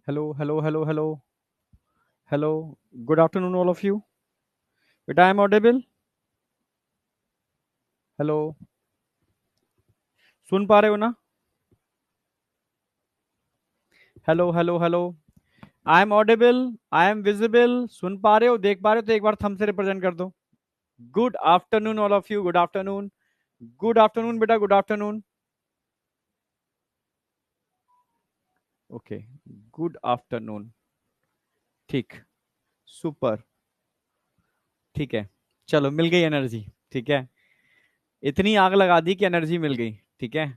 Hello, hello, hello, hello, hello. Good afternoon, all of you. But I am audible. Hello. सुन पा रहे हो ना? Hello hello hello. I am audible. I am visible. सुन पा रहे हो, देख पा रहे हो तो एक बार थंब से रिप्रेजेंट कर दो. Good afternoon all of you. Good afternoon. Good afternoon बेटा. Good afternoon. Okay. Good afternoon. ठीक. सुपर. ठीक है. चलो, मिल गई एनर्जी. ठीक है. इतनी आग लगा दी कि एनर्जी मिल गई. ठीक है.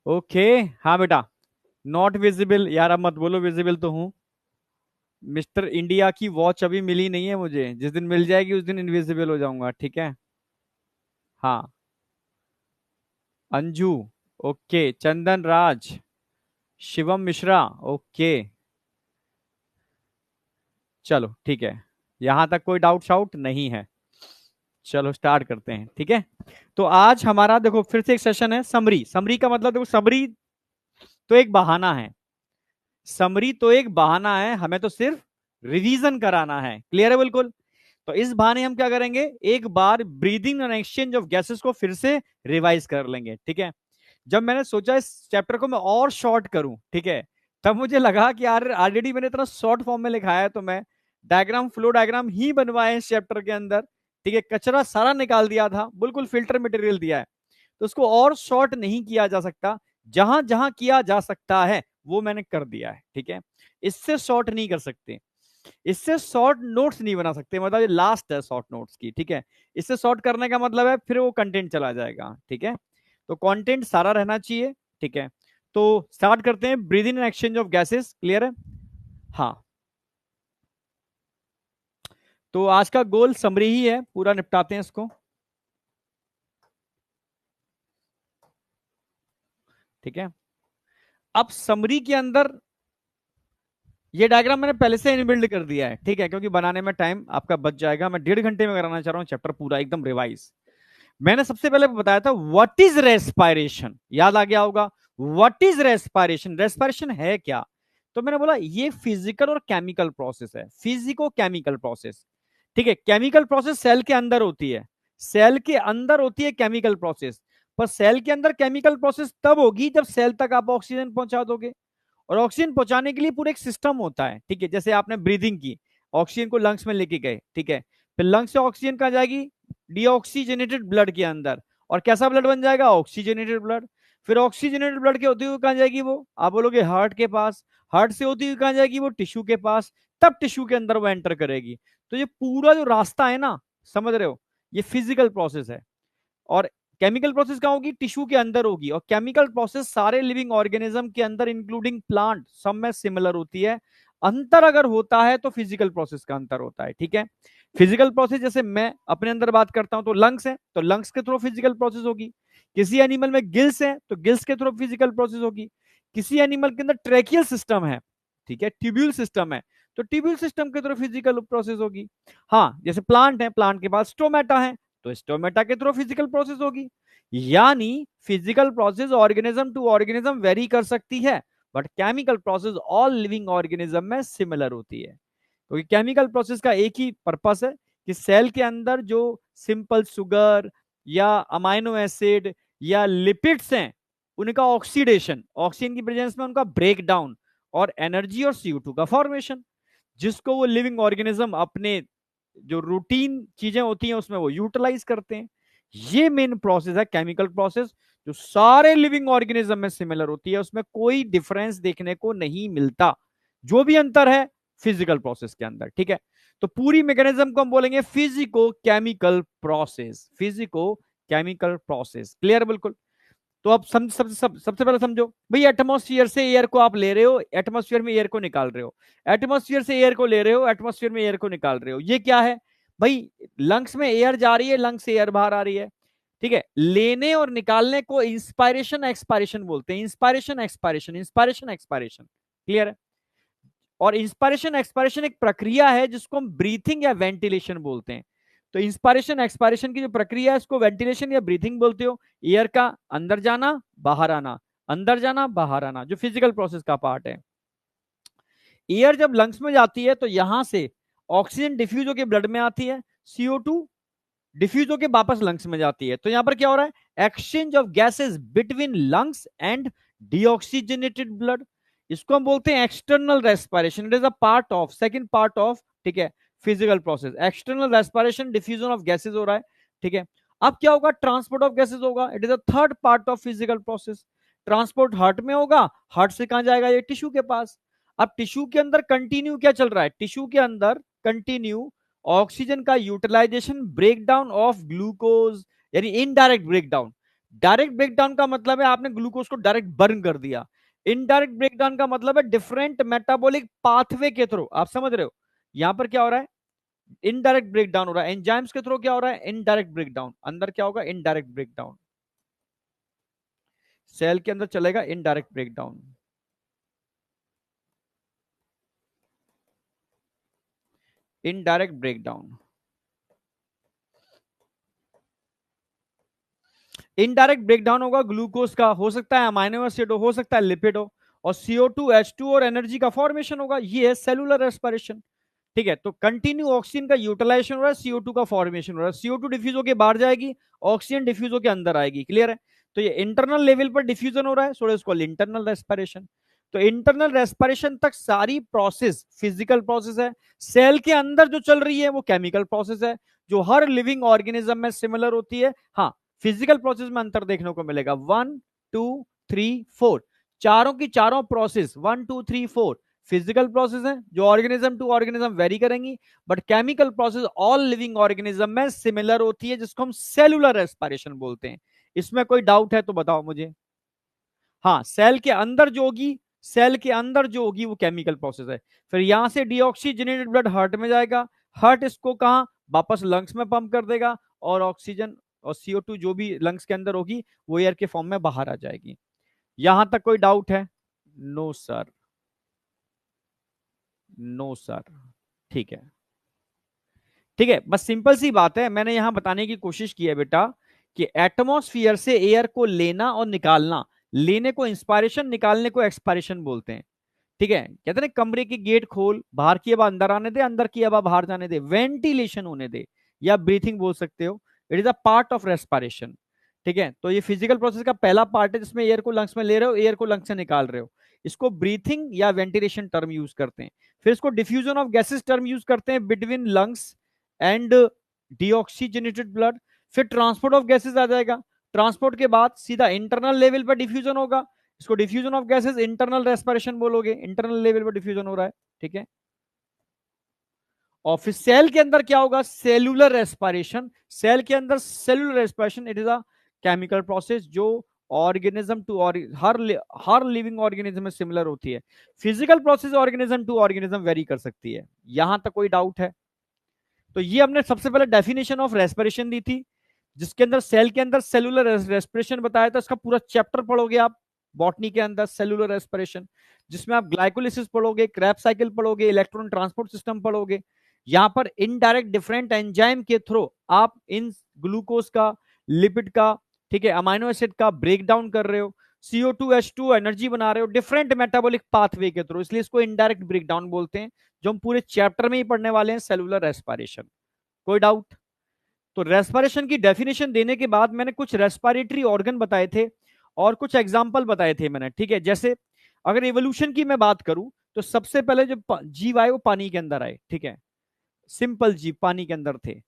ओके. हाँ बेटा. नॉट विजिबल यार, अब मत बोलो, विजिबल तो हूं. मिस्टर इंडिया की वॉच अभी मिली नहीं है मुझे. जिस दिन मिल जाएगी उस दिन इनविजिबल हो जाऊंगा. ठीक है. हाँ. अंजू. ओके. चंदन राज. शिवम मिश्रा. ओके. चलो ठीक है. यहां तक कोई डाउट शाउट नहीं है. चलो स्टार्ट करते हैं. ठीक है. तो आज हमारा देखो फिर से एक सेशन है. समरी. समरी का मतलब देखो, समरी तो एक बहाना है. समरी तो एक बहाना है. हमें तो सिर्फ रिवीजन कराना है. क्लियर है बिल्कुल. तो इस बहाने हम क्या करेंगे, एक बार breathing and exchange of gases को फिर से रिवाइज कर लेंगे. ठीक है. जब मैंने सोचा इस चैप्टर को मैं और शॉर्ट करूं, ठीक है, तब मुझे लगा कि यार ऑलरेडी मैंने इतना शॉर्ट फॉर्म में लिखा है, तो मैं डायग्राम, फ्लो डायग्राम ही बनवाए इस चैप्टर के अंदर. ठीक है. कचरा सारा निकाल दिया था, बिल्कुल फिल्टर मटेरियल दिया है. तो उसको और शॉर्ट नहीं किया जा सकता. जहां जहां किया जा सकता है वो मैंने कर दिया है. ठीक है. इससे शॉर्ट नहीं कर सकते. इससे शॉर्ट नोट्स नहीं बना सकते. मतलब ये लास्ट है शॉर्ट नोट्स की. ठीक है. इससे शॉर्ट करने का मतलब है फिर वो कंटेंट चला जाएगा. ठीक है. तो कंटेंट सारा रहना चाहिए. ठीक है. तो स्टार्ट करते हैं. Breathing and exchange of gases. Clear है. हाँ. तो आज का गोल समरी ही है, पूरा निपटाते हैं इसको. ठीक है. अब समरी के अंदर ये डायग्राम मैंने पहले से इनबिल्ड कर दिया है. ठीक है. क्योंकि बनाने में टाइम आपका बच जाएगा. मैं 1.5 घंटे में कराना चाह रहा हूँ चैप्टर पूरा एकदम रिवाइज. मैंने सबसे पहले बताया था व्हाट इज रेस्पायरेशन. याद आ गया होगा. What is respiration. रेस्पायरेशन है क्या. तो मैंने बोला ये फिजिकल और केमिकल प्रोसेस है. Physico chemical process. ठीक है. केमिकल प्रोसेस सेल के अंदर होती है. सेल के अंदर होती है केमिकल प्रोसेस. पर सेल के अंदर केमिकल प्रोसेस तब होगी जब सेल तक आप ऑक्सीजन पहुंचा दोगे. और ऑक्सीजन पहुंचाने के लिए पूरा एक सिस्टम होता है. ठीक है. जैसे आपने ब्रीदिंग की, ऑक्सीजन को लंग्स में लेके गए. ठीक है. फिर लंग्स से ऑक्सीजन कहां जाएगी, डीऑक्सीजनेटेड ब्लड के अंदर. और कैसा ब्लड बन जाएगा, ऑक्सीजनेटेड ब्लड. फिर ऑक्सीजनेटेड ब्लड के होते हुए कहां जाएगी वो, आप बोलोगे हार्ट के पास. हार्ट से होती हुई कहां जाएगी वो, टिश्यू के पास. तब टिश्यू के अंदर वो एंटर करेगी. तो ये पूरा जो रास्ता है ना, समझ रहे हो, ये फिजिकल प्रोसेस है. और केमिकल प्रोसेस कहां होगी, टिश्यू के अंदर होगी. और केमिकल प्रोसेस सारे लिविंग ऑर्गेनिज्म के अंदर इंक्लूडिंग प्लांट सब में सिमिलर होती है. अंतर अगर होता है तो फिजिकल प्रोसेस का अंतर होता है. ठीक है. फिजिकल प्रोसेस जैसे मैं अपने अंदर बात करता हूं तो लंग्स है, तो लंग्स के थ्रू फिजिकल प्रोसेस होगी. किसी एनिमल में गिल्स है तो गिल्स के थ्रू फिजिकल प्रोसेस होगी. किसी एनिमल के अंदर ट्रेकियल सिस्टम है, ठीक है, ट्यूब्यूल सिस्टम है, तो ट्यूब्यूल सिस्टम के थ्रू फिजिकल प्रोसेस होगी. हाँ, जैसे प्लांट है, प्लांट के पास स्टोमेटा है, तो स्टोमेटा के थ्रू फिजिकल प्रोसेस होगी. यानी physical process organism to organism vary कर सकती है, but chemical process all living organism में सिमिलर होती है. क्योंकि केमिकल प्रोसेस का एक ही पर्पस है कि सेल के अंदर जो सिंपल शुगर या अमाइनो एसिड या लिपिड्स हैं, उनका ऑक्सीडेशन, ऑक्सीजन की प्रेजेंस में उनका ब्रेक डाउन, और एनर्जी और CO2 का फॉर्मेशन, जिसको वो लिविंग ऑर्गेनिज्म अपने जो रूटीन चीजें होती हैं उसमें वो यूटिलाइज करते हैं. ये मेन प्रोसेस है केमिकल प्रोसेस, जो सारे लिविंग ऑर्गेनिज्म में सिमिलर होती है. उसमें कोई डिफरेंस देखने को नहीं मिलता. जो भी अंतर है फिजिकल प्रोसेस के अंदर. ठीक है. तो पूरी मैकेनिज्म को हम बोलेंगे physico chemical process. Physico chemical process. Clear बिल्कुल. तो अब सबसे पहले समझो भाई, एटमॉस्फेयर से एयर को आप ले रहे हो, एटमॉस्फेयर में एयर को निकाल रहे हो. एटमॉस्फेयर से एयर को ले रहे हो, एटमॉस्फेयर में एयर को निकाल रहे हो. ये क्या है भाई, लंग्स में एयर जा रही है, लंग्स से एयर बाहर आ रही है. ठीक है. लेने और निकालने को इंस्पायरेशन एक्सपायरेशन बोलते हैं. Inspiration expiration, inspiration expiration. Clear है. और इंस्पायरेशन एक्सपायरेशन एक प्रक्रिया है जिसको हम ब्रीथिंग या वेंटिलेशन बोलते हैं. तो इंस्पायरेशन एक्सपायरेशन की जो प्रक्रिया है इसको वेंटिलेशन या ब्रीथिंग बोलते हो. एयर का अंदर जाना बाहर आना, अंदर जाना बाहर आना, जो फिजिकल प्रोसेस का पार्ट है. एयर जब लंग्स में जाती है तो यहां से ऑक्सीजन डिफ्यूज होकर ब्लड में आती है, CO2 डिफ्यूज होकर वापस लंग्स में जाती है। तो यहां पर क्या हो रहा है, exchange of gases between lungs and deoxygenated blood. इसको हम बोलते हैं external respiration. It is a part of, second part of, ठीक है, physical process. External respiration, diffusion of gases हो रहा है, ठीक है। अब क्या होगा, ट्रांसपोर्ट ऑफ गैसेस होगा। It is a third part of physical process. Transport heart में होगा, हार्ट से कहां जाएगा, ये टिश्यू के पास। अब टिश्यू के अंदर कंटिन्यू क्या चल रहा है, टिश्यू के अंदर कंटिन्यू ऑक्सीजन का यूटिलाइजेशन, ब्रेकडाउन ऑफ ग्लूकोज, यानी इनडायरेक्ट ब्रेकडाउन। डायरेक्ट ब्रेकडाउन का मतलब है आपने ग्लूकोज को डायरेक्ट बर्न कर दिया। इनडायरेक्ट ब्रेकडाउन का मतलब है डिफरेंट मेटाबॉलिक पाथवे के थ्रू, आप समझ रहे हो। यहां पर क्या हो रहा है, इनडायरेक्ट ब्रेकडाउन हो रहा है। एंजाइम्स के थ्रू क्या हो रहा है, इनडायरेक्ट ब्रेकडाउन। अंदर क्या होगा, इनडायरेक्ट ब्रेकडाउन। सेल के अंदर चलेगा indirect breakdown. Indirect breakdown, indirect breakdown होगा ग्लूकोज का, हो सकता है अमाइनो एसिड हो सकता है लिपिड हो, और CO2 H2 और एनर्जी का फॉर्मेशन होगा। ये है सेलुलर रेस्पिरेशन, ठीक है। तो कंटिन्यू ऑक्सीजन का यूटिलाइजेशन हो रहा है, CO2 का फॉर्मेशन हो रहा है। CO2 डिफ्यूज होकर बाहर जाएगी, ऑक्सीजन डिफ्यूज होकर अंदर आएगी, क्लियर है। तो ये इंटरनल लेवल पर डिफ्यूजन हो रहा है, सो इसको इंटरनल रेस्पिरेशन। तो इंटरनल रेस्पिरेशन तक सारी प्रोसेस फिजिकल प्रोसेस है। सेल के अंदर जो चल रही है वो केमिकल प्रोसेस है, जो हर लिविंग ऑर्गेनिज्म में सिमिलर होती है। हाँ, फिजिकल प्रोसेस में अंतर देखने को मिलेगा। 1 2 3 4, चारों की चारों प्रोसेस 1 2 3 4 फिजिकल प्रोसेस है, जो ऑर्गेनिज्म टू ऑर्गेनिज्म वेरी करेंगी। But chemical process all living organism में सिमिलर होती है, जिसको हम सेलुलर रेस्पिरेशन बोलते हैं। इसमें कोई डाउट है तो बताओ मुझे। हाँ, सेल के अंदर जो होगी, सेल के अंदर जो होगी वो केमिकल प्रोसेस है। फिर यहां से डीऑक्सीजनेटेड ब्लड हार्ट में जाएगा, हार्ट इसको कहां, वापस लंग्स में पंप कर देगा, और ऑक्सीजन और CO2 जो भी लंग्स के अंदर होगी वो एयर के फॉर्म में बाहर आ जाएगी। यहां तक कोई डाउट है? नो सर, नो सर, ठीक है, ठीक है। बस सिंपल सी बात है, मैंने यहां बताने की कोशिश की है बेटा कि एटमॉस्फेयर से एयर को लेना और निकालना, लेने को इंस्पायरेशन, निकालने को एक्सपायरेशन बोलते हैं, ठीक है। कहते हैं कमरे की गेट खोल, बाहर की हवा अंदर आने दे, अंदर की हवा बाहर जाने दे, वेंटिलेशन होने दे, या ब्रीथिंग बोल सकते हो। It is a part of respiration, ठीक है। तो ये फिजिकल प्रोसेस का पहला पार्ट है, जिसमें एयर को लंग्स में ले रहे हो, एयर को लंग्स से निकाल रहे हो। इसको ब्रीथिंग या वेंटिलेशन टर्म यूज करते हैं। फिर इसको diffusion of gases term use करते हैं between lungs and deoxygenated blood. फिर ट्रांसपोर्ट ऑफ गैसेस आ जाएगा। ट्रांसपोर्ट के बाद सीधा इंटरनल लेवल पर डिफ्यूजन होगा, इसको diffusion of gases internal respiration बोलोगे, इंटरनल लेवल पर डिफ्यूजन हो रहा है, ठीक है। और फिर सेल के अंदर क्या होगा, सेलुलर रेस्पिरेशन। सेल के अंदर cellular respiration, it is a chemical process जो ऑर्गेनिज्म टू हर लिविंग ऑर्गेनिज्म में सिमिलर होती है। Physical process organism to organism vary कर सकती है। यहां तक कोई डाउट है? तो ये हमने सबसे पहले डेफिनेशन ऑफ रेस्पिरेशन दी थी, जिसके अंदर सेल के अंदर सेलुलर रेस्पिरेशन बताया था। इसका पूरा चैप्टर पढ़ोगे आप बॉटनी के अंदर, सेलुलर रेस्पिरेशन, जिसमें आप ग्लाइकोलिसिस पढ़ोगे, क्रेब्स साइकिल पढ़ोगे, इलेक्ट्रॉन ट्रांसपोर्ट सिस्टम पढ़ोगे। यहां पर इनडायरेक्ट डिफरेंट एंजाइम के थ्रू आप इन ग्लूकोज का, लिपिड का, ठीक है, अमाइनो एसिड का ब्रेक डाउन कर रहे हो, CO2 H2 एनर्जी बना रहे हो डिफरेंट मेटाबॉलिक पाथवे के थ्रू, इसलिए इसको इनडायरेक्ट ब्रेक डाउन बोलते हैं, जो हम पूरे चैप्टर में ही पढ़ने वाले हैं, सेलुलर रेस्पिरेशन। कोई डाउट? तो रेस्पिरेशन की डेफिनेशन देने के बाद मैंने कुछ रेस्पिरेटरी ऑर्गन बताए थे और कुछ एग्जाम्पल बताए थे मैंने, ठीक है। जैसे अगर इवोल्यूशन की मैं बात करूं तो सबसे पहले जो जीव आए वो पानी के अंदर आए, ठीक है, सिंपल जीव पानी के अंदर थे।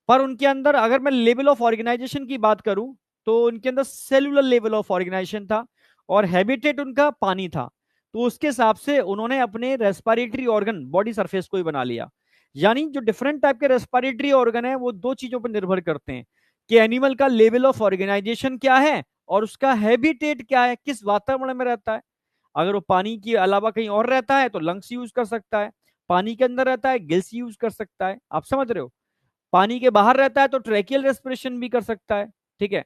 पर उनके अंदर अगर मैं लेवल ऑफ ऑर्गेनाइजेशन की बात करूं तो उनके अंदर सेलुलर लेवल ऑफ ऑर्गेनाइजेशन था, और हैबिटेट उनका पानी था। तो उसके हिसाब से उन्होंने अपने रेस्पिरेटरी ऑर्गन बॉडी सरफेस को ही बना लिया। यानी जो डिफरेंट टाइप के रेस्पिरेटरी ऑर्गन है वो दो चीजों पर निर्भर करते हैं, कि एनिमल का लेवल ऑफ ऑर्गेनाइजेशन क्या है और उसका हैबिटेट क्या है, किस वातावरण में रहता है। अगर वो पानी के अलावा कहीं और रहता है तो लंग्स यूज कर सकता है, पानी के अंदर रहता है गिल्स यूज कर सकता है, आप समझ रहे हो। पानी के बाहर रहता है तो ट्रैकियल रेस्पिरेशन भी कर सकता है, ठीक है।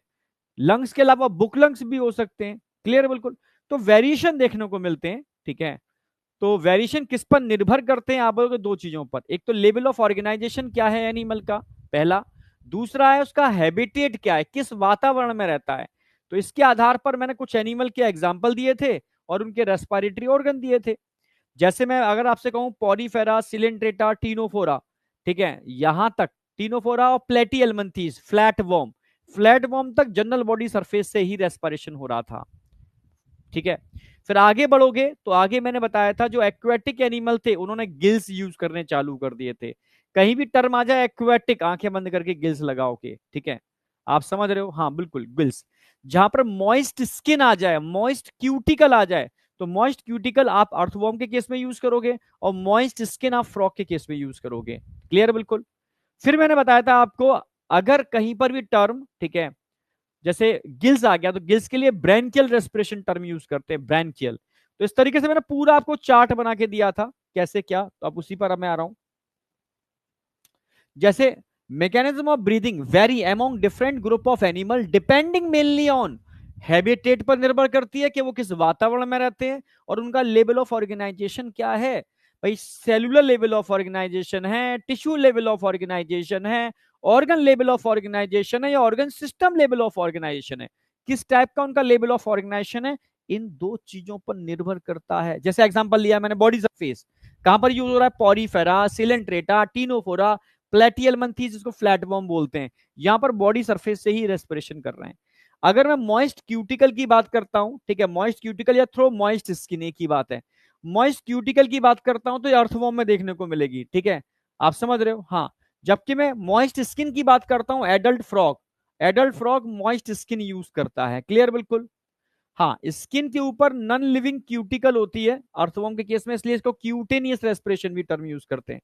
लंग्स के अलावा बुक लंग्स भी हो सकते हैं, क्लियर, बिल्कुल। तो वेरिएशन देखने को मिलते हैं, ठीक है। तो वेरिएशन किस पर निर्भर करते हैं, आप बोलोगे दो चीजों पर। एक तो लेवल ऑफ ऑर्गेनाइजेशन क्या है एनिमल का, पहला। दूसरा है उसका हैबिटेट क्या है, किस वातावरण में रहता है। तो इसके आधार पर मैंने कुछ एनिमल के एग्जाम्पल दिए थे और उनके रेस्पिरेटरी ऑर्गन दिए थे। जैसे मैं अगर आपसे कहूं पॉरीफेरा, सिलेंट्रेटा, टीनोफोरा, ठीक है, यहां तक टीनोफोरा और प्लेटियलमंथीज, फ्लैट वॉर्म तक जनरल बॉडी सरफेस से ही रेस्पिरेशन हो रहा था। ठीक है, फिर आगे बढ़ोगे तो आगे मैंने बताया था जो एक्वेटिक एनिमल थे उन्होंने गिल्स यूज करने चालू कर दिए थे। कहीं भी टर्म आ जाए एक्वेटिक, आंखें बंद करके गिल्स लगाओ के, ठीक है, आप समझ रहे हो, हाँ बिल्कुल गिल्स। जहां पर मॉइस्ट स्किन आ जाए, मॉइस्ट क्यूटिकल आ जाए, तो मॉइस्ट क्यूटिकल आप अर्थवॉर्म के केस में यूज करोगे और मॉइस्ट स्किन आप फ्रॉग के केस में यूज करोगे। क्लियर बिल्कुल। फिर मैंने बताया था आपको, अगर कहीं पर भी टर्म, ठीक है, जैसे गिल्स आ गया तो गिल्स के लिए ब्रैंकियल रेस्पिरेशन टर्म यूज करते हैं, ब्रैंकियल। तो इस तरीके से मैंने पूरा आपको चार्ट बना के दिया था कैसे क्या, तो अब उसी पर अब मैं आ रहा हूं। जैसे mechanism of breathing very among different group of animal depending mainly on habitat पर निर्भर करती है कि वो किस वातावरण में रहते हैं और उनका लेवल ऑफ ऑर्गेनाइजेशन क्या है। भाई सेलुलर लेवल ऑफ ऑर्गेनाइजेशन है, टिश्यू लेवल ऑफ ऑर्गेनाइजेशन है, ऑर्गन लेवल ऑफ ऑर्गेनाइजेशन है, या organ system level of organisation है, किस टाइप का उनका लेवल ऑफ ऑर्गेनाइजेशन है, इन दो चीजों पर निर्भर करता है। जैसे एग्जांपल लिया मैंने बॉडी सरफेस, कहां पर यूज हो रहा है, पॉरीफेरा, सिलेंट्रेटा, टीनोफोरा, प्लेटियलमंथीज जिसको फ्लैटवर्म बोलते हैं, यहां पर बॉडी सरफेस से ही रेस्पिरेशन कर रहे हैं। अगर मैं मॉइस्ट क्यूटिकल की बात करता हूं, ठीक है, मॉइस्ट क्यूटिकल या थ्रो मॉइस्ट स्किन एक ही बात है, मॉइस्ट क्यूटिकल की बात करता हूं तो ये अर्थवॉर्म में देखने को मिलेगी, ठीक है, आप समझ रहे हो, हाँ। जबकि मैं मॉइस्ट स्किन की बात करता हूं, adult frog moist skin use करता है। क्लियर बिल्कुल। हाँ, स्किन के ऊपर नॉन लिविंग क्यूटिकल होती है अर्थवॉर्म के केस में, इसलिए इसको क्यूटेनियस रेस्पिरेशन भी टर्म यूज करते हैं।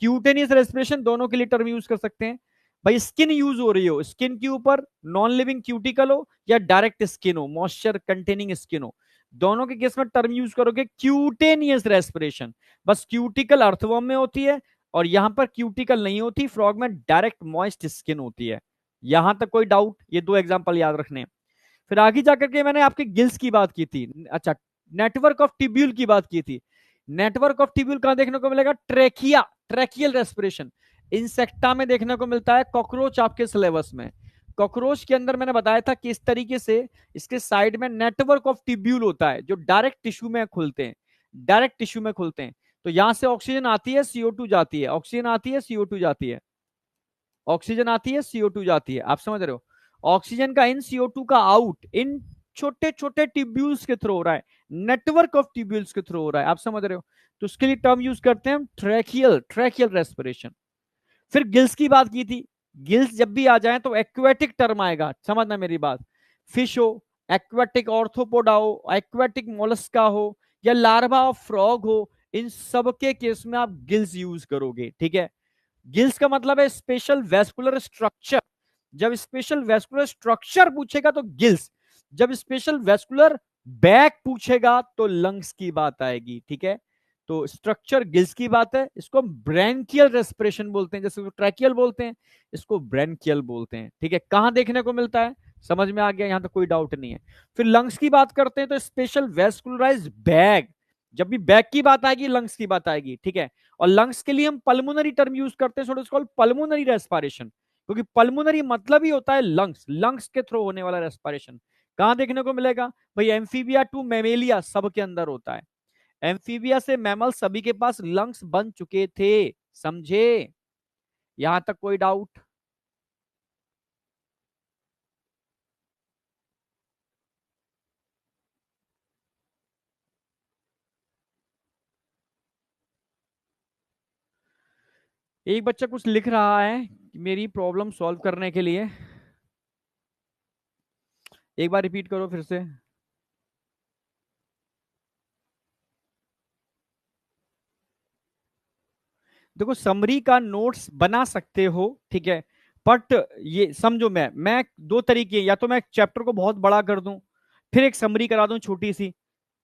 क्यूटेनियस रेस्पिरेशन दोनों के लिए टर्म यूज कर सकते हैं। भाई स्किन यूज हो रही हो, स्किन के ऊपर नॉन लिविंग क्यूटिकल हो या डायरेक्ट स्किन हो, मॉइस्चर कंटेनिंग स्किन हो, दोनों के केस में टर्म यूज करोगे क्यूटेनियस रेस्पिरेशन। बस क्यूटिकल अर्थवॉर्म में होती है और यहां पर क्यूटिकल नहीं होती, फ्रॉग में डायरेक्ट मॉइस्ट स्किन होती है। यहां तक कोई डाउट, ये दो एग्जांपल याद रखने हैं। फिर आगे जाकर के मैंने आपके गिल्स की बात की थी, अच्छा, नेटवर्क ऑफ टिब्यूल की बात की थी। नेटवर्क ऑफ टिब्यूल कहां देखने को मिलेगा, ट्रेकियल रेस्पिरेशन इंसेक्टा में देखने को मिलता है, कॉकरोच आपके सिलेबस में। कॉकरोच के अंदर मैंने बताया था कि इस तरीके से इसके साइड में नेटवर्क ऑफ टिब्यूल होता है जो डायरेक्ट टिश्यू में खुलते हैं, डायरेक्ट टिश्यू में खुलते हैं। तो यहां से ऑक्सीजन आती है, CO2 जाती है, ऑक्सीजन आती है, CO2 जाती है, ऑक्सीजन आती है, CO2 जाती है, आप समझ रहे हो। ऑक्सीजन का इन, CO2 का आउट, इन छोटे छोटे ट्यूब्यूल्स के थ्रू हो रहा है, नेटवर्क ऑफ ट्यूब्यूल्स के थ्रू हो रहा है, आप समझ रहे हो। तो उसके लिए टर्म यूज करते हैं हम ट्रैकियल रेस्पिरेशन। फिर गिल्स की बात की थी, गिल्स जब भी आ जाए तो एक्वेटिक टर्म आएगा, समझना मेरी बात। फिश हो, एक्वेटिक ऑर्थोपोडा हो, एक्वेटिक मोलस्का हो, या लार्वा ऑफ फ्रॉग हो, इन सब के केस में आप गिल्स यूज करोगे, ठीक है। गिल्स का मतलब है स्पेशल वेस्कुलर स्ट्रक्चर, जब स्पेशल वेस्कुलर स्ट्रक्चर पूछेगा तो गिल्स, जब स्पेशल वेस्कुलर बैक पूछेगा तो लंग्स की बात आएगी, ठीक है। तो स्ट्रक्चर गिल्स की बात है, इसको ब्रैंकियल रेस्पिरेशन बोलते हैं, जैसे ट्रैकियल बोलते हैं, इसको ब्रैंकियल बोलते हैं, ठीक है। कहां देखने को मिलता है, समझ में आ गया, यहां तो कोई डाउट नहीं है। फिर लंग्स की बात करते हैं तो स्पेशल वेस्कुलराइज बैग, जब भी बैग की बात आएगी लंग्स की बात आएगी, ठीक है। और लंग्स के लिए हम पल्मोनरी टर्म यूज करते हैं, पल्मोनरी रेस्पिरेशन, क्योंकि पल्मोनरी मतलब ही होता है लंग्स, लंग्स के थ्रू होने वाला रेस्पिरेशन। कहां देखने को मिलेगा, भाई एम्फीबिया टू मेमेलिया सब के अंदर होता है, एम्फीबिया से मैमल सभी के पास लंग्स बन चुके थे, समझे, यहां तक कोई डाउट। एक बच्चा कुछ लिख रहा है मेरी प्रॉब्लम सॉल्व करने के लिए, एक बार रिपीट करो फिर से। देखो समरी का नोट्स बना सकते हो, ठीक है, बट ये समझो, मैं दो तरीके, या तो मैं चैप्टर को बहुत बड़ा कर दूं फिर एक समरी करा दूं छोटी सी,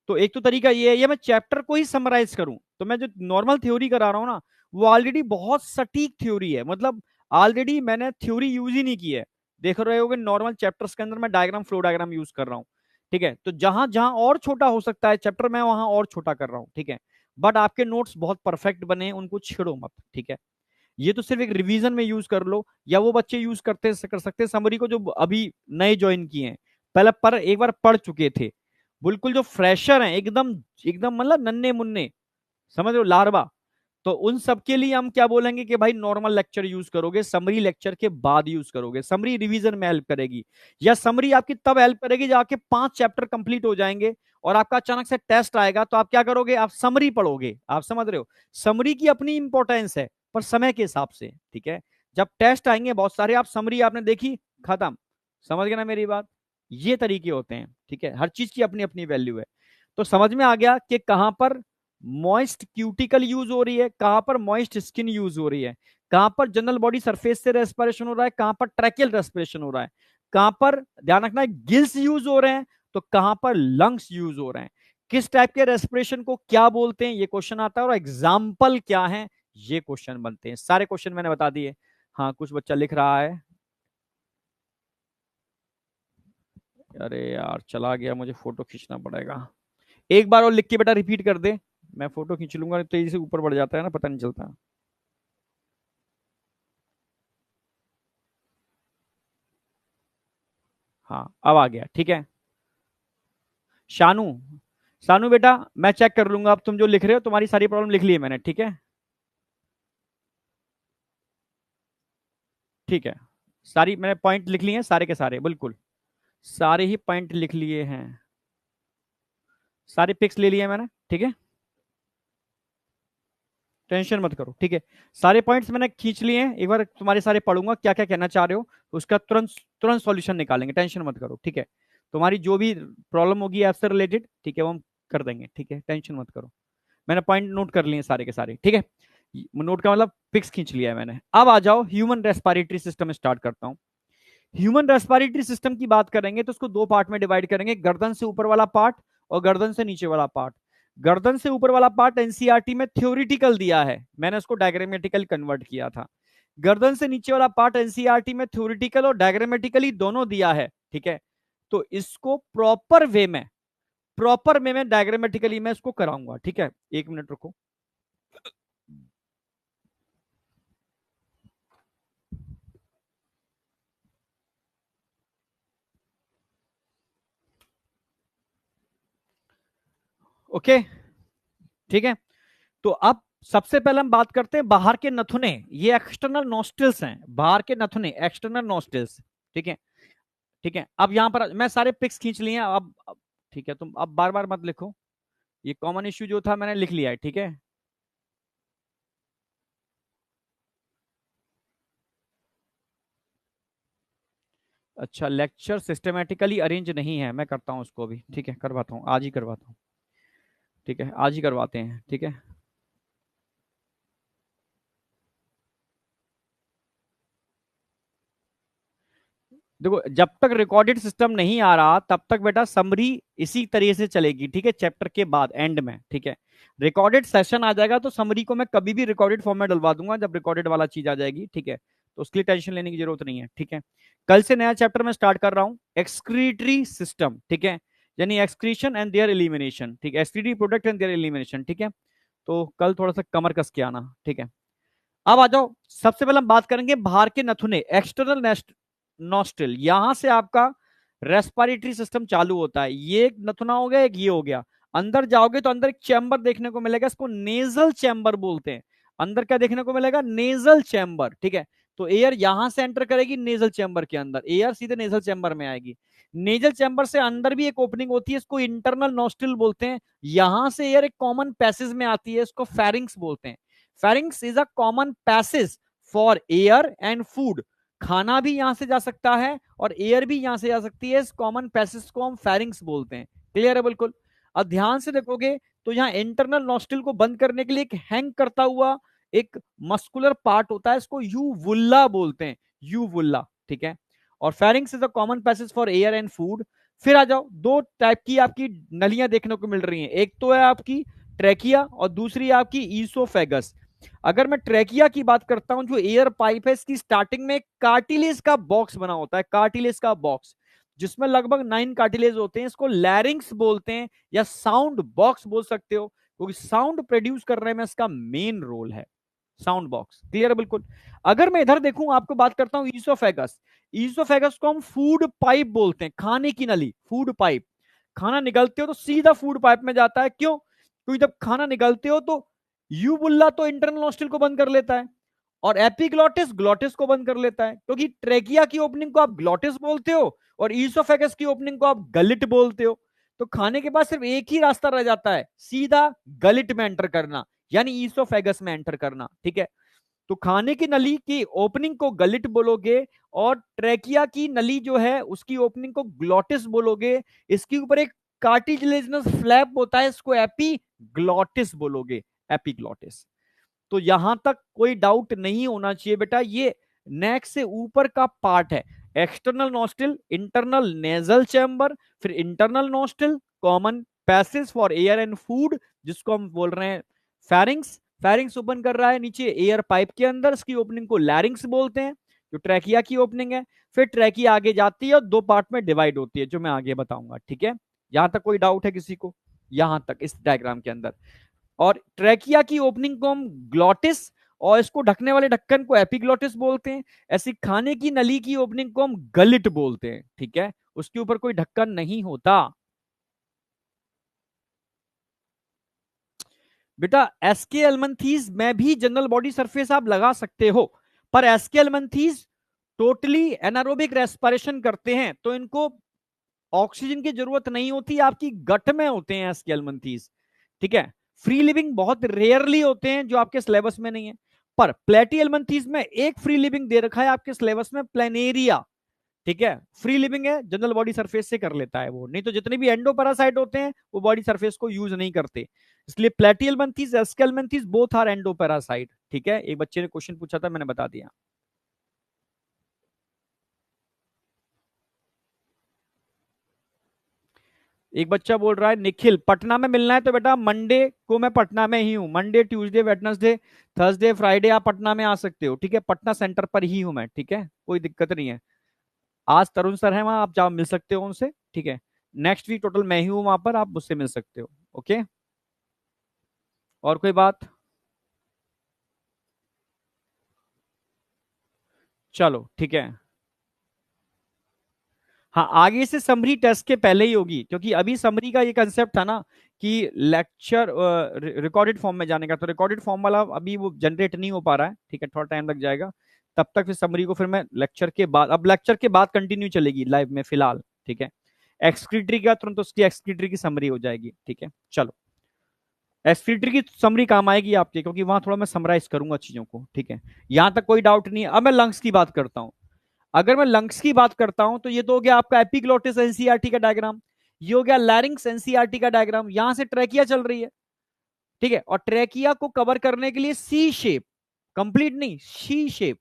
तो एक तो तरीका ये है, या मैं चैप्टर को ही समराइज करूं। तो मैं जो नॉर्मल थ्योरी करा रहा हूं ना, वो ऑलरेडी बहुत सटीक थ्योरी है, मतलब ऑलरेडी मैंने थ्योरी यूज ही नहीं की है। देख रहे होगे नॉर्मल चैप्टर्स के अंदर मैं डायग्राम, फ्लो डायग्राम यूज कर रहा हूँ, ठीक है। तो जहां जहां और छोटा हो सकता है चैप्टर, मैं वहां और छोटा कर रहा हूँ, ठीक है। बट आपके नोट्स बहुत परफेक्ट बने, उनको छेड़ो मत, ठीक है। ये तो सिर्फ एक रिवीजन में यूज कर लो, या वो बच्चे यूज कर सकते हैं समरी को जो अभी नए ज्वाइन किए हैं, पहले पर एक बार पढ़ चुके थे, बिल्कुल जो फ्रेशर हैं, एकदम एकदम मतलब नन्हे मुन्ने, समझ रहे हो, लार्वा। तो उन सब के लिए हम क्या बोलेंगे कि भाई नॉर्मल लेक्चर यूज करोगे, समरी लेक्चर के बाद यूज करोगे, समरी रिवीजन में हेल्प करेगी। या समरी आपकी तब हेल्प करेगी जब आपके 5 चैप्टर कंप्लीट हो जाएंगे और आपका अचानक से टेस्ट आएगा, तो आप क्या करोगे, आप समरी पढ़ोगे। आप समझ रहे हो, समरी की अपनी इंपॉर्टेंस है पर समय के हिसाब से, ठीक है। जब टेस्ट आएंगे बहुत सारे, आप समरी आपने देखी, खत्म। समझ गए ना मेरी बात। ये तरीके होते हैं, ठीक है, हर चीज की अपनी अपनी वैल्यू है। तो समझ में आ गया कि कहां पर मॉइस्ट क्यूटिकल यूज हो रही है, कहां पर मॉइस्ट स्किन यूज हो रही है, कहां पर जनरल बॉडी सरफेस से रेस्पिरेशन हो रहा है, कहां पर ट्रैकियल रेस्पिरेशन हो रहा है, कहां पर ध्यान रखना है गिल्स यूज हो रहे हैं, तो कहां पर लंग्स यूज हो रहे हैं, किस टाइप के रेस्पिरेशन को क्या बोलते हैं, ये क्वेश्चन आता है, और एग्जाम्पल क्या है, ये क्वेश्चन बनते हैं। सारे क्वेश्चन मैंने बता दिए। हाँ, कुछ बच्चा लिख रहा है, अरे यार चला गया, मुझे फोटो खींचना पड़ेगा। एक बार और लिख के बेटा रिपीट कर दे, मैं फोटो खींच लूंगा, नहीं तेजी से ऊपर बढ़ जाता है ना, पता नहीं चलता। हाँ अब आ गया, ठीक है। शानू, शानू बेटा मैं चेक कर लूंगा, अब तुम जो लिख रहे हो तुम्हारी सारी प्रॉब्लम लिख ली है मैंने, ठीक है। ठीक है, सारी मैंने पॉइंट लिख लिए हैं सारे के सारे, बिल्कुल सारे ही पॉइंट लिख लिए हैं, सारे पिक्स ले लिए हैं मैंने, ठीक है। टेंशन मत करो, ठीक है। सारे पॉइंट्स मैंने खींच लिए हैं, एक बार तुम्हारे सारे पढ़ूंगा क्या क्या कहना चाह रहे हो, उसका तुरंत तुरंत सॉल्यूशन निकालेंगे, टेंशन मत करो, ठीक है। तुम्हारी जो भी प्रॉब्लम होगी ऐप से रिलेटेड, ठीक है, वो हम कर देंगे, ठीक है, टेंशन मत करो। मैंने पॉइंट नोट कर लिए सारे के सारे, ठीक है। नोट का मतलब पिक्स खींच लिया है मैंने। अब आ जाओ ह्यूमन रेस्पिरेटरी सिस्टम स्टार्ट करता हूं। ह्यूमन रेस्पिरेटरी सिस्टम की बात करेंगे तो उसको दो पार्ट में डिवाइड करेंगे, गर्दन से ऊपर वाला पार्ट और गर्दन से नीचे वाला पार्ट। गर्दन से ऊपर वाला पार्ट एनसीईआरटी में थ्योरिटिकल दिया है, मैंने उसको डायग्रामेटिकल कन्वर्ट किया था। गर्दन से नीचे वाला पार्ट एनसीईआरटी में थ्योरिटिकल और डायग्रामेटिकली दोनों दिया है, ठीक है। तो इसको प्रॉपर वे में डायग्रामेटिकली मैं इसको कराऊंगा, ठीक है। एक मिनट रुको। ओके, ठीक है। तो अब सबसे पहले हम बात करते हैं बाहर के नथुने, ये एक्सटर्नल नोस्ट्रिल्स हैं, बाहर के नथुने एक्सटर्नल नोस्ट्रिल्स, ठीक है। ठीक है, अब यहां पर मैं सारे पिक्स खींच लिए हैं, अब ठीक है, तुम अब बार बार मत लिखो, ये कॉमन इश्यू जो था मैंने लिख लिया है, ठीक है। अच्छा, लेक्चर सिस्टमेटिकली अरेंज नहीं है, मैं करता हूँ उसको भी, ठीक है, करवाता हूँ, आज ही करवाता हूँ, ठीक है, आज ही करवाते हैं, ठीक है। देखो जब तक रिकॉर्डेड सिस्टम नहीं आ रहा तब तक बेटा समरी इसी तरीके से चलेगी, ठीक है, चैप्टर के बाद एंड में, ठीक है। रिकॉर्डेड सेशन आ जाएगा तो समरी को मैं कभी भी रिकॉर्डेड फॉर्म में डलवा दूंगा जब रिकॉर्डेड वाला चीज आ जाएगी, ठीक है। तो उसके लिए टेंशन लेने की जरूरत नहीं है, ठीक है। कल से नया चैप्टर मैं स्टार्ट कर रहा हूँ, एक्सक्रीटरी सिस्टम, ठीक है, यानी एक्सक्रीशन एंड देयर एलिमिनेशन, ठीक है, excretory product and their elimination, ठीक है। तो कल थोड़ा सा कमर कस के आना, ठीक है। अब आ जाओ, सबसे पहले हम बात करेंगे बाहर के नथुने, एक्सटर्नल नॉस्ट्रिल, यहां से आपका रेस्पिरेटरी सिस्टम चालू होता है। ये एक नथुना हो गया, एक ये हो गया। अंदर जाओगे तो अंदर एक चैम्बर देखने को मिलेगा, इसको नेजल चैम्बर बोलते हैं। अंदर क्या देखने को मिलेगा, नेजल चैम्बर, ठीक है। तो एयर यहां से एंटर करेगी नेजल चैम्बर के अंदर, एयर सीधे नेजल चैम्बर में आएगी। नेजल चैम्बर से अंदर भी एक ओपनिंग होती है, इसको इंटरनल नॉस्ट्रिल बोलते हैं। यहां से एयर एक कॉमन पैसेज में आती है, इसको फेरिंग्स बोलते हैं। Pharynx is a common passage for air and food, खाना भी यहां से जा सकता है और एयर भी यहां से जा सकती है, इस कॉमन पैसेज को हम फेरिंग्स बोलते हैं। क्लियर है बिल्कुल। अब ध्यान से देखोगे तो यहाँ इंटरनल नॉस्ट्रिल को बंद करने के लिए एक हैंग करता हुआ एक मस्कुलर पार्ट होता है, इसको यूवुल्ला बोलते हैं, यूवुल्ला, ठीक है। और pharynx is a common passage for air and food. फिर आ जाओ, दो टाइप की आपकी नलियां देखने को मिल रही हैं, एक तो है आपकी ट्रेकिया और दूसरी आपकी ईसोफेगस। अगर मैं ट्रेकिया की बात करता हूं, जो एयर पाइप है, इसकी स्टार्टिंग में कार्टिलेज का बॉक्स बना होता है, कार्टिलेज का बॉक्स, जिसमें लगभग 9 कार्टिलेज होते हैं, इसको लैरिंग्स बोलते हैं या साउंड बॉक्स बोल सकते हो, क्योंकि साउंड प्रोड्यूस करने में इसका मेन रोल है, साउंड बॉक्स। क्लियर है बिल्कुल। अगर मैं इधर देखूं, आपको बात करता हूं ईसोफेगस, ईसोफेगस को हम फूड पाइप बोलते हैं, खाने की नली, फूड पाइप। खाना निगलते हो तो सीधा फूड पाइप में जाता है, क्यों, क्योंकि जब खाना निगलते हो तो यूबुल्ला तो इंटरनल नॉस्ट्रिल को बंद कर लेता है, और एपिग्लॉटिस ग्लॉटिस को बंद कर लेता है, क्योंकि ट्रेकिया की ओपनिंग को आप ग्लॉटिस बोलते हो और ईसोफेगस की ओपनिंग को आप गलिट बोलते हो। तो खाने के बाद सिर्फ एक ही रास्ता रह जाता है, सीधा गलिट में एंटर करना, यानी ईसोफेगस में एंटर करना। ठीक है, तो खाने की नली की ओपनिंग को गलिट बोलोगे, और ट्रेकिया की नली जो है उसकी ओपनिंग को ग्लॉटिस बोलोगे। इसके ऊपर एक कार्टिलेजिनस फ्लैप होता है, इसको एपीग्लॉटिस बोलोगे, एपीग्लॉटिस। तो यहां तक कोई डाउट नहीं होना चाहिए बेटा, ये नेक से ऊपर का पार्ट है। External nostril, internal nasal chamber, फिर internal nostril, common passage for air and food, जिसको हम बोल रहे हैं फेरिंग्स। फेरिंग्स ओपन कर रहा है नीचे एयर पाइप के अंदर, इसकी ओपनिंग को लैरिंग्स बोलते हैं, जो ट्रैकिया की ओपनिंग है। फिर ट्रैकिया आगे जाती है और दो पार्ट में डिवाइड होती है, जो मैं आगे बताऊंगा। ठीक है, यहां तक कोई डाउट है किसी को? यहां तक इस डायग्राम के अंदर। और ट्रैकिया की ओपनिंग को हम ग्लॉटिस, और इसको ढकने वाले ढक्कन को एपिग्लॉटिस बोलते हैं। ऐसी खाने की नली की ओपनिंग को हम गलिट बोलते हैं। ठीक है, उसके ऊपर कोई ढक्कन नहीं होता। बेटा एसके एलमंथीज में भी जनरल बॉडी सरफेस आप लगा सकते हो, पर एसके एलमंथीज टोटली एनारोबिक रेस्पिरेशन करते हैं, तो इनको ऑक्सीजन की जरूरत नहीं होती, आपकी गट में होते हैं एसके एलमंथीज। ठीक है, फ्री लिविंग बहुत रेयरली होते हैं, जो आपके सिलेबस में नहीं है। पर प्लेटी एलमंथीज में एक फ्री लिविंग दे रखा है आपके सिलेबस में, प्लेनेरिया। ठीक है, फ्री लिविंग है, जनरल बॉडी सरफेस से कर लेता है वो, नहीं तो जितने भी एंडो पैरासाइट होते हैं वो बॉडी सरफेस को यूज नहीं करते। इसलिए प्लेटियलमंथीज, एस्केलमंथीज बोथ आर एंडो पैरासाइट। ठीक है, एक बच्चे ने क्वेश्चन पूछा था, मैंने बता दिया। एक बच्चा बोल रहा है निखिल पटना में मिलना है, तो बेटा मंडे को मैं पटना में ही हूँ, Monday Tuesday Wednesday Thursday Friday आप पटना में आ सकते हो। ठीक है, पटना सेंटर पर ही हूँ मैं। ठीक है, कोई दिक्कत नहीं है। आज तरुण सर है वहां, आप जाओ मिल सकते हो उनसे। ठीक है, नेक्स्ट वीक टोटल मैं ही हूँ वहां पर, आप मुझसे मिल सकते हो। ओके, और कोई बात? चलो ठीक है। हाँ, आगे से समरी टेस्ट के पहले ही होगी, क्योंकि अभी समरी का ये कंसेप्ट था ना कि लेक्चर रिकॉर्डेड फॉर्म में जाने का, तो रिकॉर्डेड फॉर्म वाला अभी वो जनरेट नहीं हो पा रहा है। ठीक है, थोड़ा टाइम लग जाएगा। तब तक फिर समरी को फिर मैं लेक्चर के बाद, अब लेक्चर के बाद कंटिन्यू चलेगी लाइव में फिलहाल। ठीक है, एक्सक्रीटरी का तुरंत उसकी एक्सक्रीटरी की समरी हो जाएगी। ठीक है, चलो एक्सक्रीटरी की समरी काम आएगी आपके, क्योंकि वहां थोड़ा मैं समराइज करूंगा चीजों को। ठीक है, यहां तक कोई डाउट नहीं है। अब मैं लंग्स की बात करता हूं। अगर मैं लंग्स की बात करता हूं, तो ये तो हो गया आपका एपिग्लोटिस एनसीईआरटी का डायग्राम, ये हो गया लैरिंग्स एनसीईआरटी का डायग्राम, यहां से ट्रैकिया चल रही है। ठीक है, और ट्रैकिया को कवर करने के लिए सी शेप, कंप्लीट नहीं सी शेप,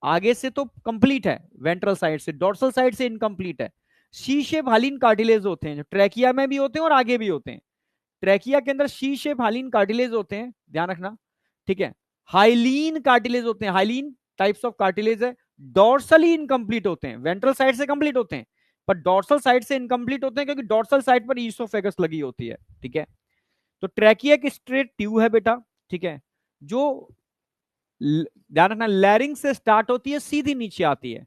आगे से तो कंप्लीट है, वेंट्रल साइड से, डोर्सल साइड से इनकम्प्लीट है। सी शेप हालिन कार्टिलेज होते हैं, जो ट्रैकिया में भी होते हैं और आगे भी होते हैं। ट्रैकिया के अंदर शी शेप हाइलीन कार्टिलेज होते हैं, ध्यान रखना। ठीक है, हाइलीन कार्टिलेज होते हैं, हाइलीन टाइप्स ऑफ कार्टिलेज है। डॉर्सली इनकम्प्लीट होते हैं, वेंट्रल साइड से कंप्लीट होते हैं, पर डॉर्सल साइड से इनकम्प्लीट होते हैं, क्योंकि डॉर्सल साइड पर ईसोफेगस लगी होती है। ठीक है, तो ट्रैकिया एक स्ट्रेट ट्यूब है बेटा। ठीक है, जो ध्यान रखना लैरिंग से स्टार्ट होती है, सीधी नीचे आती है।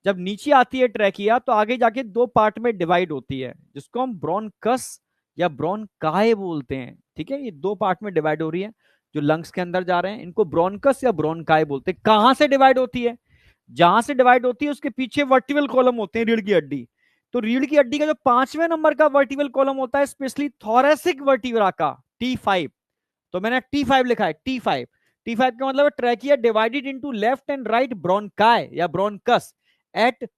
जब नीचे आती है ट्रैकिया, तो आगे जाके दो पार्ट में डिवाइड होती है, जिसको हम ब्रोनकस या ब्रोनकाय बोलते हैं। ठीक है, ये दो पार्ट में डिवाइड हो रही है, जो लंग्स के अंदर जा रहे हैं, इनको ब्रोनकस या ब्रोनकाय बोलते हैं। कहां से डिवाइड होती है? जहां से डिवाइड होती है उसके पीछे वर्टिकल कॉलम होते हैं, रीढ़ की हड्डी। तो रीढ़ की हड्डी का जो 5वें नंबर का वर्टिकल कॉलम होता है, स्पेशली थोरेसिक वर्टिब्रा का, T5, तो मैंने T5 लिखा है, T5। T5 का मतलब trachea divided into left and right bronchi या bronchus at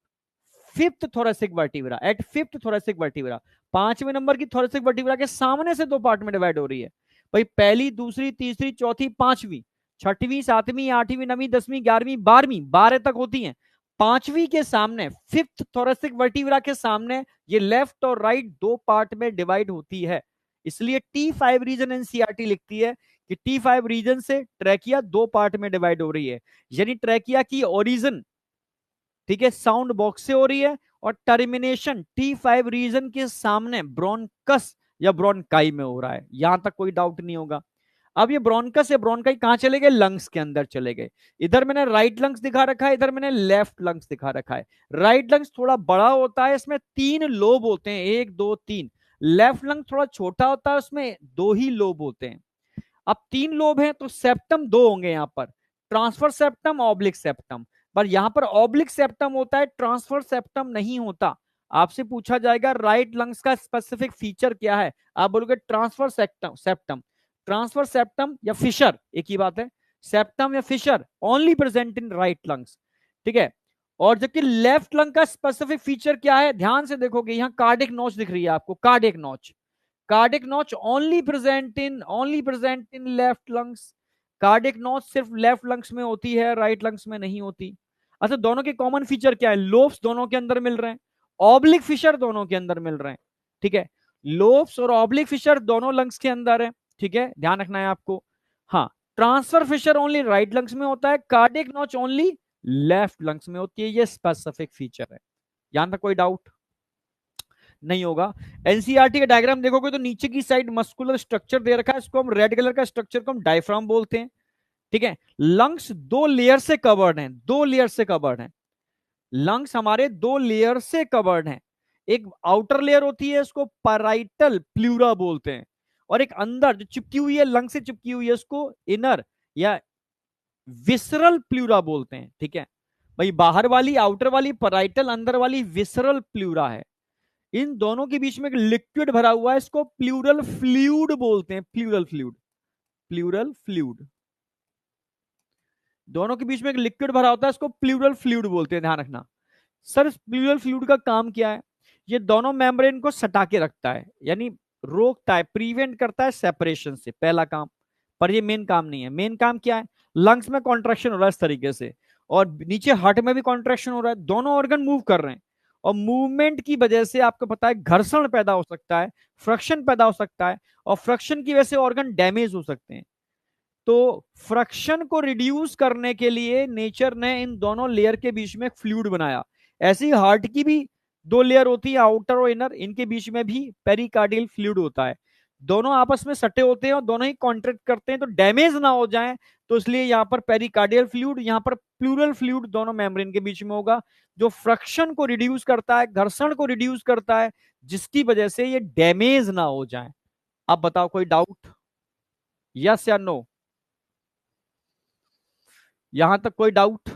fifth thoracic vertebra, at fifth thoracic vertebra. 5वें नंबर की थोरेसिक वर्टिब्रा के सामने से दो पार्ट में डिवाइड हो रही है भाई, पहली दूसरी तीसरी चौथी पांचवी, छठवीं सातवीं आठवीं नवीं 10वीं 11वीं 12वीं 12 तक होती हैं। पांचवी के सामने, फिफ्थ थोरेसिक वर्टिब्रा के सामने, ये लेफ्ट और राइट दो पार्ट में डिवाइड होती है। इसलिए T5 रीजन एनसीईआरटी लिखती है कि T5 रीजन से ट्रैकिया दो पार्ट में डिवाइड हो रही है, यानी ट्रैकिया की ओरिजिन, ठीक है, साउंड बॉक्स से हो रही है, और टर्मिनेशन T5 रीजन के सामने ब्रोनकस या ब्रोनकाई में हो रहा है। यहां तक कोई डाउट नहीं होगा। अब ये ब्रोनकस या ब्रोनकाई कहां चले गए? लंग्स के अंदर चले गए। इधर मैंने राइट लंग्स दिखा रखा है, इधर मैंने लेफ्ट लंग्स दिखा रखा है। राइट लंग्स थोड़ा बड़ा होता है, इसमें 3 लोब होते हैं, 1 2 3। लेफ्ट लंग थोड़ा छोटा होता है, उसमें 2 ही लोब होते हैं। अब 3 लोब हैं तो सेप्टम 2 होंगे यहां पर, ट्रांसफर सेप्टम, ऑब्लिक सेप्टम। पर यहां पर ऑब्लिक सेप्टम होता है, ट्रांसफर सेप्टम नहीं होता। आपसे पूछा जाएगा राइट लंग्स का स्पेसिफिक फीचर क्या है, आप बोलोगे transfer septum. Septum, transfer septum या फिशर एक ही बात है, सेप्टम या fissure only present in right lungs, ठीक है। और जबकि लेफ्ट लंग का स्पेसिफिक फीचर क्या है, ध्यान से देखोगे यहां कार्डिक नॉच दिख रही है आपको, cardiac notch, cardiac notch only present in left lungs. Cardiac notch सिर्फ लेफ्ट लंग्स में होती है, राइट लंग्स में नहीं होती। अच्छा, दोनों के कॉमन फीचर क्या है, लोब्स दोनों के अंदर मिल रहे हैं, ऑब्लिक फिशर दोनों के अंदर मिल रहे हैं, ठीक है। लोब्स और ऑब्लिक फिशर दोनों लंग्स के अंदर है, ठीक है, ध्यान रखना है आपको। हाँ, transfer fissure only right lungs में होता है, cardiac notch only left lungs में होती है, ये स्पेसिफिक फीचर है। यहां तक कोई डाउट नहीं होगा। एनसीईआरटी का डायग्राम देखोगे तो नीचे की साइड मस्कुलर स्ट्रक्चर दे रखा है, इसको हम रेड कलर का स्ट्रक्चर को हम डायफ्राम बोलते हैं, ठीक है। लंग्स 2 लेयर से कवर्ड हैं, 2 लेयर से कवर्ड हैं, लंग्स हमारे 2 लेयर से कवर्ड हैं। एक आउटर लेयर होती है, इसको पैराइटल प्लूरा बोलते हैं, और एक अंदर जो चिपकी हुई है, लंग से चिपकी हुई है, उसको इनर या विसरल प्लूरा बोलते हैं, ठीक है। भाई बाहर वाली आउटर वाली पैराइटल, अंदर वाली विसरल प्लूरा है। इन दोनों के बीच में एक लिक्विड भरा हुआ है, इसको प्लूरल फ्लूइड बोलते हैं, प्लूरल फ्लूइड, प्लूरल फ्लूइड। दोनों के बीच में एक लिक्विड भरा होता है, इसको प्लूरल फ्लूइड बोलते हैं, ध्यान रखना। सर प्लूरल फ्लूइड का काम क्या है, ये दोनों मेम्ब्रेन को सटा के रखता है, यानी रोकता है, प्रिवेंट करता है सेपरेशन से, पहला काम। पर ये मेन काम नहीं है, मेन काम क्या है, लंग्स में कॉन्ट्रैक्शन हो रहा है इस तरीके से, और नीचे हार्ट में भी कॉन्ट्रैक्शन हो रहा है, दोनों ऑर्गन मूव कर रहे हैं, और मूवमेंट की वजह से आपको पता है घर्षण पैदा हो सकता है, फ्रिक्शन पैदा हो सकता है, और फ्रिक्शन की वजह से ऑर्गन डैमेज हो सकते हैं। तो फ्रिक्शन को रिड्यूस करने के लिए नेचर ने इन दोनों लेयर के बीच में एक फ्लूइड बनाया। ऐसे ही हार्ट की भी 2 लेयर होती है, आउटर और इनर, इनके बीच में भी पेरिकार्डियल फ्लूइड होता है। दोनों आपस में सटे होते हैं और दोनों ही कॉन्ट्रैक्ट करते हैं, तो डैमेज ना हो जाए, तो इसलिए यहाँ पर पेरिकार्डियल फ्लूइड, यहाँ पर प्लूरल फ्लूइड दोनों मेम्ब्रेन के बीच में होगा, जो फ्रिक्शन को रिड्यूस करता है, घर्षण को रिड्यूस करता है, जिसकी वजह से ये डैमेज ना हो जाए। अब बताओ कोई डाउट, यस या नो, यहां तक कोई डाउट।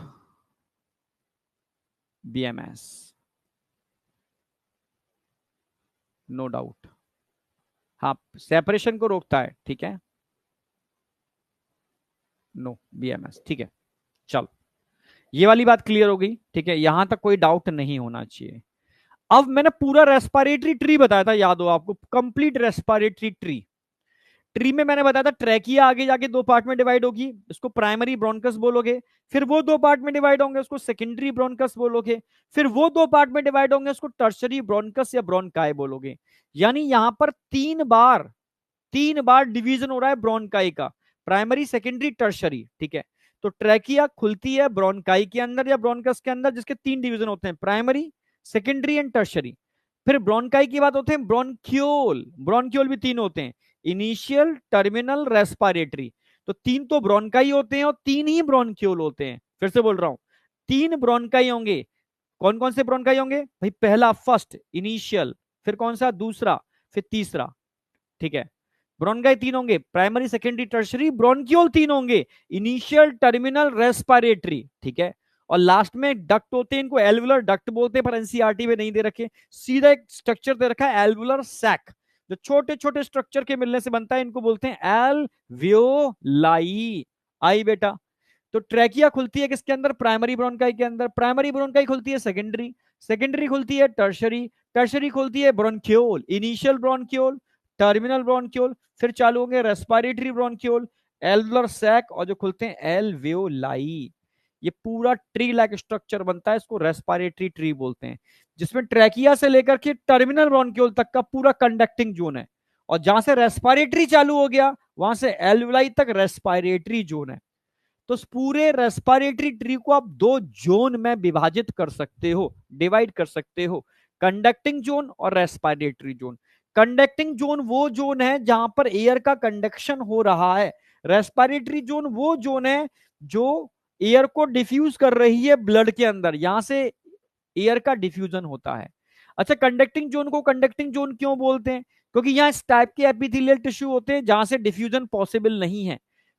BMS, no doubt. हाँ, सेपरेशन को रोकता है, ठीक है, नो बीएमएस, ठीक है। चलो, ये वाली बात क्लियर हो गई, ठीक है, यहां तक कोई डाउट नहीं होना चाहिए। अब मैंने पूरा रेस्पिरेटरी ट्री बताया था, याद हो आपको, कंप्लीट रेस्पिरेटरी ट्री। ट्री में मैंने बताया था ट्रैकिया आगे जाके 2 पार्ट में डिवाइड होगी, इसको प्राइमरी ब्रोंकस बोलोगे, फिर वो 2 पार्ट में डिवाइड होंगे, उसको सेकेंडरी ब्रोंकस बोलोगे, फिर वो 2 पार्ट में डिवाइड होंगे, उसको टर्शरी ब्रोंकस या ब्रोंकाई बोलोगे। यानी यहां पर 3 बार डिवीजन हो रहा है ब्रोंकाई का, प्राइमरी सेकेंडरी टर्शरी, ठीक है। तो ट्रैकिया खुलती है ब्रोंकाई के अंदर या ब्रोंकस के अंदर, जिसके 3 डिवीजन होते हैं, प्राइमरी, सेकेंडरी एंड टर्शरी। फिर ब्रोंकाई की बात होते हैं ब्रोंक्यूल, ब्रोंक्यूल भी 3 होते हैं, इनिशियल, टर्मिनल, रेस्पिरेटरी। तो 3 तो ब्रोंकाई होते हैं और 3 ही ब्रोंक्यूल होते हैं। फिर से बोल रहा हूं, 3 ब्रोंकाई होंगे। कौन कौन से ब्रोंकाई होंगे भाई, पहला फर्स्ट इनिशियल, फिर कौन सा दूसरा, फिर तीसरा, ठीक है। ब्रोंकाई 3 होंगे, प्राइमरी सेकेंडरी टर्शरी, ब्रोंक्यूल 3 होंगे, इनिशियल, टर्मिनल, रेस्पिरेटरी, ठीक है। और लास्ट में डक्ट होते हैं, इनको एल्वुलर डक्ट बोलते हैं, पर एनसीईआरटी में नहीं दे रखे, सीधा एक स्ट्रक्चर दे रखा है एल्वुलर सैक, जो छोटे छोटे स्ट्रक्चर के मिलने से बनता है, इनको बोलते हैं एल्वियोलाई। आई बेटा, तो ट्रैकिया खुलती है किसके अंदर, प्राइमरी ब्रोंकाई के अंदर, प्राइमरी ब्रोंकाई खुलती है सेकेंडरी, सेकेंडरी खुलती है टर्शरी, टर्शरी खुलती है bronchiole, initial bronchiole, terminal bronchiole, फिर चालू होंगे रेस्पिरेटरी ब्रोंक्यूल, एल्वुलर सैक, और जो खुलते हैं एल्वियोलाई। ये पूरा ट्री लाइक स्ट्रक्चर बनता है, इसको रेस्पिरेटरी ट्री बोलते हैं, जिसमें ट्रैकिया से लेकर के टर्मिनल ब्रोंक्यूल तक का पूरा कंडक्टिंग जोन है, और जहां से रेस्पिरेटरी चालू हो गया वहां से एल्वुलाई तक रेस्पिरेटरी जोन है। तो इस पूरे रेस्पिरेटरी ट्री को आप 2 जोन में विभाजित कर सकते हो, डिवाइड कर सकते हो, कंडक्टिंग जोन और रेस्पिरेटरी जोन। कंडक्टिंग जोन वो जोन है जहां पर एयर का कंडक्शन हो रहा है, रेस्पिरेटरी जोन वो जोन है जो एयर को डिफ्यूज कर रही है ब्लड के अंदर, यहां से एयर का डिफ्यूजन होता है। अच्छा, कंडक्टिंग जोन को कंडक्टिंग जोन क्यों बोलते हैं, क्योंकि यहाँ इस टाइप के एपिथेलियल टिश्यू होते हैं जहां से डिफ्यूजन पॉसिबल नहीं है।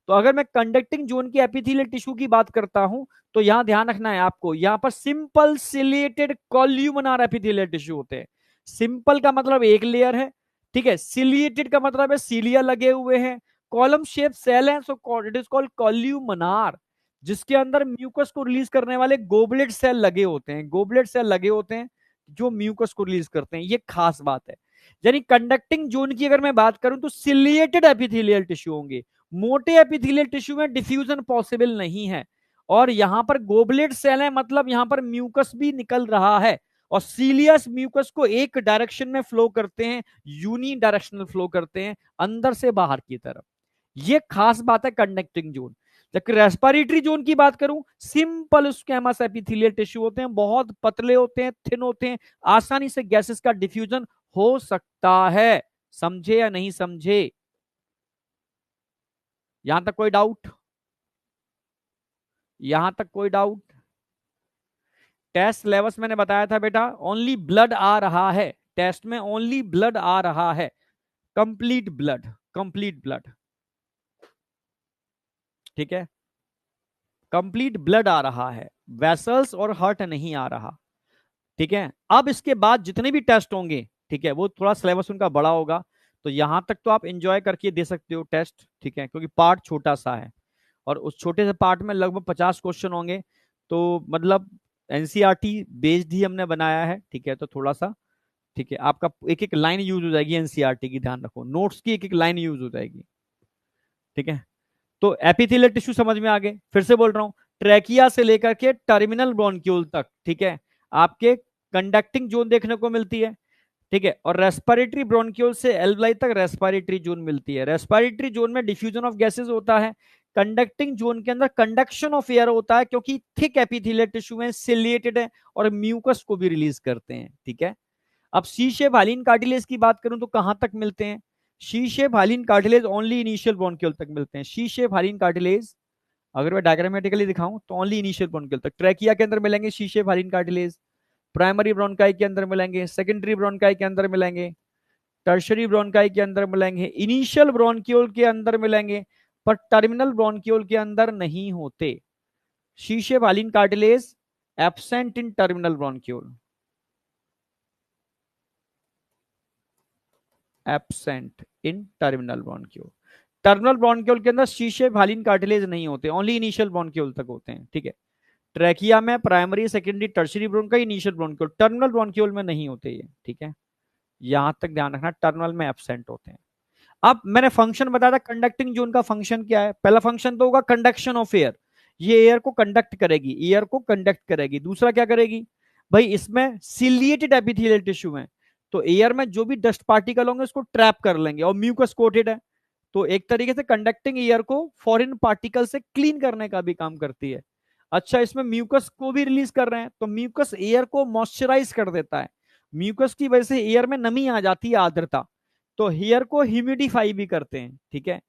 तो अगर मैं कंडक्टिंग जोन के एपिथेलियल टिश्यू की बात करता हूं तो यहां ध्यान रखना है आपको, यहां पर simple ciliated columnar epithelial tissue होते हैं। सिंपल का मतलब एक लेयर है, ठीक है, सिलिएटेड का मतलब है सीलिया लगे हुए हैं, कॉलम शेप सेल है, so it is called columnar, जिसके अंदर म्यूकस को रिलीज करने वाले गोबलेट सेल लगे होते हैं, गोबलेट सेल लगे होते हैं जो म्यूकस को रिलीज करते हैं। ये खास बात है। यानी कंडक्टिंग जोन की अगर मैं बात करूं तो सिलिएटेड एपिथेलियल टिश्यू होंगे, मोटे एपिथेलियल टिश्यू में डिफ्यूजन पॉसिबल नहीं है। और यहां पर गोबलेट सेल है, मतलब यहां पर म्यूकस भी निकल रहा है, और सीलियस म्यूकस को एक डायरेक्शन में फ्लो करते हैं, यूनी डायरेक्शनल फ्लो करते हैं अंदर से बाहर की तरफ। ये खास बात है कंडक्टिंग जोन। जबकि रेस्पिरेटरी जोन की बात करूं, सिंपल स्क्वैमस एपिथेलियल टिश्यू होते हैं, बहुत पतले होते हैं, थिन होते हैं, आसानी से गैसेस का डिफ्यूजन हो सकता है। समझे या नहीं समझे? यहां तक कोई डाउट? यहां तक कोई डाउट? टेस्ट लेवल्स मैंने बताया था बेटा, ओनली ब्लड आ रहा है, टेस्ट में ओनली ब्लड आ रहा है, कंप्लीट ब्लड, कंप्लीट ब्लड, ठीक है, कंप्लीट ब्लड आ रहा है, वेसल्स और हार्ट नहीं आ रहा, ठीक है। अब इसके बाद जितने भी टेस्ट होंगे, ठीक है, वो थोड़ा सिलेबस उनका बड़ा होगा, तो यहां तक तो आप एंजॉय करके दे सकते हो टेस्ट, ठीक है, क्योंकि पार्ट छोटा सा है और उस छोटे से पार्ट में लगभग 50 क्वेश्चन होंगे। तो मतलब एनसीईआरटी बेस्ड ही हमने बनाया है, ठीक है, तो थोड़ा सा, ठीक है, आपका एक एक लाइन यूज हो जाएगी एनसीईआरटी की, ध्यान रखो, नोट्स की एक एक लाइन यूज हो जाएगी, ठीक है। तो एपिथेलियल टिश्यू समझ में आ गए, फिर से बोल रहा हूं, ट्रैकिया से लेकर के टर्मिनल ब्रोंक्यूल तक, ठीक है, आपके कंडक्टिंग जोन देखने को मिलती है, ठीक है। और रेस्पिरेटरी ब्रोंक्यूल से एल्वलाई तक रेस्पिरेटरी जोन मिलती है। रेस्पिरेटरी जोन में डिफ्यूजन ऑफ गैसेस होता है, कंडक्टिंग जोन के अंदर कंडक्शन ऑफ एयर होता है, क्योंकि थिक एपिथेलियल टिश्यू में सिलिएटेड है और म्यूकस को भी रिलीज करते हैं, ठीक है। अब सी शेप हाइलिन कार्टिलेज की बात करूं तो कहां तक मिलते हैं? She shape hyaline cartilage only initial bronchiole तक मिलते हैं। शी शेप हाइलिन कार्टिलेज अगर मैं डायग्रामेटिकली दिखाऊं तो ओनली इनिशियल ब्रोंक्यूल तक। ट्रैकिया के अंदर मिलेंगे she shape hyaline cartilage, primary bronchi के अंदर मिलेंगे, सेकेंडरी ब्रोंकाई के अंदर मिलेंगे, टर्शरी ब्रोंकाई के अंदर मिलेंगे, इनिशियल ब्रोंक्यूल के अंदर मिलेंगे, पर टर्मिनल ब्रोंक्यूल के अंदर नहीं होते। She shape hyaline cartilage absent in terminal bronchiole, absent in terminal bronchiole. Terminal bronchiole के अंदर शीशे हाइलिन कार्टिलेज नहीं होते, ओनली इनिशियल ब्रोंक्यूल तक होते हैं, ठीक है। ट्रैकिया में primary secondary tertiary bronchi, initial bronchiole, terminal bronchiole में नहीं होते ये, ठीक है। यहां तक ध्यान रखना, टर्मिनल में एब्सेंट होते हैं। अब मैंने फंक्शन बताया था, कंडक्टिंग जोन का फंक्शन क्या है? पहला फंक्शन तो होगा कंडक्शन ऑफ एयर, ये एयर को कंडक्ट करेगी, एयर को कंडक्ट करेगी। दूसरा क्या करेगी भाई, इसमें सिलिएटेड एपिथेलियल टिश्यू है, तो एयर में जो भी डस्ट पार्टिकल होंगे उसको ट्रैप कर लेंगे, और म्यूकस कोटेड है, तो एक तरीके से कंडक्टिंग एयर को फॉरेन पार्टिकल से क्लीन करने का भी काम करती है। अच्छा, इसमें म्यूकस को भी रिलीज कर रहे हैं, तो म्यूकस एयर को मॉइस्चराइज कर देता है, म्यूकस की वजह से एयर में नमी आ जाती है, आर्द्रता, तो हेयर को ह्यूमिडिफाई भी करते हैं, ठीक है।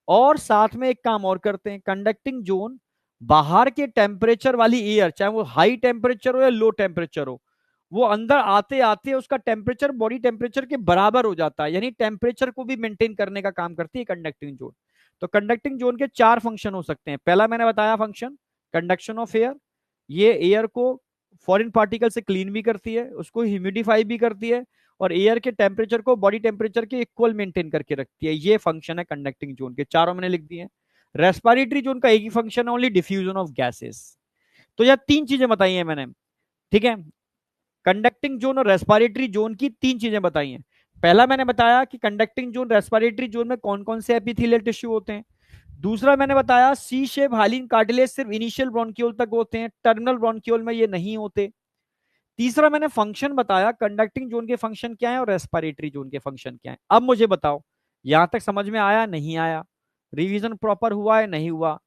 और साथ में एक काम और करते हैं, कंडक्टिंग जोन बाहर के टेम्परेचर वाली एयर, चाहे वो हाई टेम्परेचर हो या लो टेम्परेचर हो, वो अंदर आते आते उसका टेम्परेचर बॉडी टेम्परेचर के बराबर हो जाता है, यानी टेम्परेचर को भी मेंटेन करने का काम करती है कंडक्टिंग जोन। तो कंडक्टिंग जोन के चार फंक्शन हो सकते हैं। पहला मैंने बताया फंक्शन, कंडक्शन ऑफ एयर, ये एयर को फॉरेन पार्टिकल से क्लीन भी करती है, उसको ह्यूमिडिफाई भी करती है, और एयर के टेम्परेचर को बॉडी टेम्परेचर के इक्वल मेंटेन करके रखती है। ये फंक्शन है कंडक्टिंग जोन के, चारों मैंने लिख दिए। रेस्पिरेटरी जोन का एक ही फंक्शन है, ओनली डिफ्यूजन ऑफ गैसेस। तो यह तीन चीजें बताई हैं मैंने, ठीक है, कंडक्टिंग जोन और रेस्पिरेटरी जोन की तीन चीजें बताई हैं। पहला मैंने बताया कि कंडक्टिंग जोन रेस्पिरेटरी जोन में कौन कौन से एपिथेलियल टिश्यू होते हैं। दूसरा मैंने बताया सी शेप हाइलिन कार्टिलेज सिर्फ इनिशियल ब्रोंक्यूल तक होते हैं, टर्मिनल ब्रोंक्यूल में ये नहीं होते। तीसरा मैंने फंक्शन बताया, कंडक्टिंग जोन के फंक्शन क्या है और रेस्पिरेटरी जोन के फंक्शन क्या है। अब मुझे बताओ, यहां तक समझ में आया नहीं आया? रिवीजन प्रॉपर हुआ है नहीं हुआ?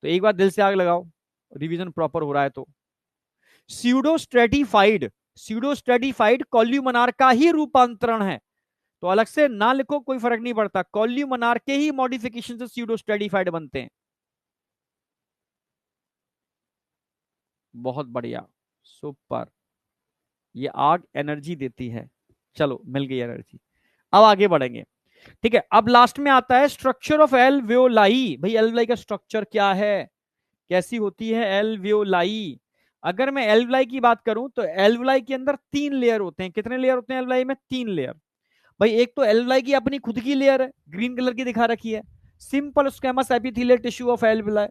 तो एक बार दिल से आग लगाओ, रिवीजन प्रॉपर हो रहा है तो। स्यूडोस्ट्रेटिफाइड, स्यूडोस्ट्रेटिफाइड कॉल्यूमनार का ही रूपांतरण है, तो अलग से ना लिखो, कोई फर्क नहीं पड़ता, कॉल्यूमनार के ही मॉडिफिकेशन से स्यूडोस्ट्रेटिफाइड बनते हैं। बहुत बढ़िया, सुपर, ये आग एनर्जी देती है, चलो मिल गई एनर्जी। अब आगे बढ़ेंगे, ठीक है। अब लास्ट में आता है स्ट्रक्चर ऑफ एल्वियोलाई। भाई एल्वियोलाई का स्ट्रक्चर क्या है, कैसी होती है एल्वियोलाई। अगर मैं एल्वियोलाई की बात करूं तो एल्वियोलाई के अंदर 3 लेयर होते हैं। कितने लेयर होते हैं एल्वियोलाई में? 3 लेयर। भाई एक तो एल्वियोलाई की अपनी खुद की लेयर है, ग्रीन कलर की दिखा रखी है, simple squamous epithelial tissue of alveoli.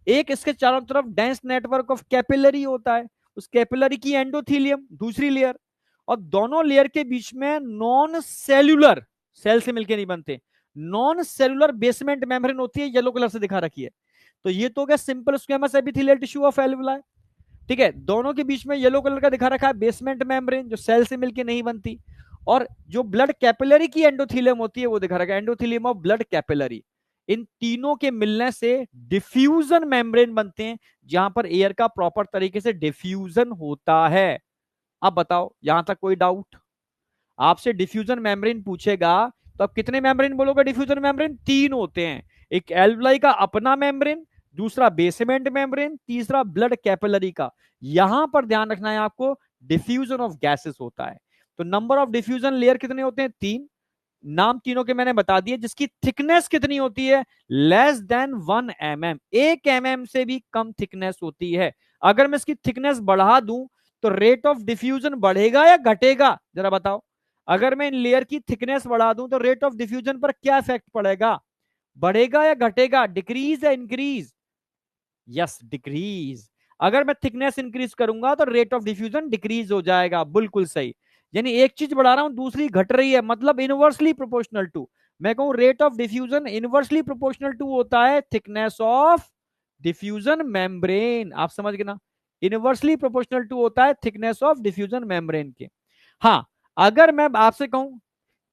एक इसके चारों तरफ डेंस नेटवर्क ऑफ कैपिलरी होता है, उस कैपिलरी की एंडोथीलियम दूसरी लेयर। और दोनों लेयर के बीच में नॉन सेल्यूलर, सेल से मिलके नहीं बनते, नॉन सेल्यूलर बेसमेंट मेम्ब्रेन होती है, येलो कलर से दिखा रखी है। तो ये तो हो गया simple squamous epithelial tissue of alveoli, ठीक है। दोनों के बीच में येलो कलर का दिखा रखा है बेसमेंट मेम्ब्रेन, जो सेल से मिलके नहीं बनती। और जो ब्लड कैपिलरी की एंडोथीलियम होती है वो दिखा रखा है एंडोथीलियम ऑफ ब्लड कैपिलरी। इन तीनों के मिलने से डिफ्यूजन मेम्ब्रेन बनते हैं, जहां पर एयर का प्रॉपर तरीके से डिफ्यूजन होता है। अब बताओ यहां तक कोई डाउट? आपसे डिफ्यूजन मेम्ब्रेन पूछेगा तो आप कितने मेम्ब्रेन बोलोगे? डिफ्यूजन मेम्ब्रेन 3 होते हैं, एक एल्वियोलाई का अपना मेम्ब्रेन, दूसरा बेसमेंट मेम्ब्रेन, तीसरा ब्लड कैपिलरी का। यहां पर ध्यान रखना है आपको, डिफ्यूजन ऑफ गैसेस होता है। तो नंबर ऑफ डिफ्यूजन लेयर कितने होते हैं? 3। नाम तीनों के मैंने बता दिए। जिसकी थिकनेस कितनी होती है? लेस देन 1 mm, 1 mm से भी कम थिकनेस होती है। अगर मैं इसकी थिकनेस बढ़ा दूं तो रेट ऑफ डिफ्यूजन बढ़ेगा या घटेगा, जरा बताओ। अगर मैं इन लेयर की थिकनेस बढ़ा दूं तो रेट ऑफ डिफ्यूजन पर क्या इफेक्ट पड़ेगा? बढ़ेगा या घटेगा? डिक्रीज या इंक्रीज? Yes, decrease. अगर मैं थिकनेस इंक्रीज करूंगा तो रेट ऑफ डिफ्यूजन डिक्रीज हो जाएगा, बिल्कुल सही। यानी एक चीज बढ़ा रहा हूं दूसरी घट रही है, मतलब इनवर्सली प्रोपोर्शनल टू। मैं कहूं rate of diffusion inversely proportional to होता है थिकनेस ऑफ डिफ्यूजन मेम्ब्रेन। आप समझ गए ना? इनवर्सली प्रोपोर्शनल टू होता है थिकनेस ऑफ डिफ्यूजन मेम्ब्रेन के। हाँ, अगर मैं आपसे कहूं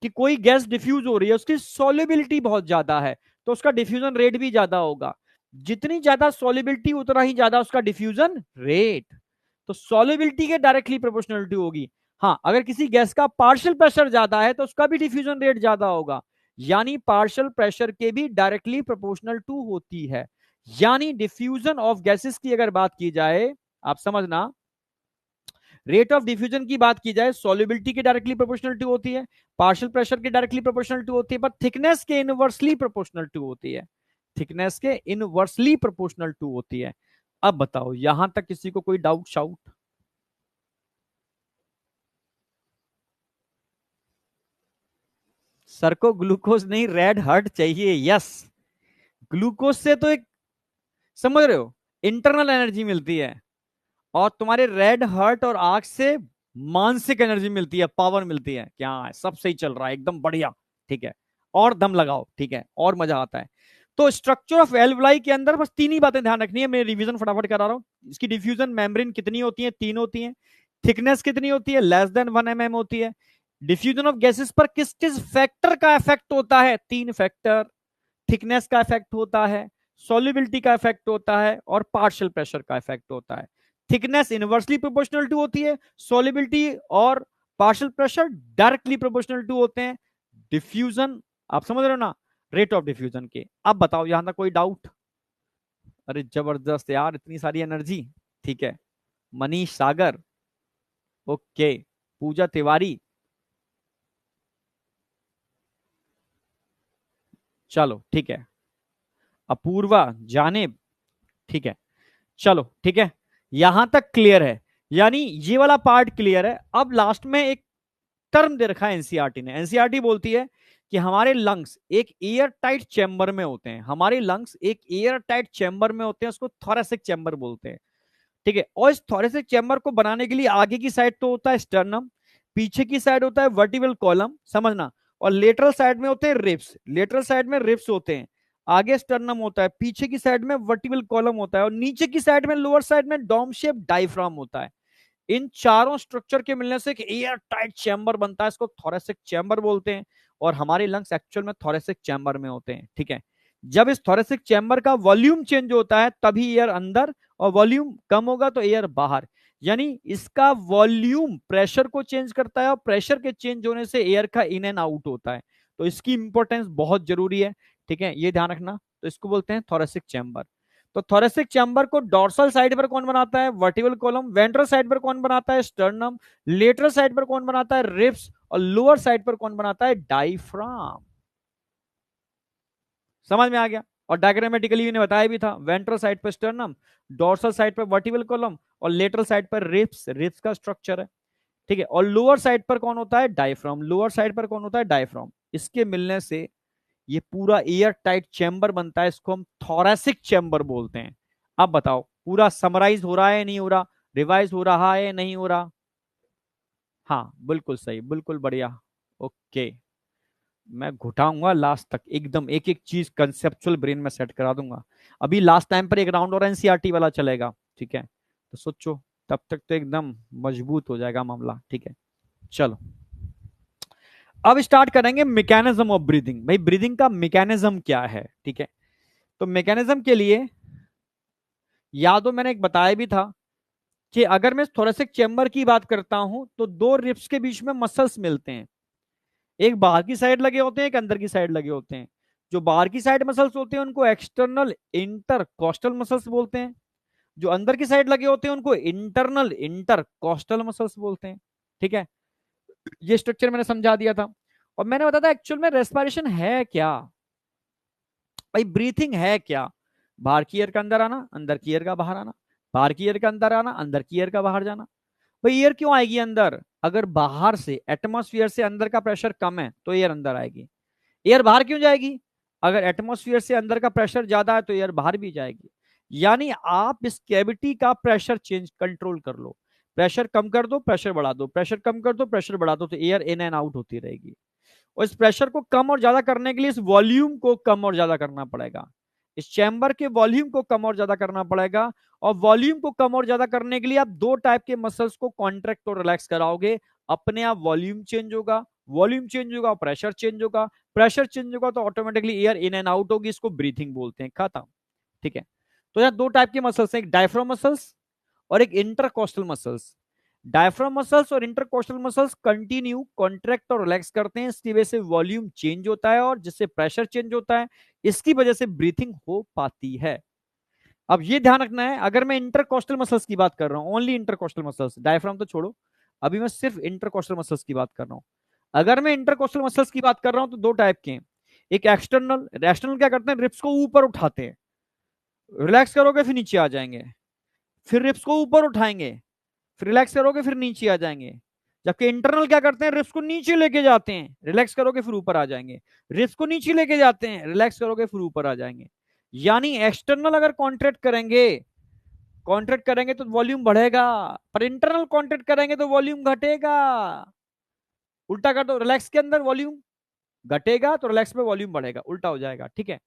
कि कोई गैस डिफ्यूज हो रही है, उसकी सॉल्युबिलिटी बहुत ज्यादा है, तो उसका डिफ्यूजन रेट भी ज्यादा होगा। जितनी ज्यादा सॉल्युबिलिटी उतना ही ज्यादा उसका डिफ्यूजन रेट। तो सॉल्युबिलिटी के डायरेक्टली प्रोपोर्शनलिटी होगी। हाँ, अगर किसी गैस का पार्शियल प्रेशर ज्यादा है तो उसका भी डिफ्यूजन रेट ज्यादा होगा। यानी पार्शियल प्रेशर के भी डायरेक्टली प्रोपोर्शनल टू होती है। यानी डिफ्यूजन ऑफ गैसेस की अगर बात की जाए, आप समझना, रेट ऑफ डिफ्यूजन की बात की जाए सॉल्युबिलिटी की डायरेक्टली प्रोपोर्शनल टू होती है, पार्शियल प्रेशर की डायरेक्टली प्रोपोर्शनल टू होती है, पर थिकनेस के इनवर्सली प्रोपोर्शनल टू होती है। थिकनेस के इनवर्सली प्रोपोर्शनल टू होती है। अब बताओ यहां तक किसी को कोई डाउट शाउट? सर को ग्लूकोज नहीं, रेड हार्ट चाहिए। यस, ग्लूकोज से तो एक, समझ रहे हो, इंटरनल एनर्जी मिलती है, और तुम्हारे रेड हार्ट और आंख से मानसिक एनर्जी मिलती है, पावर मिलती है। क्या है, सब सही चल रहा है, एकदम बढ़िया, ठीक है। और दम लगाओ, ठीक है, और मजा आता है। तो स्ट्रक्चर ऑफ एल्वियोलाई के अंदर बस 3 ही बातें ध्यान रखनी है। मैं रिवीजन फटाफट करा रहा हूं। इसकी डिफ्यूजन मेम्ब्रेन कितनी होती है? 3 होती है। थिकनेस कितनी होती है? लेस देन 1 mm होती है। डिफ्यूजन ऑफ गैसेस पर किस किस फैक्टर का इफेक्ट होता है? 3 फैक्टर। थिकनेस का इफेक्ट होता है, सॉल्युबिलिटी का इफेक्ट होता है, और पार्शियल प्रेशर का इफेक्ट होता है। थिकनेस इनवर्सली प्रोपोर्शनल टू होती है, सॉल्युबिलिटी और partial pressure directly proportional to होते हैं। डिफ्यूजन, आप समझ रहे हो ना, रेट ऑफ डिफ्यूजन के। अब बताओ यहां तक कोई डाउट? अरे जबरदस्त यार, इतनी सारी एनर्जी, ठीक है। मनीष सागर, ओके। पूजा तिवारी, चलो ठीक है। अपूर्वा जानेब, ठीक है। चलो ठीक है, यहां तक क्लियर है। यानी ये वाला पार्ट क्लियर है। अब लास्ट में एक टर्म दे रखा है एनसीईआरटी ने। एनसीईआरटी बोलती है कि हमारे लंग्स एक एयर टाइट चैम्बर में होते हैं। हमारे लंग्स एक एयर टाइट चैम्बर में होते हैं, उसको थोरेसिक चैम्बर बोलते हैं, ठीक है। और इस थोरेसिक चैम्बर को बनाने के लिए आगे की साइड तो होता है स्टर्नम, पीछे की साइड होता है वर्टिबल कॉलम, समझना, और लेटरल साइड में होते हैं रिब्स। लेटरल साइड में रिब्स होते हैं, आगे स्टर्नम होता है, पीछे की साइड में वर्टिबल कॉलम होता है, और नीचे की साइड में लोअर साइड में डोम शेप डायफ्राम होता है। इन चारों स्ट्रक्चर के मिलने से एक एयर टाइट चैम्बर बनता है, इसको थोरेसिक चैम्बर बोलते हैं। और हमारे लंग्स एक्चुअल में थोरेसिक चैम्बर में होते हैं, ठीक है। जब इस थोरेसिक चैम्बर का वॉल्यूम चेंज होता है तभी एयर अंदर, और वॉल्यूम कम होगा तो एयर बाहर। यानी इसका वॉल्यूम प्रेशर को चेंज करता है, और प्रेशर के चेंज होने से एयर का इन एंड आउट होता है। तो इसकी इंपॉर्टेंस बहुत जरूरी है, ठीक है, ये ध्यान रखना। तो इसको बोलते हैं थोरेसिक चैम्बर। तो थोरेसिक चैम्बर को डोर्सल साइड पर कौन बनाता है? Vertebral column. वेंट्रल साइड पर कौन बनाता है? स्टर्नम। लेटरल साइड पर कौन बनाता है? रिब्स। और लोअर साइड पर कौन बनाता है? डायफ्राम। समझ में आ गया? और डायग्रामेटिकली मैंने बताया भी था, वेंट्रल साइड पर स्टर्नम, डोर्सल साइड पर वर्टिबल कॉलम और लेटरल साइड पर रिब्स, रिब्स का स्ट्रक्चर है, ठीक है। और लोअर साइड पर कौन होता है? डायफ्राम। लोअर साइड पर कौन होता है? डायफ्राम। इसके मिलने से ये पूरा एयर टाइट चैम्बर बनता है, इसको हम थोरेसिक चैम्बर बोलते हैं। अब बताओ पूरा समराइज हो रहा है नहीं हो रहा? रिवाइज हो रहा है नहीं हो रहा? हाँ बिल्कुल सही, बिल्कुल बढ़िया। ओके, मैं घुटाऊंगा लास्ट तक एकदम, एक एक चीज कंसेप्चुअल ब्रेन में सेट करा दूंगा। अभी लास्ट टाइम पर एक राउंड और एनसीईआरटी वाला चलेगा, ठीक है, तो सोचो तब तक तो एकदम मजबूत हो जाएगा मामला, ठीक है। चलो अब स्टार्ट करेंगे मैकेनिज्म ऑफ ब्रीदिंग। भाई ब्रीदिंग का मैकेनिज्म क्या है, ठीक है। तो मैकेनिज्म के लिए यादो मैंने एक बताया भी था कि अगर मैं थोरेसिक चेंबर की बात करता हूं तो दो रिब्स के बीच में मसल्स मिलते हैं, एक बाहर की साइड लगे होते हैं, एक अंदर की साइड लगे होते हैं। जो बाहर की साइड मसल्स होते हैं उनको एक्सटर्नल इंटरकोस्टल मसल्स बोलते हैं, जो अंदर की साइड लगे होते हैं उनको इंटरनल इंटरकोस्टल मसल्स बोलते हैं, ठीक है। ये स्ट्रक्चर मैंने समझा दिया था। और मैंने बताया था एक्चुअल में रेस्पिरेशन है क्या। भाई ब्रीथिंग है क्या? बाहर की एयर का अंदर आना, अंदर की एयर का बाहर आना, बाहर की एयर का अंदर आना, अंदर की एयर का बाहर जाना। भाई एयर क्यों आएगी अंदर? अगर बाहर से एटमॉस्फेयर से अंदर का प्रेशर कम है तो एयर अंदर आएगी। एयर बाहर क्यों जाएगी? अगर एटमॉस्फेयर से अंदर का प्रेशर ज्यादा है तो एयर बाहर भी जाएगी। यानी आप इस कैविटी का प्रेशर चेंज कंट्रोल कर लो, प्रेशर कम कर दो, प्रेशर बढ़ा दो, प्रेशर कम कर दो, प्रेशर बढ़ा दो, तो एयर इन एंड आउट होती रहेगी। और इस प्रेशर को कम और ज्यादा करने के लिए इस वॉल्यूम को कम और ज्यादा करना पड़ेगा, इस चैम्बर के वॉल्यूम को कम और ज्यादा करना पड़ेगा। और वॉल्यूम को कम और ज्यादा करने के लिए आप दो टाइप के मसल्स को कॉन्ट्रैक्ट और रिलैक्स कराओगे, अपने आप वॉल्यूम चेंज होगा, वॉल्यूम चेंज होगा, प्रेशर चेंज होगा, प्रेशर चेंज होगा तो automatically air in and out होगी, इसको ब्रीथिंग बोलते हैं, खत्म, ठीक है। तो यहाँ दो टाइप के मसल्स हैं, एक डायफ्राम मसल्स और एक इंटरकोस्टल मसल्स। डायफ्राम मसल्स और इंटरकोस्टल मसल्स कंटिन्यू कॉन्ट्रैक्ट और रिलैक्स करते हैं, इसकी वजह से वॉल्यूम चेंज होता है और जिससे प्रेशर चेंज होता है, इसकी वजह से ब्रीथिंग हो पाती है। अब ये ध्यान रखना है, अगर मैं इंटरकोस्टल मसल्स की बात कर रहा हूं, ओनली इंटरकोस्टल मसल्स, डायफ्राम तो छोड़ो, अभी मैं सिर्फ इंटरकोस्टल मसल्स की बात कर रहा हूं। अगर मैं इंटरकोस्टल मसल्स की बात कर रहा हूं तो दो टाइप के हैं, एक एक्सटर्नल, एक्सटर्नल क्या करते हैं? रिप्स को ऊपर उठाते हैं, रिलैक्स करोगे फिर नीचे आ जाएंगे, फिर रिप्स को ऊपर उठाएंगे, फिर रिलैक्स करोगे फिर नीचे आ जाएंगे। जबकि इंटरनल क्या करते हैं? रिप्स को नीचे लेके जाते हैं, रिलैक्स करोगे फिर ऊपर आ जाएंगे, रिप्स को नीचे लेके जाते हैं, रिलैक्स करोगे फिर ऊपर आ जाएंगे। यानी एक्सटर्नल अगर कॉन्ट्रैक्ट करेंगे, कॉन्ट्रैक्ट करेंगे तो वॉल्यूम बढ़ेगा, पर इंटरनल कॉन्ट्रैक्ट करेंगे तो वॉल्यूम घटेगा। उल्टा कर दो, रिलैक्स के अंदर वॉल्यूम घटेगा तो रिलैक्स में वॉल्यूम बढ़ेगा, उल्टा हो जाएगा, ठीक है।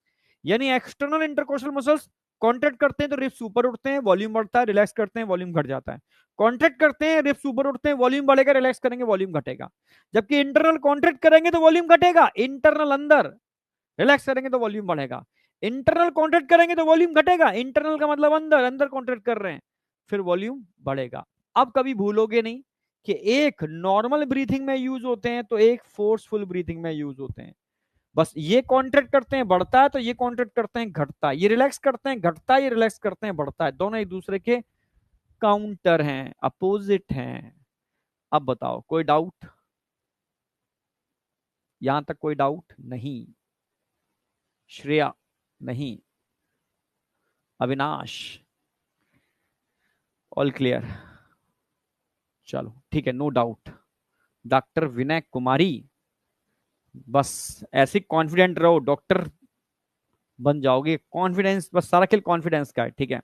यानी एक्सटर्नल इंटरकोस्टल मसल्स कॉन्ट्रैक्ट करते हैं तो रिप्स ऊपर उठते हैं, वॉल्यूम बढ़ता है, रिलैक्स करते हैं वॉल्यूम घट जाता है। कॉन्ट्रैक्ट करते हैं, रिप्स ऊपर उठते हैं, वॉल्यूम बढ़ेगा, रिलैक्स करेंगे वॉल्यूम घटेगा। जबकि इंटरनल कॉन्ट्रैक्ट करेंगे तो वॉल्यूम घटेगा, इंटरनल अंदर, रिलैक्स करेंगे तो वॉल्यूम बढ़ेगा। इंटरनल कॉन्ट्रैक्ट करेंगे तो वॉल्यूम घटेगा, इंटरनल का मतलब अंदर, अंदर कॉन्ट्रैक्ट कर रहे हैं, फिर वॉल्यूम बढ़ेगा। अब कभी भूलोगे नहीं कि एक नॉर्मल ब्रीथिंग में यूज होते हैं तो एक फोर्सफुल ब्रीथिंग में यूज होते हैं। बस ये कॉन्ट्रैक्ट करते हैं बढ़ता है, तो ये कॉन्ट्रैक्ट करते हैं घटता है, ये रिलैक्स करते हैं घटता है, ये रिलैक्स करते हैं बढ़ता है, दोनों एक दूसरे के काउंटर हैं, अपोजिट हैं। अब बताओ कोई डाउट? यहां तक कोई डाउट नहीं? श्रेया नहीं, अविनाश ऑल क्लियर? चलो ठीक है, नो डाउट। डॉक्टर विनय कुमारी, बस ऐसे कॉन्फिडेंट रहो, डॉक्टर बन जाओगे, कॉन्फिडेंस, बस सारा खेल कॉन्फिडेंस का है, ठीक है।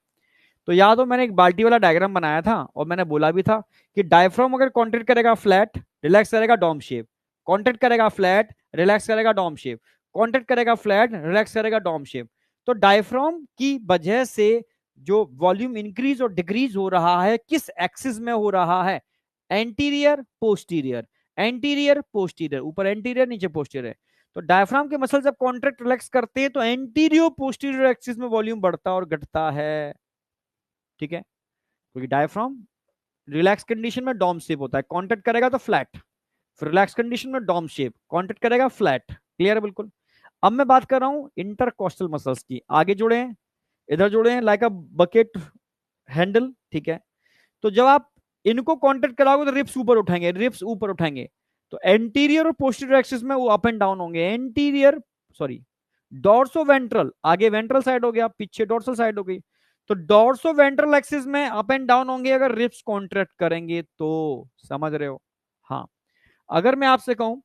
तो याद हो मैंने एक बाल्टी वाला डायग्राम बनाया था और मैंने बोला भी था कि डायफ्राम अगर कॉन्ट्रैक्ट करेगा फ्लैट, रिलैक्स करेगा डॉम शेप, कॉन्ट्रैक्ट करेगा फ्लैट, रिलैक्स करेगा डॉम शेप, कॉन्ट्रैक्ट करेगा फ्लैट, रिलैक्स करेगा डॉम शेप। तो डायफ्राम की वजह से जो वॉल्यूम इंक्रीज और डिक्रीज हो रहा है किस एक्सिस में हो रहा है? एंटीरियर पोस्टीरियर, एंटीरियर पोस्टीरियर, ऊपर एंटीरियर नीचे पोस्टीरियर। तो डायफ्राम के मसल जब कॉन्ट्रैक्ट रिलैक्स करते हैं तो एंटीरियो पोस्टीरियर एक्सिस में वॉल्यूम बढ़ता और घटता है, ठीक है। क्योंकि डायफ्राम रिलैक्स कंडीशन में डॉम शेप होता है, कॉन्ट्रैक्ट करेगा तो फ्लैट, फिर रिलैक्स कंडीशन में डॉम शेप, कॉन्ट्रैक्ट करेगा फ्लैट, क्लियर है बिल्कुल। अब मैं बात कर रहा हूं इंटरकोस्टल मसल्स की, आगे जुड़े हैं, इधर जुड़े हैं, लाइक अ बकेट हैंडल, ठीक है। तो जब आप इनको कॉन्ट्रैक्ट कराओगे तो रिप्स ऊपर उठाएंगे, रिप्स ऊपर उठाएंगे, तो एंटीरियर और पोस्टीरियर एक्सिस में वो अप एंड डाउन होंगे। एंटीरियर, सॉरी, डॉर्सो वेंट्रल, आगे वेंट्रल साइड हो गया, पीछे डॉर्सल साइड हो गई। तो डॉर्सो वेंट्रल एक्सिस में अप एंड डाउन होंगे अगर रिब्स कॉन्ट्रैक्ट करेंगे तो। समझ रहे हो? हाँ। अगर मैं आपसे कहूं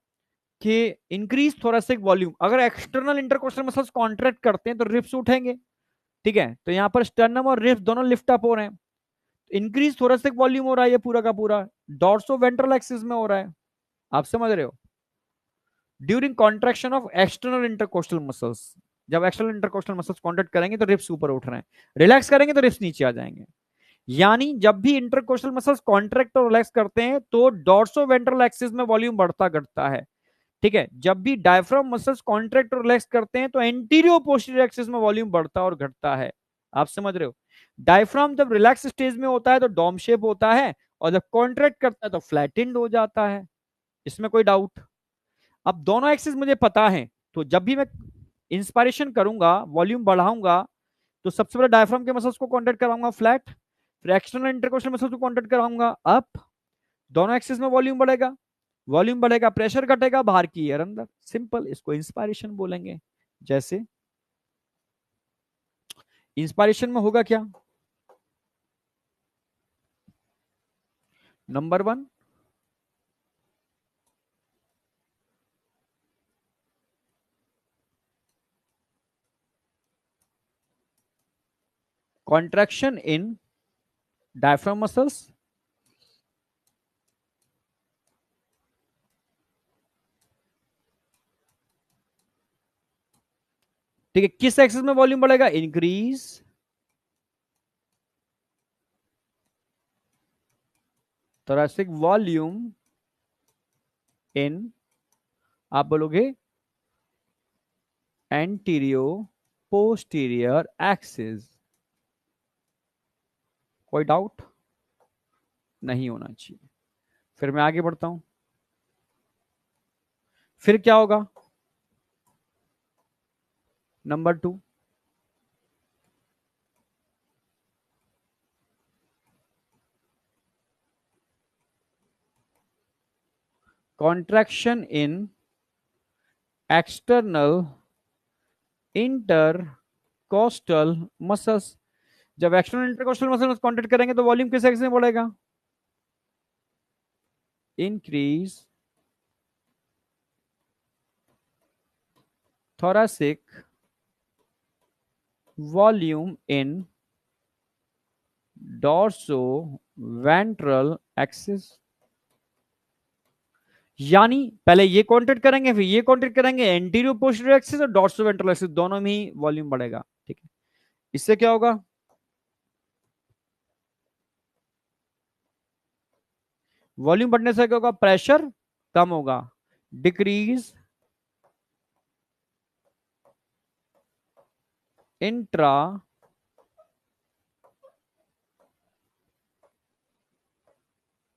कि इंक्रीज थोरेसिक वॉल्यूम, अगर एक्सटर्नल इंटरकोस्टल मसल्स कॉन्ट्रैक्ट करते हैं तो रिब्स उठेंगे। ठीक है, तो यहां पर स्टर्नम और रिब्स दोनों लिफ्ट अप हो रहे हैं। इंक्रीज थोरेसिक वॉल्यूम हो रहा है, ये पूरा का पूरा डॉर्सो वेंट्रल एक्सिस में हो रहा है। आप समझ रहे हो? During contraction of external intercostal muscles, जब एक्सटर्नल इंटरकोस्टल मसल्स कॉन्ट्रैक्ट करेंगे तो रिब्स ऊपर उठ रहे हैं, रिलैक्स करेंगे तो रिब्स नीचे आ जाएंगे। यानी जब भी इंटरकोस्टल मसल्स कॉन्ट्रैक्ट और रिलैक्स करते हैं तो डॉर्सो वेंट्रल एक्सिस में वॉल्यूम बढ़ता घटता है। ठीक है, जब भी डायफ्राम मसल्स कॉन्ट्रैक्ट और रिलैक्स करते हैं तो एंटीरियो पोस्टीरियर एक्सिस में वॉल्यूम बढ़ता और घटता है। आप समझ रहे हो? डायफ्राम जब रिलैक्स स्टेज में होता है तो डॉम शेप होता है, और जब कॉन्ट्रैक्ट करता है तो फ्लैटेंड हो जाता है। इसमें कोई डाउट? अब दोनों एक्सिस मुझे पता है, तो जब भी मैं इंस्पायरेशन करूंगा, वॉल्यूम बढ़ाऊंगा, तो सबसे पहले डायफ्राम के मसल्स को कॉन्ट्रैक्ट कराऊंगा फ्लैट, फिर एक्सटर्नल इंटरकोस्टल मसल्स को कॉन्ट्रैक्ट कराऊंगा अप। दोनों एक्सिस में वॉल्यूम बढ़ेगा, वॉल्यूम बढ़ेगा, प्रेशर घटेगा, बाहर की एयर अंदर। सिंपल, इसको इंस्पायरेशन बोलेंगे। जैसे इंस्पायरेशन में होगा क्या? नंबर वन, कॉन्ट्रैक्शन इन डायफ्राम मसल्स, ठीक है। किस एक्सिस में वॉल्यूम बढ़ेगा? इंक्रीज थोरेसिक वॉल्यूम इन, आप बोलोगे एंटीरियो पोस्टीरियर एक्सिस। कोई डाउट नहीं होना चाहिए। फिर मैं आगे बढ़ता हूं। फिर क्या होगा? नंबर टू, कॉन्ट्रैक्शन इन एक्सटर्नल इंटरकोस्टल मसल्स। जब एक्सटर्नल इंटरकोस्टल मसल्स कॉन्ट्रैक्ट करेंगे तो वॉल्यूम किस एक्सिस में बढ़ेगा? Increase thoracic volume in dorsoventral axis। यानी पहले ये कॉन्ट्रैक्ट करेंगे, फिर ये कॉन्ट्रैक्ट करेंगे, एंटीरियो पोस्टीरियर एक्सिस और डॉर्सोवेंट्रल एक्सिस दोनों में ही वॉल्यूम बढ़ेगा। ठीक है, इससे क्या होगा? वॉल्यूम बढ़ने से क्या होगा? प्रेशर कम होगा, decrease intra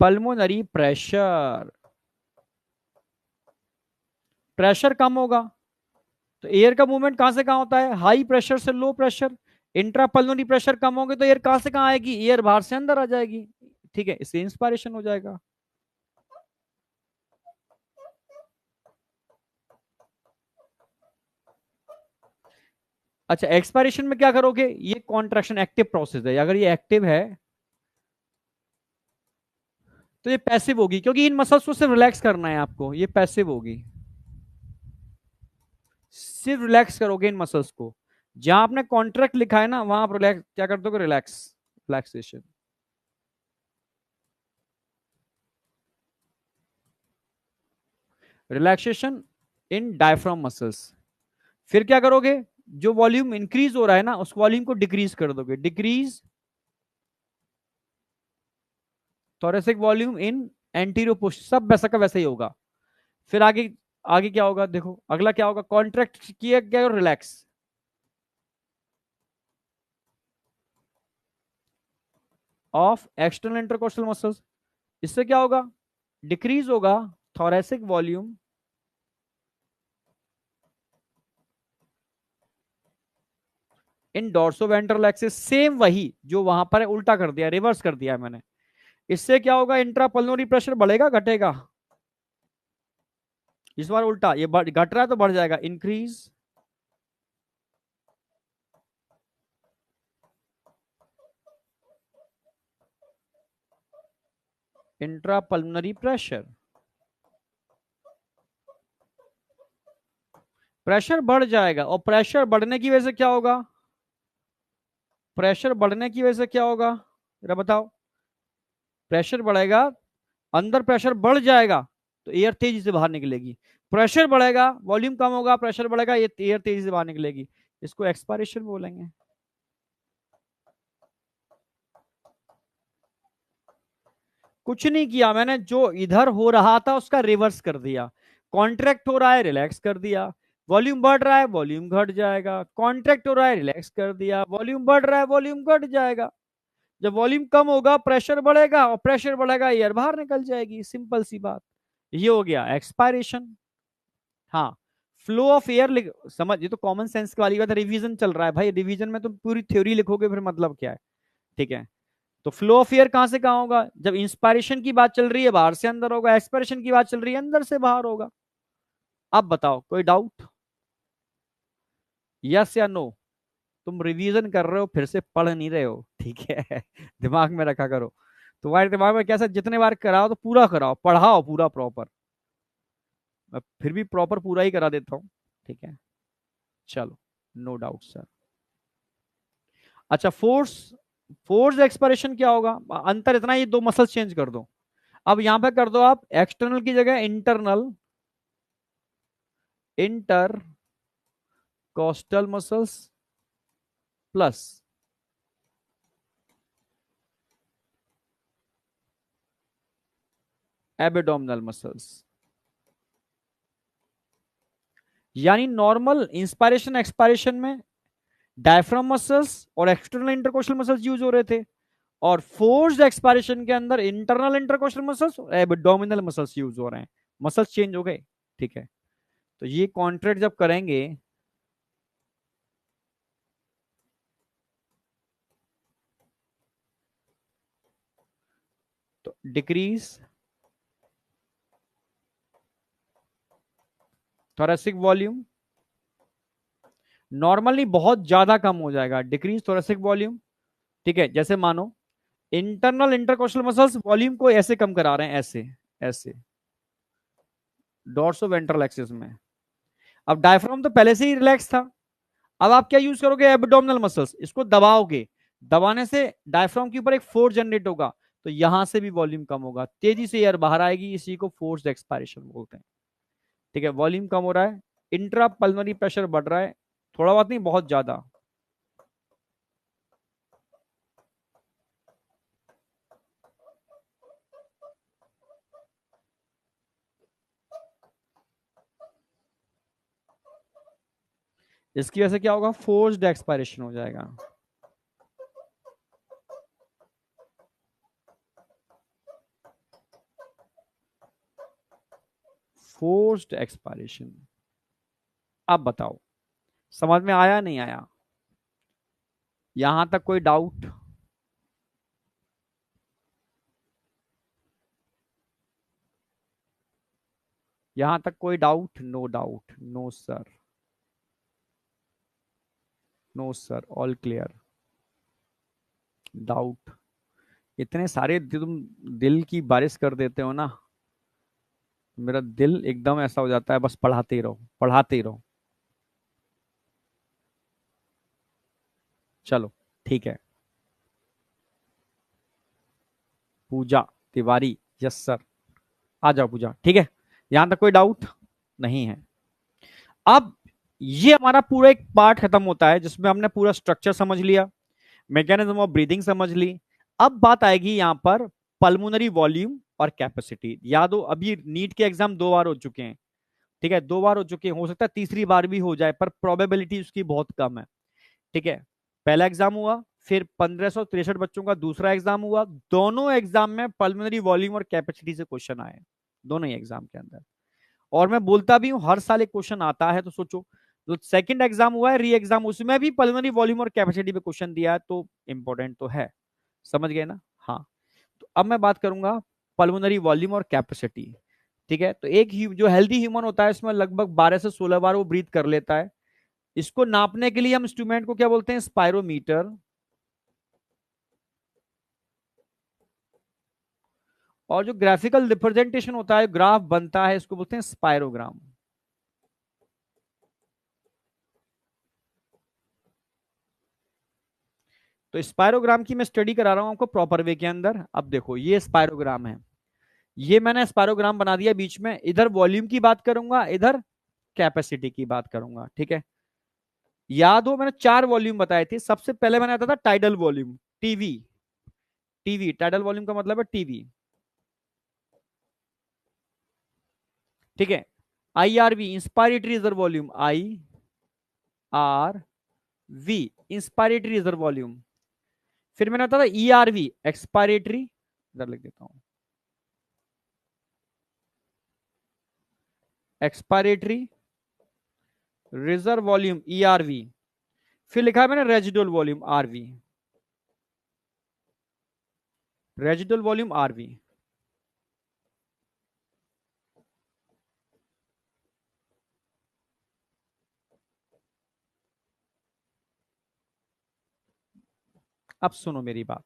pulmonary pressure, pressure कम होगा तो एयर का मूवमेंट कहां से कहां होता है? हाई प्रेशर से low pressure. Intra pulmonary pressure कम होंगे तो एयर कहां से कहां आएगी? एयर बाहर से अंदर आ जाएगी। ठीक है, इससे इंस्पायरेशन हो जाएगा। अच्छा, एक्सपायरेशन में क्या करोगे? ये कॉन्ट्रैक्शन एक्टिव प्रोसेस है, अगर ये एक्टिव है तो ये पैसिव होगी, क्योंकि इन मसल्स को सिर्फ रिलैक्स करना है आपको। ये पैसिव होगी, सिर्फ रिलैक्स करोगे इन मसल्स को। जहां आपने कॉन्ट्रैक्ट लिखा है ना, वहां आप रिलैक्स क्या कर दोगे? Relax, relaxation. रिलैक्सेशन इन डायफ्राम मसल्स। फिर क्या करोगे? जो वॉल्यूम इंक्रीज हो रहा है ना, उस वॉल्यूम को डिक्रीज कर दोगे, decrease thoracic volume in antero post, सब वैसा का वैसा ही होगा। फिर आगे, आगे क्या होगा? देखो अगला क्या होगा? कॉन्ट्रैक्ट किया गया और relax, of external intercostal muscles. इससे क्या होगा? डिक्रीज होगा thoracic volume in dorsoventral axis. Same वही जो वहां पर है, उल्टा कर दिया, रिवर्स कर दिया है मैंने। इससे क्या होगा? इंट्रापल्मोनरी प्रेशर बढ़ेगा घटेगा? इस बार उल्टा, ये घट रहा है तो बढ़ जाएगा, इंक्रीज इंट्रापल्मोनरी प्रेशर। प्रेशर बढ़ जाएगा, और प्रेशर बढ़ने की वजह से क्या होगा? प्रेशर बढ़ने की वजह से क्या होगा, जरा बताओ? प्रेशर बढ़ेगा, अंदर प्रेशर बढ़ जाएगा तो एयर तेजी से बाहर निकलेगी। प्रेशर बढ़ेगा, वॉल्यूम कम होगा, प्रेशर बढ़ेगा, ये एयर तेजी से बाहर निकलेगी। इसको एक्सपायरेशन बोलेंगे। कुछ नहीं किया मैंने, जो इधर हो रहा था उसका रिवर्स कर दिया। कॉन्ट्रैक्ट हो रहा है, रिलैक्स कर दिया। वॉल्यूम बढ़ रहा है, वॉल्यूम घट जाएगा। कॉन्ट्रैक्ट हो रहा है, रिलैक्स कर दिया। वॉल्यूम बढ़ रहा है, वॉल्यूम घट जाएगा। जब वॉल्यूम कम होगा प्रेशर बढ़ेगा, और प्रेशर बढ़ेगा एयर बाहर निकल जाएगी। सिंपल सी बात। ये हो गया एक्सपायरेशन। हाँ, फ्लो ऑफ एयर समझ, ये तो कॉमन सेंस वाली बात है। रिवीजन चल रहा है भाई, रिवीजन में तुम पूरी थ्योरी लिखोगे फिर मतलब क्या है? ठीक है। तो फ्लो ऑफ एयर कहां से कहां होगा? जब इंस्पायरेशन की बात चल रही है बाहर से अंदर होगा, एक्सपायरेशन की बात चल रही है अंदर से बाहर होगा। अब बताओ, कोई डाउट? यस या नो? तुम रिवीजन कर रहे हो, फिर से पढ़ नहीं रहे हो, ठीक है? दिमाग में रखा करो। तुम्हारे दिमाग में कैसा, जितने बार कराओ तो पूरा कराओ, पढ़ाओ पूरा प्रॉपर। मैं फिर भी प्रॉपर पूरा ही करा देता हूँ, ठीक है? चलो, नो डाउट सर। अच्छा, फोर्स, फोर्स एक्सपायरेशन क्या होगा? अंतर इतना ही, दो मसल्स चेंज कर दो। अब यहां पे कर दो आप एक्सटर्नल की जगह internal, inter coastal muscles plus abdominal muscles. यानी नॉर्मल इंस्पायरेशन एक्सपायरेशन में डायफ्राम मसल्स और एक्सटर्नल इंटरकोस्टल मसल्स यूज हो रहे थे, और फोर्स्ड एक्सपायरेशन के अंदर इंटरनल इंटरकोस्टल मसल्स और एबडोमिनल मसल्स यूज हो रहे हैं। मसल्स चेंज हो गए, ठीक है? तो ये कॉन्ट्रैक्ट जब करेंगे तो डिक्रीज थोरेसिक वॉल्यूम, नॉर्मली बहुत ज्यादा कम हो जाएगा, डिक्रीज थोरेसिक वॉल्यूम। ठीक है, जैसे मानो इंटरनल इंटरकोस्टल मसल्स वॉल्यूम को ऐसे कम करा रहे हैं, ऐसे ऐसे डॉर्सो वेंट्रल एक्सिस में। अब डायफ्राम तो पहले से ही रिलैक्स था। अब आप क्या यूज करोगे? एब्डोमिनल मसल्स, इसको दबाओगे। दबाने से डायफ्राम के ऊपर एक फोर्स जनरेट होगा, तो यहां से भी वॉल्यूम कम होगा, तेजी से एयर बाहर आएगी। इसी को फोर्स्ड एक्सपायरेशन बोलते हैं। ठीक है, वॉल्यूम कम हो रहा है, इंट्रा पल्मोनरी प्रेशर बढ़ रहा है, थोड़ा बहुत नहीं, बहुत ज्यादा। इसकी वजह से क्या होगा? फोर्स्ड एक्सपायरेशन हो जाएगा। Forced expiration. अब बताओ, समझ में आया नहीं आया? यहां तक कोई डाउट? यहां तक कोई doubt? No doubt, no sir, no sir, all clear. Doubt? इतने सारे तुम दिल की बारिश कर देते हो ना, मेरा दिल एकदम ऐसा हो जाता है, बस पढ़ाते ही रहो, पढ़ाते ही रहो। चलो, ठीक है। पूजा तिवारी, यस सर। आ जाओ पूजा, ठीक है? यहां तक कोई डाउट नहीं है? अब ये हमारा पूरा एक पार्ट खत्म होता है, जिसमें हमने पूरा स्ट्रक्चर समझ लिया, मैकेनिज्म ऑफ ब्रीदिंग समझ ली। अब बात आएगी यहां पर पल्मोनरी वॉल्यूम और कैपेसिटी। याद हो, अभी नीट के एग्जाम 2 बार हो चुके हैं, ठीक है? 2 बार हो चुके हैं, हो सकता है तीसरी बार भी हो जाए, पर प्रोबेबिलिटी उसकी बहुत कम है। ठीक है, पहला एग्जाम हुआ, फिर 1563 बच्चों का दूसरा एग्जाम हुआ। दोनों एग्जाम में पल्मोनरी वॉल्यूम और कैपेसिटी से क्वेश्चन आए, दोनों ही एग्जाम के अंदर। और मैं बोलता भी हूं, हर साल एक क्वेश्चन आता है, तो सोचो जो सेकंड एग्जाम हुआ है री एग्जाम, उसमें भी पल्मोनरी वॉल्यूम और कैपेसिटी पे क्वेश्चन दिया है, तो इंपॉर्टेंट तो है। समझ गए ना? हाँ। तो अब मैं बात करूंगा पल्मोनरी वॉल्यूम और कैपेसिटी। ठीक है, तो एक जो हेल्दी ह्यूमन होता है इसमें लगभग 12 से 16 बार वो ब्रीथ कर लेता है। इसको नापने के लिए हम इंस्ट्रूमेंट को क्या बोलते हैं? स्पायरोमीटर। और जो ग्राफिकल रिप्रेजेंटेशन होता है, ग्राफ बनता है, इसको बोलते हैं स्पायरोग्राम। तो स्पायरोग्राम की मैं स्टडी करा रहा हूं आपको प्रॉपर वे के अंदर। अब देखो ये स्पायरोग्राम है, ये मैंने स्पायरोग्राम बना दिया बीच में, इधर वॉल्यूम की बात करूंगा, इधर कैपेसिटी की बात करूंगा। ठीक है, याद हो मैंने 4 वॉल्यूम बताए थे। सबसे पहले मैंने आता था tidal volume, TV. TV tidal volume का मतलब है टीवी। ठीक है, IRV inspiratory reserve volume, IRV inspiratory reserve volume. फिर मैंने बताया था ERV एक्सपायरेटरी, इधर लिख देता हूं, एक्सपायरेटरी रिजर्व वॉल्यूम ERV। फिर लिखा है मैंने residual volume RV, residual volume RV। अब सुनो मेरी बात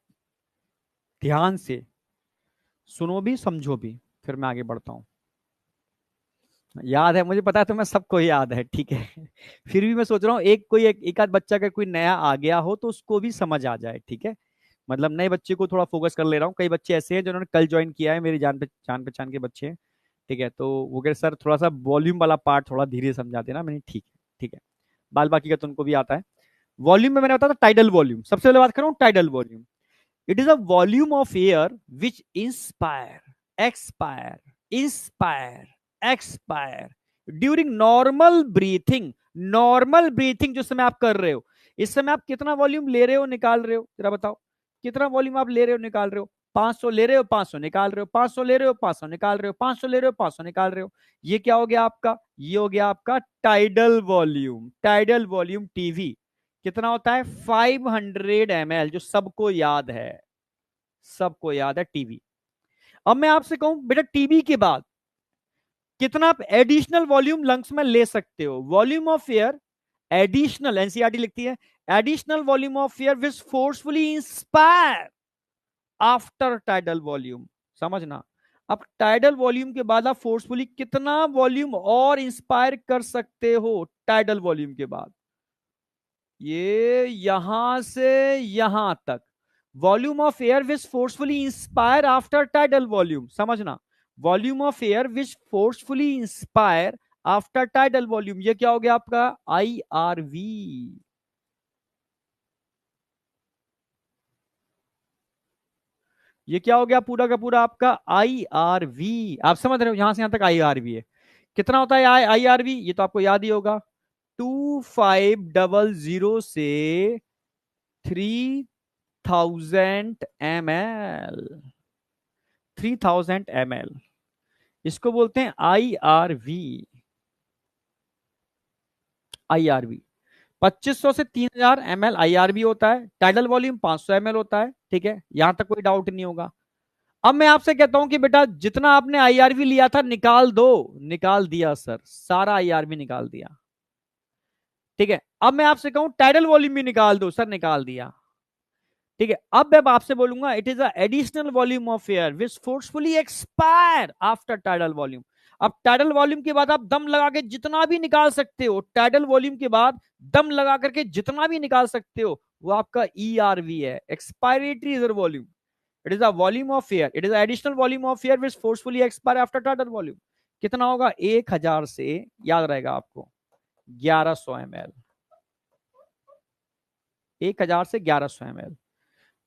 ध्यान से, सुनो भी समझो भी, फिर मैं आगे बढ़ता हूं। याद है, मुझे पता है तुम्हें सबको याद है, ठीक है। फिर भी मैं सोच रहा हूँ एक कोई एक आध बच्चा का कोई नया आ गया हो तो उसको भी समझ आ जाए, ठीक है। मतलब नए बच्चे को थोड़ा फोकस कर ले रहा हूँ। कई बच्चे ऐसे हैं जिन्होंने कल ज्वाइन किया है, मेरी जान पहचान के बच्चे हैं। ठीक है, तो वो कह रहे सर थोड़ा सा वॉल्यूम वाला पार्ट थोड़ा धीरे समझा देना। मैंने ठीक है, ठीक है। बाल बाकी का तुमको भी आता है। वॉल्यूम में मैंने बताया था टाइडल वॉल्यूम। सबसे पहले बात करूं tidal volume. It is a volume of air which inspire expire inspire expire during normal breathing. Normal breathing जो समय आप कर रहे हो, इस समय आप कितना वॉल्यूम ले रहे हो निकाल रहे हो, जरा बताओ। कितना वॉल्यूम आप ले रहे हो निकाल रहे हो? 500 ले रहे हो, 500 निकाल रहे हो, 500 ले रहे हो, 500 निकाल रहे हो, 500 ले रहे हो, 500 निकाल रहे हो। ये क्या हो गया आपका? ये हो गया आपका tidal volume. Tidal volume TV कितना होता है? 500 ml, जो सबको याद है, सबको याद है टीवी। अब मैं आपसे कहूं बेटा टीवी के बाद कितना आप एडिशनल वॉल्यूम लंग्स में ले सकते हो? Volume of air additional, NCERT लिखती है additional volume of air which forcefully inspire after tidal volume. समझना, अब टाइडल वॉल्यूम के बाद आप फोर्सफुली कितना वॉल्यूम और इंस्पायर कर सकते हो टाइडल वॉल्यूम के बाद? ये यहां से यहां तक volume of air which forcefully inspire after tidal volume. समझना, volume of air which forcefully inspire after tidal volume, ये क्या हो गया आपका? IRV। ये क्या हो गया पूरा का पूरा आपका? IRV। आप समझ रहे हो, यहां से यहां तक IRV है। कितना होता है IRV? ये तो आपको याद ही होगा, 2500 से 3000 ml। 3000 ml, इसको बोलते हैं IRV। IRV 2500 से 3000 ml IRV होता है। टाइडल वॉल्यूम 500 ml होता है। ठीक है, यहां तक कोई डाउट नहीं होगा। अब मैं आपसे कहता हूं कि बेटा जितना आपने IRV लिया था निकाल दो। निकाल दिया सर, सारा IRV निकाल दिया। ठीक है, अब मैं आपसे कहूं टाइडल वॉल्यूम भी निकाल दो, सर निकाल दिया। ठीक है, अब मैं आपसे बोलूंगा it is additional volume of air which forcefully expire after tidal volume. अब टाइडल वॉल्यूम के बाद आप दम लगा के जितना भी निकाल सकते हो, टाइडल वॉल्यूम के बाद दम लगा करके जितना भी निकाल सकते हो, वो आपका ERV है, expiratory reserve volume. It is a volume of air, it is additional volume of air which forcefully expire after tidal volume. कितना होगा? 1000 से, याद रहेगा आपको, 1100 ml। 1000 से 1100 ml।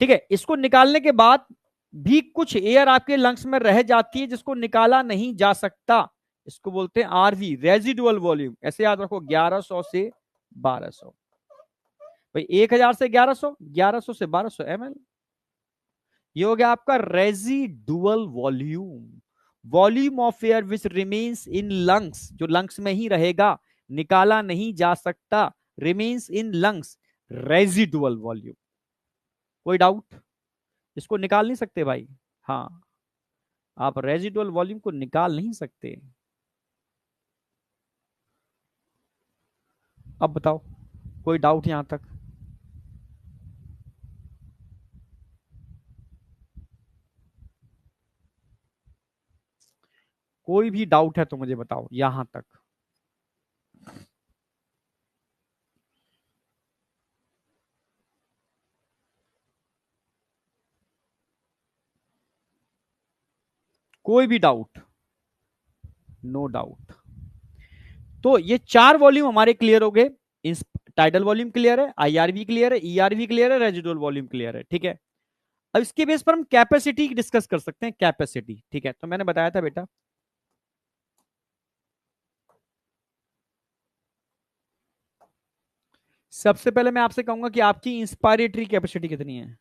ठीक है, इसको निकालने के बाद भी कुछ एयर आपके लंग्स में रह जाती है जिसको निकाला नहीं जा सकता। इसको बोलते हैं RV, रेजिडुअल वॉल्यूम। ऐसे याद रखो, 1100 से 1200। भाई 1000 से 1100, 1100 से 1200 ml, ये हो गया आपका residual volume. Volume of air which remains in lungs, जो लंग्स में ही रहेगा, निकाला नहीं जा सकता, remains in lungs, residual volume. कोई डाउट? इसको निकाल नहीं सकते भाई? हाँ, आप रेजिडुअल वॉल्यूम को निकाल नहीं सकते। अब बताओ, कोई डाउट यहां तक? कोई भी डाउट है तो मुझे बताओ यहां तक। कोई भी डाउट? No doubt. तो ये चार वॉल्यूम हमारे क्लियर हो गए। टाइडल वॉल्यूम क्लियर है, आईआरवी क्लियर है, ईआरवी क्लियर है, रेजिडुअल वॉल्यूम क्लियर है, ठीक है। अब इसके बेस पर हम कैपेसिटी डिस्कस कर सकते हैं, कैपेसिटी, ठीक है। तो मैंने बताया था बेटा, सबसे पहले मैं आपसे कहूंगा कि आपकी इंस्पायरेटरी कैपेसिटी कितनी है।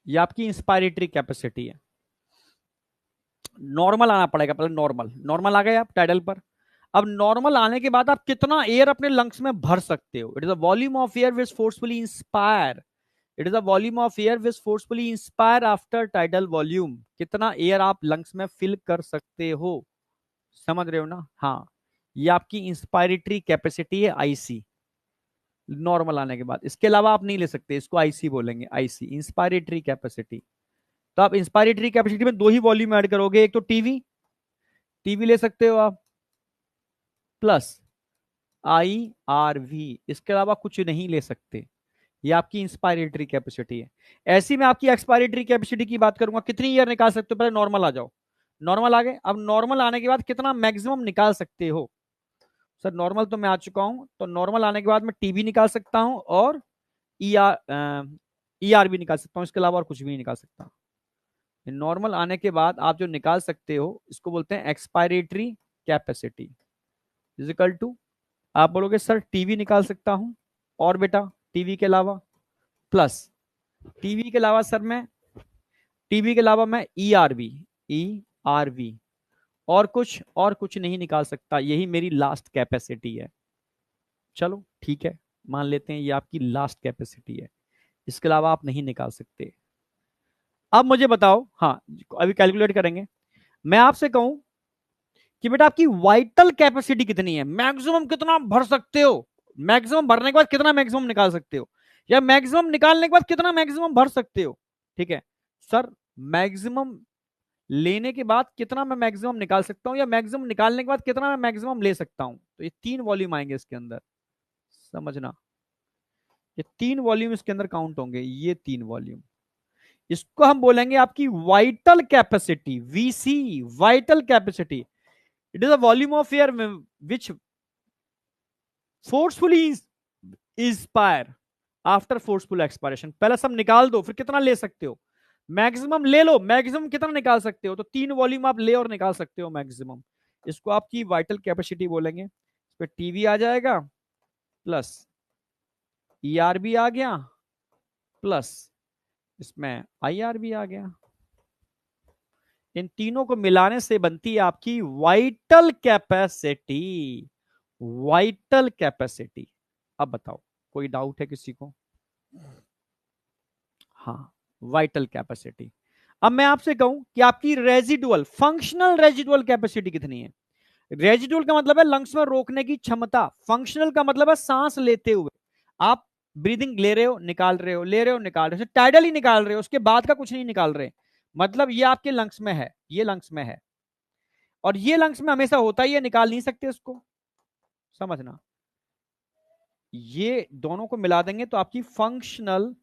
ये आपकी इंस्पायरेटरी कैपेसिटी है। नॉर्मल आना पड़ेगा पहले, नॉर्मल, नॉर्मल आ गए आप टाइडल पर। अब नॉर्मल आने के बाद आप कितना एयर अपने लंग्स में भर सकते हो। It is the volume of air which forcefully inspire, it is the volume of air which forcefully inspire after tidal volume. कितना एयर आप लंग्स में फिल कर सकते हो, समझ रहे हो ना? हाँ, ये आपकी इंस्पायरेटरी कैपेसिटी है, आईसी। नॉर्मल आने के बाद इसके अलावा आप नहीं ले सकते, इसको आईसी बोलेंगे, आईसी, इंस्पायरेटरी कैपेसिटी। तो आप इंस्पायरेटरी कैपेसिटी में दो ही वॉल्यूम ऐड करोगे, एक तो टीवी, टीवी ले सकते हो आप, प्लस आईआरवी, इसके अलावा कुछ नहीं ले सकते। ये आपकी इंस्पायरेटरी कैपेसिटी है। ऐसी मैं आपकी एक्सपायरेटरी कैपेसिटी की बात करूंगा, कितनी ईयर निकाल सकते हो। पहले नॉर्मल आ जाओ, नॉर्मल आ गए। अब नॉर्मल आने के बाद कितना मैक्सिमम निकाल सकते हो। सर नॉर्मल तो मैं आ चुका हूं, तो नॉर्मल आने के बाद मैं टीबी निकाल सकता हूं और ईआर भी निकाल सकता हूं, इसके अलावा और कुछ भी नहीं निकाल सकता। नॉर्मल आने के बाद आप जो निकाल सकते हो इसको बोलते हैं एक्सपायरेटरी कैपेसिटी। इजिकल टू, आप बोलोगे सर टीवी निकाल सकता हूं और बेटा टीवी के अलावा, प्लस टीवी के अलावा सर मैं, टीवी के अलावा मैं ईआरवी, ईआरवी, और कुछ नहीं निकाल सकता। यही मेरी लास्ट कैपेसिटी है। चलो ठीक है, मान लेते हैं ये आपकी लास्ट कैपेसिटी है, इसके अलावा आप नहीं निकाल सकते। अब मुझे बताओ, हाँ अभी कैलकुलेट करेंगे। मैं आपसे कहूं कि बेटा आपकी वाइटल कैपेसिटी कितनी है, मैक्सिमम कितना भर सकते हो, मैक्सिमम भरने के बाद कितना मैक्सिमम निकाल सकते हो, या मैक्सिमम निकालने के बाद कितना मैक्सिमम भर सकते हो, ठीक है। सर मैक्सिमम लेने के बाद कितना मैं मैक्सिमम निकाल सकता हूं, या मैक्सिमम निकालने के बाद कितना मैं मैक्सिमम ले सकता हूं। तो ये तीन वॉल्यूम आएंगे इसके अंदर, समझना। ये तीन वॉल्यूम इसके अंदर काउंट होंगे, ये तीन वॉल्यूम। इसको हम बोलेंगे आपकी vital capacity, VC, vital capacity. It is a volume of air which forcefully inspire after forceful expiration. पहले सब निकाल दो, फिर कितना ले सकते हो, मैक्सिमम ले लो, मैक्सिमम कितना निकाल सकते हो। तो तीन वॉल्यूम आप ले और निकाल सकते हो मैक्सिमम, इसको आपकी वाइटल कैपेसिटी बोलेंगे। इस पे टीवी आ जाएगा, प्लस ईआरबी आ गया, प्लस इसमें आईआरबी आ गया। इन तीनों को मिलाने से बनती है आपकी वाइटल कैपेसिटी, वाइटल कैपेसिटी। अब बताओ, कोई डाउट है किसी को? हाँ, वाइटल कैपेसिटी। अब मैं आपसे कहूं कि आपकी रेजिडुअल, फंक्शनल रेजिडुअल कैपेसिटी कितनी है। रेजिडुअल का मतलब है लंग्स में रोकने की क्षमता, फंक्शनल का मतलब है सांस लेते हुए आप ब्रीदिंग ले रहे हो निकाल रहे हो, ले रहे हो निकाल रहे हो, टाइडल ही निकाल रहे हो, उसके बाद का कुछ नहीं निकाल रहे। मतलब ये आपके लंग्स में है, ये लंग्स में है, और ये लंग्स में हमेशा होता ही है, निकाल नहीं सकते उसको, समझना। ये दोनों को मिला देंगे तो आपकी फंक्शनल,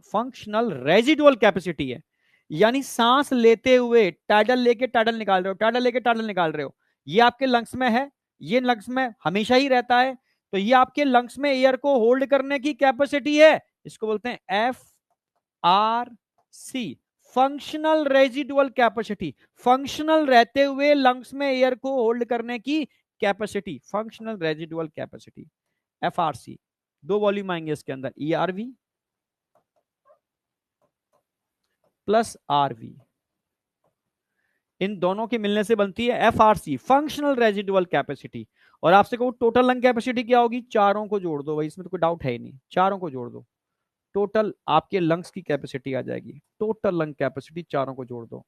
फंक्शनल रेजिडुअल कैपेसिटी है। यानी सांस लेते हुए टाइडल लेके टाइडल निकाल रहे हो, टाइडल लेके टाइडल निकाल रहे हो, ये आपके लंग्स में है, ये लंग्स में हमेशा ही रहता है। तो ये आपके लंग्स में एयर को होल्ड करने की कैपेसिटी है, इसको बोलते हैं F R C, functional residual capacity. Functional रहते हुए लंग्स में एयर को होल्ड करने की capacity, functional residual capacity, FRC. दो वॉल्यूम आएंगे इसके अंदर, ईआरवी प्लस आरवी। इन दोनों के मिलने से बनती है FRC, फंक्शनल रेजिडुअल कैपेसिटी। और आपसे कहूं टोटल लंग कैपेसिटी क्या होगी, चारों को जोड़ दो भाई, इसमें तो कोई डाउट है ही नहीं, चारों को जोड़ दो, टोटल आपके लंग्स की कैपेसिटी आ जाएगी, टोटल लंग कैपेसिटी चारों को जोड़ दो,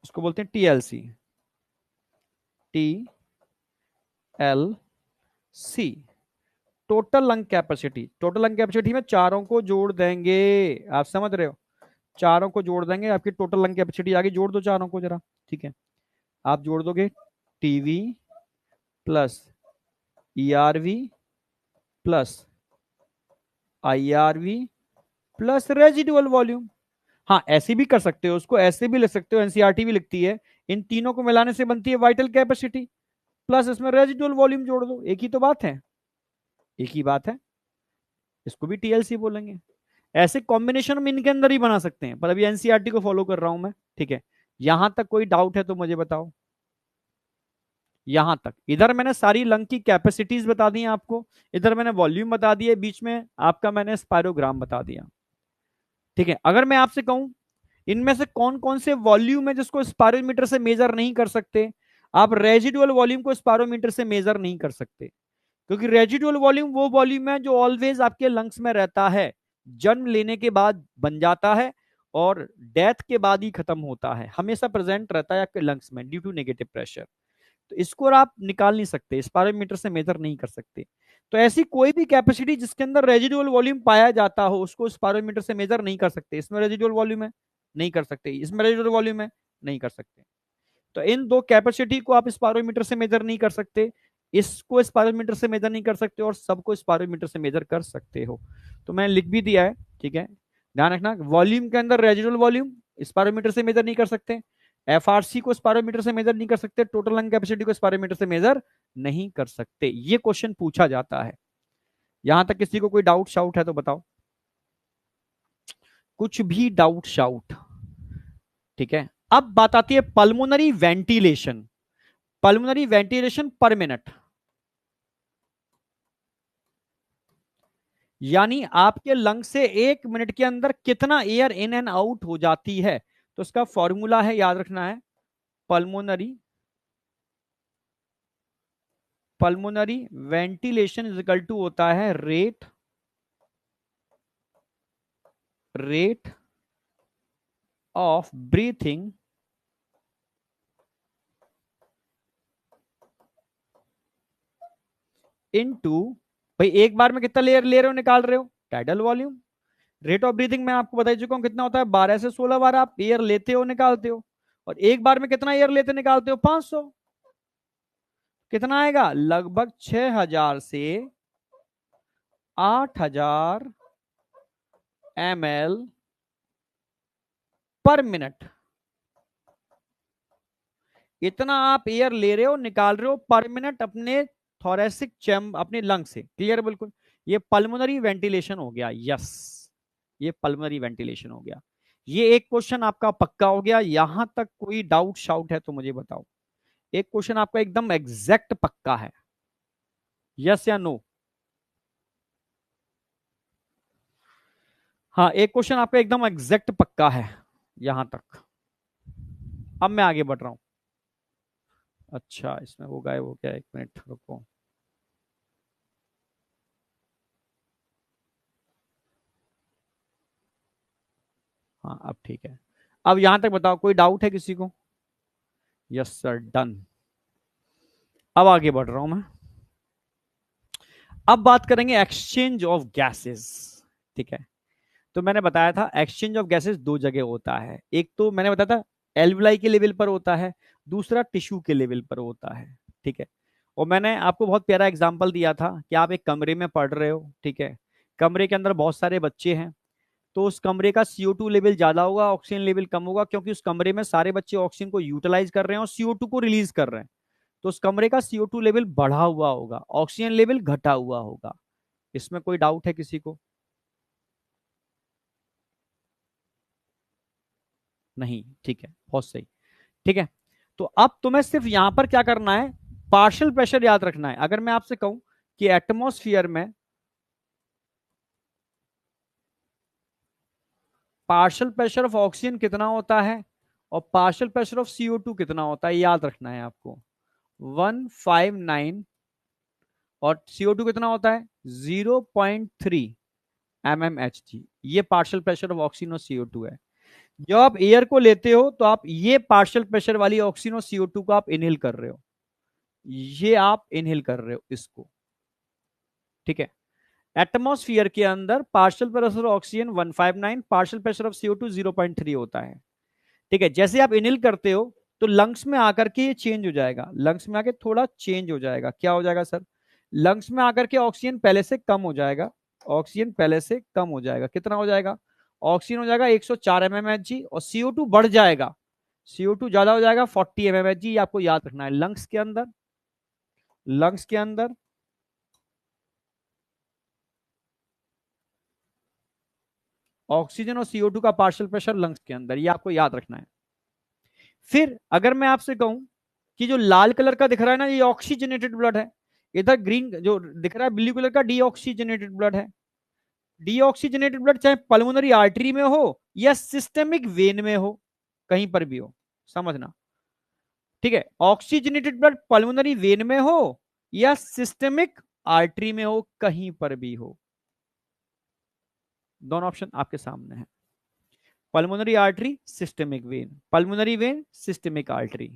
उसको बोलते हैं TLC, TLC, total lung capacity. Total lung capacity में चारों को जोड़ देंगे, आप समझ रहे हो, चारों को जोड़ देंगे, आपकी टोटल लंग कैपेसिटी आगे, जोड़ दो चारों को जरा, ठीक है। आप जोड़ दोगे TV plus ERV plus IRV plus residual volume. हाँ ऐसे भी कर सकते हो उसको, ऐसे भी लिख सकते हो, एनसीईआरटी भी लिखती है, इन तीनों को मिलाने से बनती है वाइटल कैपेसिटी, प्लस इसमें रेजिडुअल वॉल्यूम जोड़ दो, एक ही तो बात है, एक ही बात है, इसको भी TLC बोलेंगे। ऐसे कॉम्बिनेशन हम इनके अंदर ही बना सकते हैं, पर अभी एनसीईआरटी को फॉलो कर रहा हूं मैं, ठीक है। यहां तक कोई डाउट है तो मुझे बताओ, यहां तक। इधर मैंने सारी लंग की कैपेसिटीज बता दी हैं आपको, इधर मैंने वॉल्यूम बता दिए, बीच में आपका मैंने स्पायरोग्राम बता दिया, ठीक है। अगर मैं आपसे कहूं इनमें से कौन कौन से वॉल्यूम है जिसको स्पायरोमीटर से मेजर नहीं कर सकते, आप रेजिडुअल वॉल्यूम को स्पायरोमीटर से मेजर नहीं कर सकते, क्योंकि रेजिडुअल वॉल्यूम वो वॉल्यूम है जो ऑलवेज आपके लंग्स में रहता है, जन्म लेने के बाद बन जाता है और डेथ के बाद ही खत्म होता है, हमेशा प्रेजेंट रहता है आपके लंग्स में ड्यू टू नेगेटिव प्रेशर। तो इसको आप निकाल नहीं सकते, स्पायरोमीटर से मेजर नहीं कर सकते। तो ऐसी कोई भी कैपेसिटी जिसके अंदर रेजिडुअल वॉल्यूम पाया जाता हो उसको स्पायरोमीटर से मेजर नहीं कर सकते। इसमें रेजिडुअल वॉल्यूम है, नहीं कर सकते, इसमें रेजिडुअल वॉल्यूम है, नहीं कर सकते। तो इन दो कैपेसिटी को आप स्पायरोमीटर से मेजर नहीं कर सकते, इसको स्पायरोमीटर से मेजर नहीं कर सकते, और सबको स्पायरोमीटर से मेजर कर सकते हो। तो मैंने लिख भी दिया है, ठीक है, ध्यान रखना। वॉल्यूम के अंदर रेजिडुअल वॉल्यूम स्पायरोमीटर से मेजर नहीं कर सकते, FRC को स्पायरोमीटर से मेजर नहीं कर सकते, टोटल लंग कैपेसिटी को स्पायरोमीटर से मेजर नहीं कर सकते। ये क्वेश्चन पूछा जाता है। यहां तक किसी को कोई डाउट शाउट है तो बताओ, कुछ भी डाउट शाउट, ठीक है। अब बात आती है पल्मोनरी वेंटिलेशन, पल्मोनरी वेंटिलेशन पर मिनट, यानी आपके लंग से 1 मिनट के अंदर कितना एयर इन एंड आउट हो जाती है। तो इसका फॉर्मूला है, याद रखना है, pulmonary pulmonary ventilation is equal to होता है रेट ऑफ ब्रीथिंग इनटू, भाई एक बार में कितना लेयर ले रहे हो निकाल रहे हो, tidal volume. Rate of breathing मैं आपको बता चुका हूं कितना होता है, 12 से 16 बार आप एयर लेते हो निकालते हो, और एक बार में कितना एयर लेते निकालते हो, 500। कितना आएगा, लगभग 6000 से 8000 ml पर मिनट, इतना आप एयर ले रहे हो निकाल रहे हो पर मिनट अपने थोरेसिक चैम्बर, अपने लंग से। क्लियर बिल्कुल, ये पल्मोनरी वेंटिलेशन हो गया, यस, ये पल्मोनरी वेंटिलेशन हो गया। ये एक क्वेश्चन आपका पक्का हो गया। यहां तक कोई डाउट शाउट है तो मुझे बताओ, एक क्वेश्चन आपका एकदम एग्जैक्ट पक्का है, यस या नो। हाँ एक क्वेश्चन आपका एकदम एग्जैक्ट पक्का है यहां तक। अब मैं आगे बढ़ रहा हूं। अच्छा इसमें वो गायब हो गया, 1 मिनट रुको। हाँ अब ठीक है। अब यहां तक बताओ कोई डाउट है किसी को, यस सर डन। अब आगे बढ़ रहा हूं मैं। अब बात करेंगे एक्सचेंज ऑफ गैसेस, ठीक है। तो मैंने बताया था एक्सचेंज ऑफ गैसेस दो जगह होता है, एक तो मैंने बताया था एल्वुलाई के लेवल पर होता है, दूसरा टिश्यू के लेवल पर होता है, ठीक है। और मैंने आपको बहुत प्यारा एग्जांपल दिया था कि आप एक कमरे में पढ़ रहे हो, ठीक है, कमरे के अंदर बहुत सारे बच्चे हैं, तो उस कमरे का CO2 लेवल ज्यादा होगा, ऑक्सीजन लेवल कम होगा, क्योंकि उस कमरे में सारे बच्चे ऑक्सीजन को यूटिलाइज कर रहे हैं और CO2 को रिलीज कर रहे हैं। तो उस कमरे का CO2 लेवल बढ़ा हुआ होगा, ऑक्सीजन लेवल घटा हुआ होगा। इसमें कोई डाउट है किसी को, नहीं, ठीक है, बहुत सही, ठीक है। तो अब तुम्हें सिर्फ यहां पर क्या करना है, पार्शियल प्रेशर याद रखना है। अगर मैं आपसे कहूं कि एटमॉस्फेयर में पार्शियल प्रेशर ऑफ ऑक्सीजन कितना होता है और पार्शियल प्रेशर ऑफ CO2 कितना होता है, याद रखना है आपको। 159 और CO2 कितना होता है 0.3 mmHg। ये पार्शियल प्रेशर ऑफ ऑक्सीजन और CO2 है। जब आप एयर को लेते हो तो आप ये पार्शियल प्रेशर वाली ऑक्सीजन और CO2 को आप इनहेल कर रहे हो, ये आप इनहेल कर रहे हो इसको, ठीक है। एटमॉस्फेयर के अंदर partial pressure oxygen 159, partial pressure of CO2 0.3 होता है, ठीक है। जैसे आप इनहेल करते हो तो लंग्स में आकर के ये चेंज हो जाएगा, लंग्स में आके थोड़ा चेंज हो जाएगा। क्या हो जाएगा सर, लंग्स में आकर के ऑक्सीजन पहले से कम हो जाएगा, ऑक्सीजन पहले से कम हो जाएगा। कितना हो जाएगा, ऑक्सीजन हो जाएगा 104 mmHg और CO2 बढ़ जाएगा, CO2 ज्यादा हो जाएगा 40 mmHg। आपको याद रखना है लंग्स के अंदर, लंग्स के अंदर ऑक्सीजन और CO2 का पार्शियल प्रेशर लंग्स के अंदर, ये आपको याद रखना है। फिर अगर मैं आपसे कहूं कि जो लाल कलर का दिख रहा है ना, ये ऑक्सीजनेटेड ब्लड है, इधर ग्रीन जो दिख रहा है ब्लू कलर का डीऑक्सीजनेटेड ब्लड है। डीऑक्सीजनेटेड ब्लड चाहे पल्मोनरी आर्टरी में हो या सिस्टेमिक वेन में हो, कहीं पर भी हो, समझना, ठीक है। ऑक्सीजनेटेड ब्लड पल्मोनरी वेन में हो या सिस्टेमिक आर्टरी में हो, कहीं पर भी हो, दोनों ऑप्शन आपके सामने है। Pulmonary artery, systemic when, pulmonary vein, systemic artery.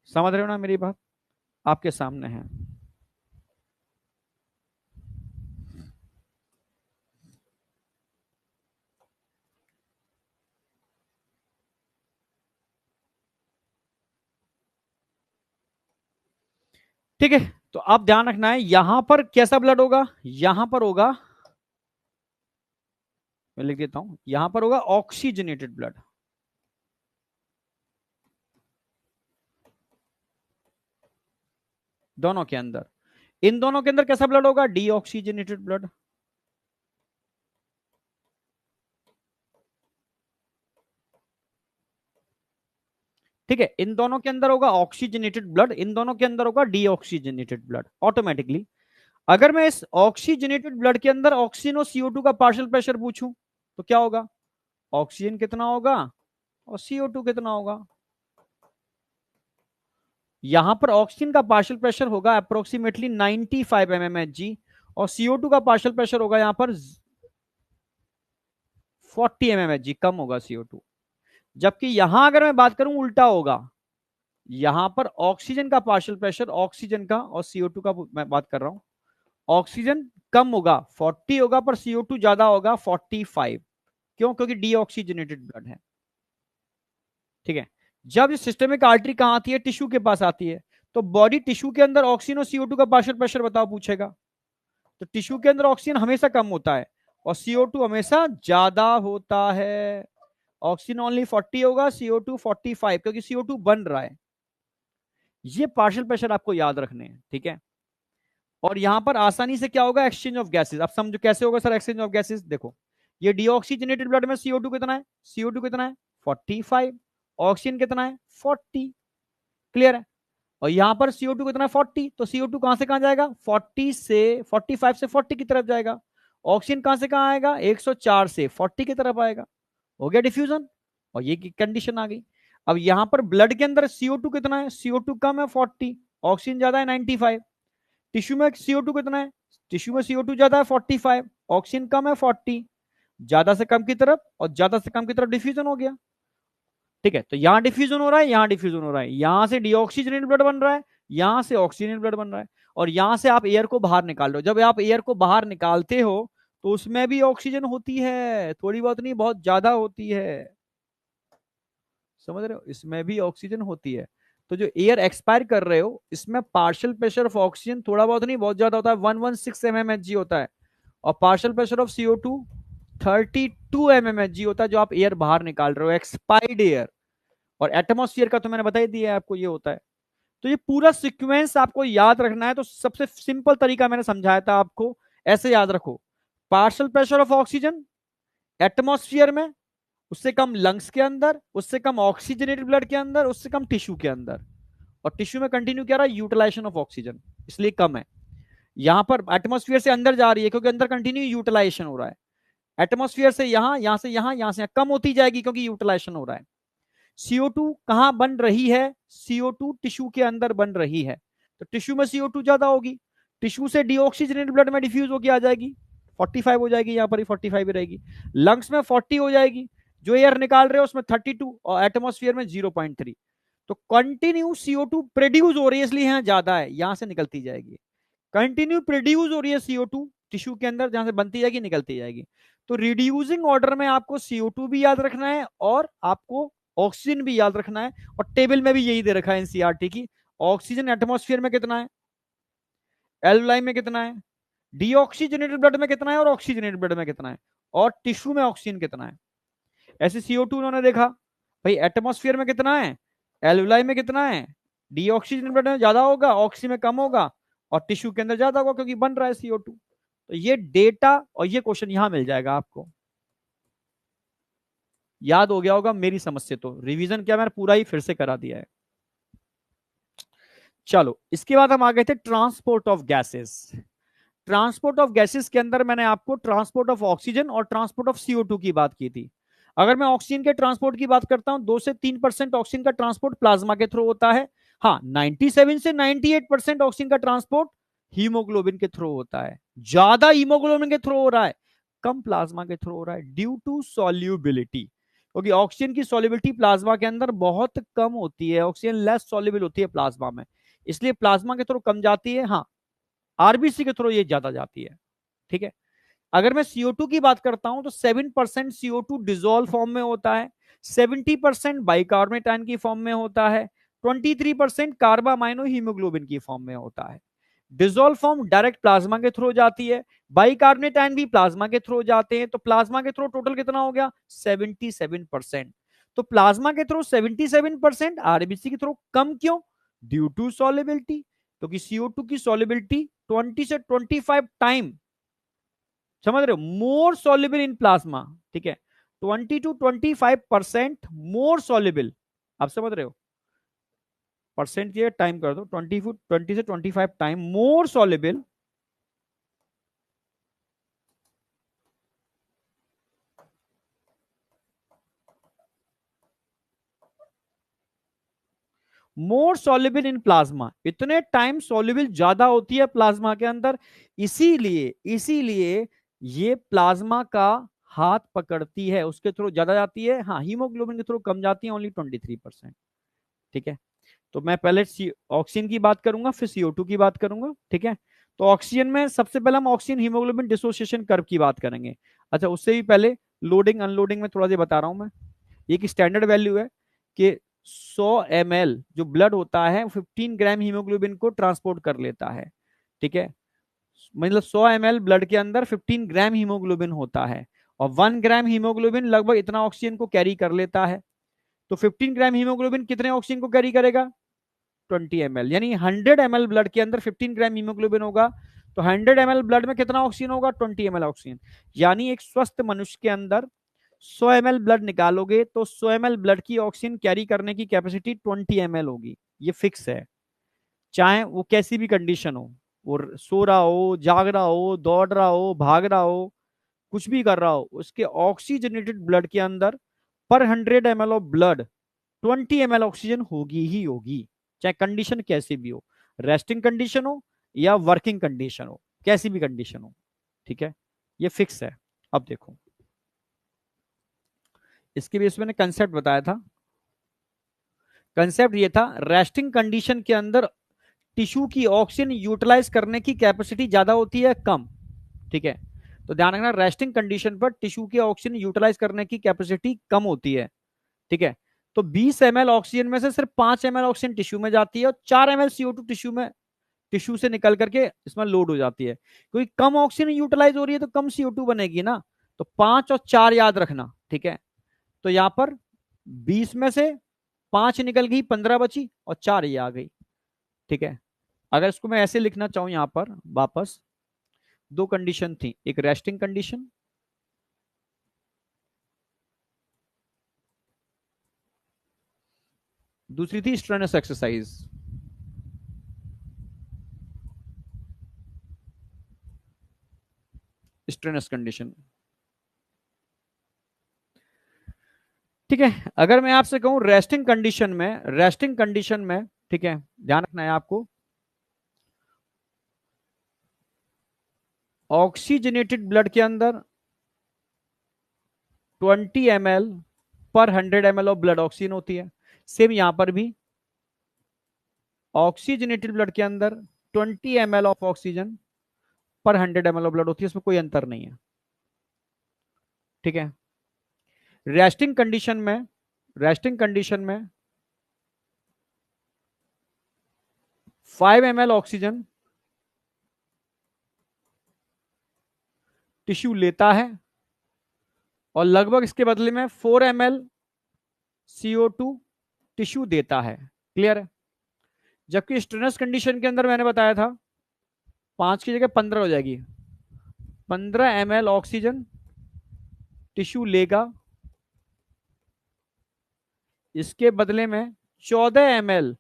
समझ रहे हो ना मेरी बात, आपके सामने है। ठीक है, तो आप ध्यान रखना है यहां पर कैसा ब्लड होगा, यहां पर होगा, मैं लिख देता हूं, यहां पर होगा ऑक्सीजनेटेड ब्लड, दोनों के अंदर। इन दोनों के अंदर कैसा ब्लड होगा, डीऑक्सीजनेटेड ब्लड। ठीक है, इन दोनों के अंदर होगा ऑक्सीजनेटेड ब्लड, इन दोनों के अंदर होगा डीऑक्सीजनेटेड ब्लड ऑटोमेटिकली। अगर मैं इस ऑक्सीजनेटेड ब्लड के अंदर ऑक्सीजन और CO2 का पार्शियल प्रेशर पूछूं तो क्या होगा, ऑक्सीजन कितना होगा और CO2 कितना होगा। यहां पर ऑक्सीजन का पार्शियल प्रेशर होगा अप्रोक्सीमेटली 95 mmHg और CO2 का पार्शियल प्रेशर होगा यहां पर 40 mmHg, कम होगा CO2। जबकि यहां अगर मैं बात करूं उल्टा होगा, यहां पर ऑक्सीजन का पार्शियल प्रेशर, ऑक्सीजन का और CO2 का मैं बात कर रहा हूं, ऑक्सीजन कम होगा 40 होगा पर CO2 ज्यादा होगा 45। क्यों, क्योंकि डीऑक्सीजनेटेड ब्लड है, ठीक है। जब सिस्टेमिक आर्टरी कहां आती है, टिश्यू के पास आती है, तो बॉडी टिश्यू के अंदर ऑक्सीजन और CO2 का पार्शियल प्रेशर बताओ पूछेगा, तो टिश्यू के अंदर ऑक्सीजन हमेशा कम होता है और CO2 हमेशा ज्यादा होता है। ऑक्सीजन ओनली 40 होगा, CO2 45, क्योंकि CO2 बन रहा है। ये पार्शियल प्रेशर आपको याद रखने हैं, ठीक है। और यहां पर आसानी से क्या होगा, एक्सचेंज ऑफ गैसेस। आप समझो कैसे होगा सर एक्सचेंज ऑफ गैसेस, देखो ये डीऑक्सीजनेटेड ब्लड में CO2 कितना है, CO2 कितना है 45, ऑक्सीजन कितना है 40, क्लियर है। और यहां पर CO2 कितना है 40, तो CO2 कहां से कहां जाएगा 40 से 45 से 40 की तरफ जाएगा। ऑक्सीजन कहां से कहां आएगा 104 से 40 की तरफ आएगा, हो गया डिफ्यूजन, और ये कंडीशन आ गई। अब यहां पर ब्लड के अंदर CO2 कितना है, CO2 कम है 40, ऑक्सीजन ज्यादा है 95। टिश्यू में CO2 कितना है, टिश्यू में CO2 ज्यादा है 45, ऑक्सीजन कम है 40, ज्यादा से कम की तरफ और ज्यादा से कम की तरफ डिफ्यूजन हो गया, ठीक है। तो यहां डिफ्यूजन हो रहा है, यहां डिफ्यूजन हो रहा है, यहां से डीऑक्सीजनेटेड ब्लड बन रहा है, यहां से ऑक्सीजनेटेड ब्लड बन रहा है, और यहां से आप एयर को बाहर निकाल रहे हो। जब आप एयर को बाहर निकालते हो तो उसमें भी ऑक्सीजन होती है, थोड़ी बहुत नहीं, बहुत ज्यादा होती है, समझ रहे हो, इसमें भी ऑक्सीजन होती है। तो जो एयर एक्सपायर कर रहे हो इसमें पार्शियल प्रेशर ऑफ ऑक्सीजन थोड़ा बहुत नहीं, बहुत ज्यादा होता है, 116 mmHg होता है, और partial pressure of CO2 32 mmHg होता है, जो आप एयर बाहर निकाल रहे हो, एक्सपायर्ड एयर। और एटमॉस्फेयर का तो मैंने बता ही दिया है आपको, ये होता है। तो ये पूरा सीक्वेंस आपको याद रखना है। तो सबसे सिंपल तरीका मैंने समझाया था आपको, ऐसे याद रखो, partial pressure of oxygen atmosphere में, उससे कम लंग्स के अंदर, उससे कम ऑक्सीजनेटेड ब्लड के अंदर, उससे कम टिश्यू के अंदर, और टिश्यू में कंटिन्यू क्या रहा है, यूटिलाइजेशन ऑफ ऑक्सीजन, इसलिए कम है। यहां पर एटमॉस्फेयर से अंदर जा रही है क्योंकि अंदर कंटिन्यू यूटिलाइजेशन हो रहा है। एटमॉस्फेयर से यहां, यहां से यहां, यहां से यहां कम होती जाएगी क्योंकि यूटिलाइजेशन हो रहा है। CO2 कहां बन रही है? CO2 टिश्यू के अंदर बन रही है, तो टिश्यू में CO2 ज्यादा होगी, टिश्यू से डीऑक्सीजनेटेड ब्लड में डिफ्यूज होकर आ जाएगी, 45 हो जाएगी, यहां पर ही 45 ही रहेगी। लंग्स में 40 हो जाएगी, जो एयर निकाल रहे हो उसमें 32 और एटमॉस्फेयर में 0.3। तो कंटिन्यू CO2 प्रोड्यूस हो रही है, इसलिए यहां ज्यादा है, यहां से निकलती जाएगी। कंटिन्यू प्रोड्यूस हो रही है CO2 टिश्यू के अंदर, जहां से बनती जाएगी निकलती जाएगी। तो रिड्यूसिंग ऑर्डर में आपको CO2 भी याद रखना है और आपको ऑक्सीजन भी याद रखना है। और टेबल में भी यही दे रखा है एनसीईआरटी की, ऑक्सीजन एटमॉस्फेयर में कितना है, एल्वलाई में कितना है, डीऑक्सीजनेटेड ब्लड में कितना है और ऑक्सीजनेटेड ब्लड में कितना है, और टिश्यू में ऑक्सीजन कितना है। ऐसे CO2 उन्होंने देखा, भाई एटमॉस्फेयर में कितना है, एल्वलाई में कितना है, डीऑक्सीजनेटेड ब्लड में ज्यादा होगा, ऑक्सीजन में कम होगा, और टिश्यू के अंदर ज्यादा होगा क्योंकि बन रहा है CO2। तो ये डेटा और ये क्वेश्चन यहां मिल जाएगा आपको। याद हो गया होगा मेरी समझ से, तो रिवीजन क्या मैंने पूरा ही फिर से करा दिया है। चलो इसके बाद हम आ गए थे transport of gases. Transport of gases के अंदर मैंने आपको ट्रांसपोर्ट ऑफ ऑक्सीजन और ट्रांसपोर्ट ऑफ CO2 की बात की थी। अगर मैं ऑक्सीजन के ट्रांसपोर्ट की बात करता हूं, 2 से 3% ऑक्सीजन का ट्रांसपोर्ट प्लाज्मा के थ्रू होता है। हाँ, 97 से 98% ऑक्सीजन का ट्रांसपोर्ट हीमोग्लोबिन के थ्रू होता है। ज्यादा हीमोग्लोबिन के थ्रू हो रहा है, कम प्लाज्मा के थ्रू हो रहा है, ड्यू टू सॉल्युबिलिटी, क्योंकि ऑक्सीजन की सॉल्युबिलिटी प्लाज्मा के अंदर बहुत कम होती है, ऑक्सीजन लेस सॉल्युबल होती है प्लाज्मा में, इसलिए प्लाज्मा के थ्रू कम जाती है। हाँ, आरबीसी के थ्रू ये ज्यादा जाती है। ठीक है। अगर मैं CO2 की बात करता हूं तो 7% CO2 डिजोल्व फॉर्म में होता है, 70% बाइकार्बोनेट आयन की फॉर्म में होता है, 23% कार्बामाइनो हीमोग्लोबिन की फॉर्म में होता है। डिजोल्व फॉर्म डायरेक्ट प्लाज्मा के थ्रू जाती है, बाइकार्बोनेट आयन भी प्लाज्मा के थ्रू जाते हैं। तो प्लाज्मा के थ्रू टोटल कितना हो गया, 77%। तो प्लाज्मा के थ्रू 77%, आरबीसी के थ्रू कम क्यों, ड्यू टू सॉल्युबिलिटी, क्योंकि CO2 की सॉल्युबिलिटी 20 से 25 टाइम, समझ रहे हो, मोर सॉल्युबल इन प्लाज्मा। ठीक है, 20 to 25% मोर सॉल्युबल, आप समझ रहे हो, परसेंट ये टाइम कर दो, 20 से 25 time more soluble more soluble in plasma, इतने टाइम सॉल्युबल ज्यादा होती है प्लाज्मा के अंदर, इसीलिए इसीलिए ये प्लाज्मा का हाथ पकड़ती है, उसके थ्रू ज्यादा जाती है। हाँ, हीमोग्लोबिन के थ्रू कम जाती है, ओनली 23%। ठीक है, तो मैं पहले ऑक्सीजन की बात करूंगा, फिर CO2 की बात करूंगा। ठीक है, तो ऑक्सीजन में सबसे पहले हम ऑक्सीजन हीमोग्लोबिन डिसोसिएशन कर्व की बात करेंगे। अच्छा, उससे भी पहले लोडिंग अनलोडिंग में थोड़ा सा बता रहा हूं मैं। एक स्टैंडर्ड वैल्यू है कि 100 ml जो ब्लड होता है 15 ग्राम हीमोग्लोबिन को ट्रांसपोर्ट कर लेता है। ठीक है, मतलब 100 ml ब्लड के अंदर 15 ग्राम हीमोग्लोबिन होता है, और 1 ग्राम हीमोग्लोबिन लगभग इतना ऑक्सीजन को कैरी कर लेता है। तो 15 ग्राम हीमोग्लोबिन कितने ऑक्सीजन को कैरी करेगा, 20 ml, यानी 100 ml ब्लड के अंदर 15 ग्राम हीमोग्लोबिन होगा, तो 100 ml ब्लड में कितना ऑक्सीजन होगा, 20 ml ऑक्सीजन। यानी एक स्वस्थ मनुष्य के अंदर 100 ml ब्लड निकालोगे तो 100 ml ब्लड की ऑक्सीजन कैरी करने की कैपेसिटी 20 ml होगी, ये फिक्स है। चाहे वो कैसी भी कंडीशन हो, वो सो रहा हो, जाग रहा हो, दौड़ रहा हो, भाग रहा हो, कुछ भी कर रहा हो, उसके ऑक्सीजनेटेड ब्लड के अंदर पर 100 ml of blood 20 ml oxygen होगी ही होगी, चाहे कंडीशन कैसी भी हो, रेस्टिंग कंडीशन हो या वर्किंग कंडीशन हो, कैसी भी कंडीशन हो। ठीक है, ये फिक्स है। अब देखो, इसके बेस मैंने कंसेप्ट बताया था। कंसेप्ट ये था, रेस्टिंग कंडीशन के अंदर टिश्यू की ऑक्सीजन यूटिलाइज करने की कैपेसिटी ज्यादा होती है, कम। ठीक है, तो ध्यान रखना, रेस्टिंग कंडीशन पर टिश्यू की ऑक्सीजन यूटिलाइज करने की कैपेसिटी कम होती है। ठीक है, तो 20 ml ऑक्सीजन में से सिर्फ 5 ml ऑक्सीजन टिश्यू में जाती है, और 4 ml CO2 टिश्यू में, टिश्यू से निकल करके इसमें लोड हो जाती है, क्योंकि कम ऑक्सीजन यूटिलाइज हो रही है तो कम CO2 बनेगी ना। तो 5 और 4 याद रखना। ठीक है, तो यहां पर 20 में से 5 निकल गई, 15 बची, और 4 ये आ गई। ठीक है, अगर इसको मैं ऐसे लिखना चाहूं, यहां पर वापस दो कंडीशन थी, एक रेस्टिंग कंडीशन, दूसरी थी स्ट्रेनस एक्सरसाइज। स्ट्रेनस कंडीशन, ठीक है। अगर मैं आपसे कहूं रेस्टिंग कंडीशन में, रेस्टिंग कंडीशन में, ठीक है, ध्यान रखना है आपको, ऑक्सीजनेटेड ब्लड के अंदर 20 ml पर 100 ml ऑफ ब्लड ऑक्सीजन होती है। सेम यहां पर भी ऑक्सीजनेटेड ब्लड के अंदर 20 ml ऑफ ऑक्सीजन पर 100 ml ऑफ ब्लड होती है, इसमें कोई अंतर नहीं है। ठीक है। रेस्टिंग कंडीशन में, रेस्टिंग कंडीशन में 5 ml ऑक्सीजन टिश्यू लेता है और लगभग इसके बदले में 4 ml CO2 टिश्यू देता है। क्लियर है। जबकि स्ट्रेनस कंडीशन के अंदर मैंने बताया था 5 की जगह 15 हो जाएगी। 15 ml ऑक्सीजन टिश्यू लेगा, इसके बदले में 14 ml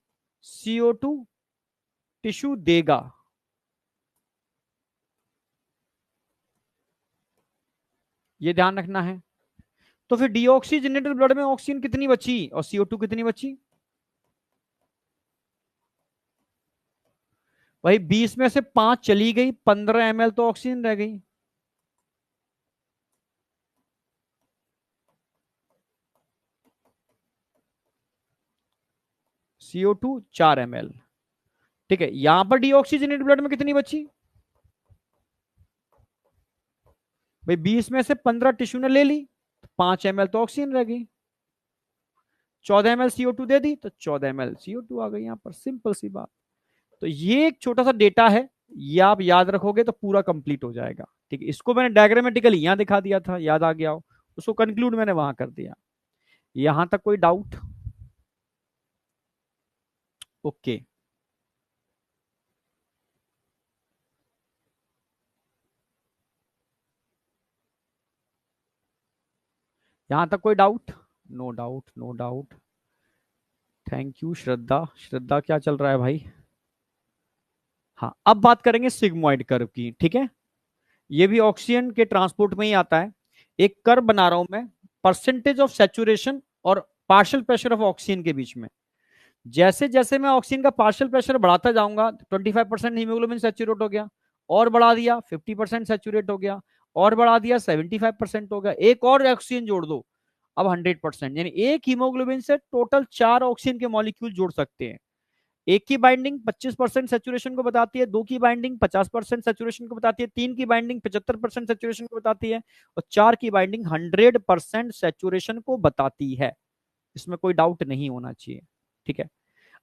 CO2 टिश्यू देगा। ये ध्यान रखना है। तो फिर डीऑक्सीजनेटेड ब्लड में ऑक्सीजन कितनी बची और CO2 कितनी बची? भाई 20 में से 5 चली गई, 15 ml तो ऑक्सीजन रह गई। CO2 4 ml। ठीक है। यहां पर डीऑक्सीजनेटेड ब्लड में कितनी बची? भाई 20 में से 15 टिश्यू ने ले ली, 5 ml तो ऑक्सीजन रह गई। 14 ml CO2 दे दी तो 14 ml CO2 आ गई यहां पर। सिंपल सी बात। तो ये एक छोटा सा डेटा है, ये आप याद रखोगे तो पूरा कंप्लीट हो जाएगा। ठीक है। इसको मैंने डायग्रामेटिकली यहां दिखा दिया था, याद आ गया हो, उसको कंक्लूड मैंने वहां कर दिया। यहां तक कोई डाउट? ओके। यहां तक कोई doubt? No doubt, no doubt. Thank you Shraddha. Shraddha क्या चल रहा है भाई? हाँ, अब बात करेंगे सिग्मोइड कर्व की। ठीक है। ये भी ऑक्सीजन के ट्रांसपोर्ट में ही आता है। एक कर्व बना रहा हूं मैं, परसेंटेज ऑफ सैचुरेशन और पार्शियल प्रेशर ऑफ ऑक्सीजन के बीच में। जैसे जैसे मैं ऑक्सीजन का पार्शियल प्रेशर बढ़ाता जाऊंगा, 25% हीमोग्लोबिन सैचुरेट हो गया, और बढ़ा दिया 50% सैचुरेट हो गया, और बढ़ा दिया 75% हो गया, एक और ऑक्सीजन जोड़ दो, अब 100%। यानी एक हीमोग्लोबिन से टोटल 4 ऑक्सीजन के मॉलिक्यूल जोड़ सकते हैं। एक की बाइंडिंग 25% सेचुरेशन को बताती है, दो की बाइंडिंग 50% सेचुरेशन को बताती है, तीन की बाइंडिंग 75% सेचुरेशन को बताती है, और चार की बाइंडिंग 100% सेचुरेशन को बताती है। इसमें कोई डाउट नहीं होना चाहिए। ठीक है।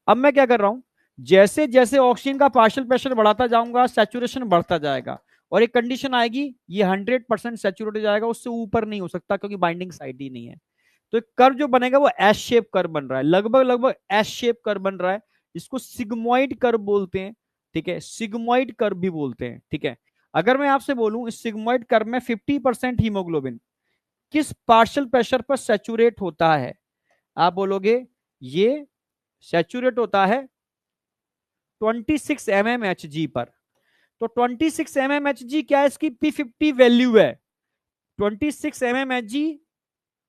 अब मैं क्या कर रहा हूं, जैसे जैसे ऑक्सीजन का पार्शियल प्रेशर बढ़ाता जाऊंगा, सैचुरेशन बढ़ता जाएगा, और एक कंडीशन आएगी ये 100% सैचुरेट हो जाएगा, उससे ऊपर नहीं हो सकता क्योंकि बाइंडिंग साइड ही नहीं है। तो एक कर्व जो बनेगा वो एस शेप कर्व बन रहा है, लगभग लगभग एस शेप कर्व बन रहा है। इसको सिग्मोइड कर्व बोलते हैं। ठीक है। सिग्मोइड कर्व भी बोलते हैं। ठीक है। अगर मैं आपसे बोलूं इस सिग्मोइड कर्व में 50% हीमोग्लोबिन किस पार्शियल प्रेशर पर सैचुरेट होता है, आप बोलोगे ये सैचुरेट होता है 26 mmHg पर। तो 26 mmHg क्या है? इसकी P50 वैल्यू है। 26 mmHg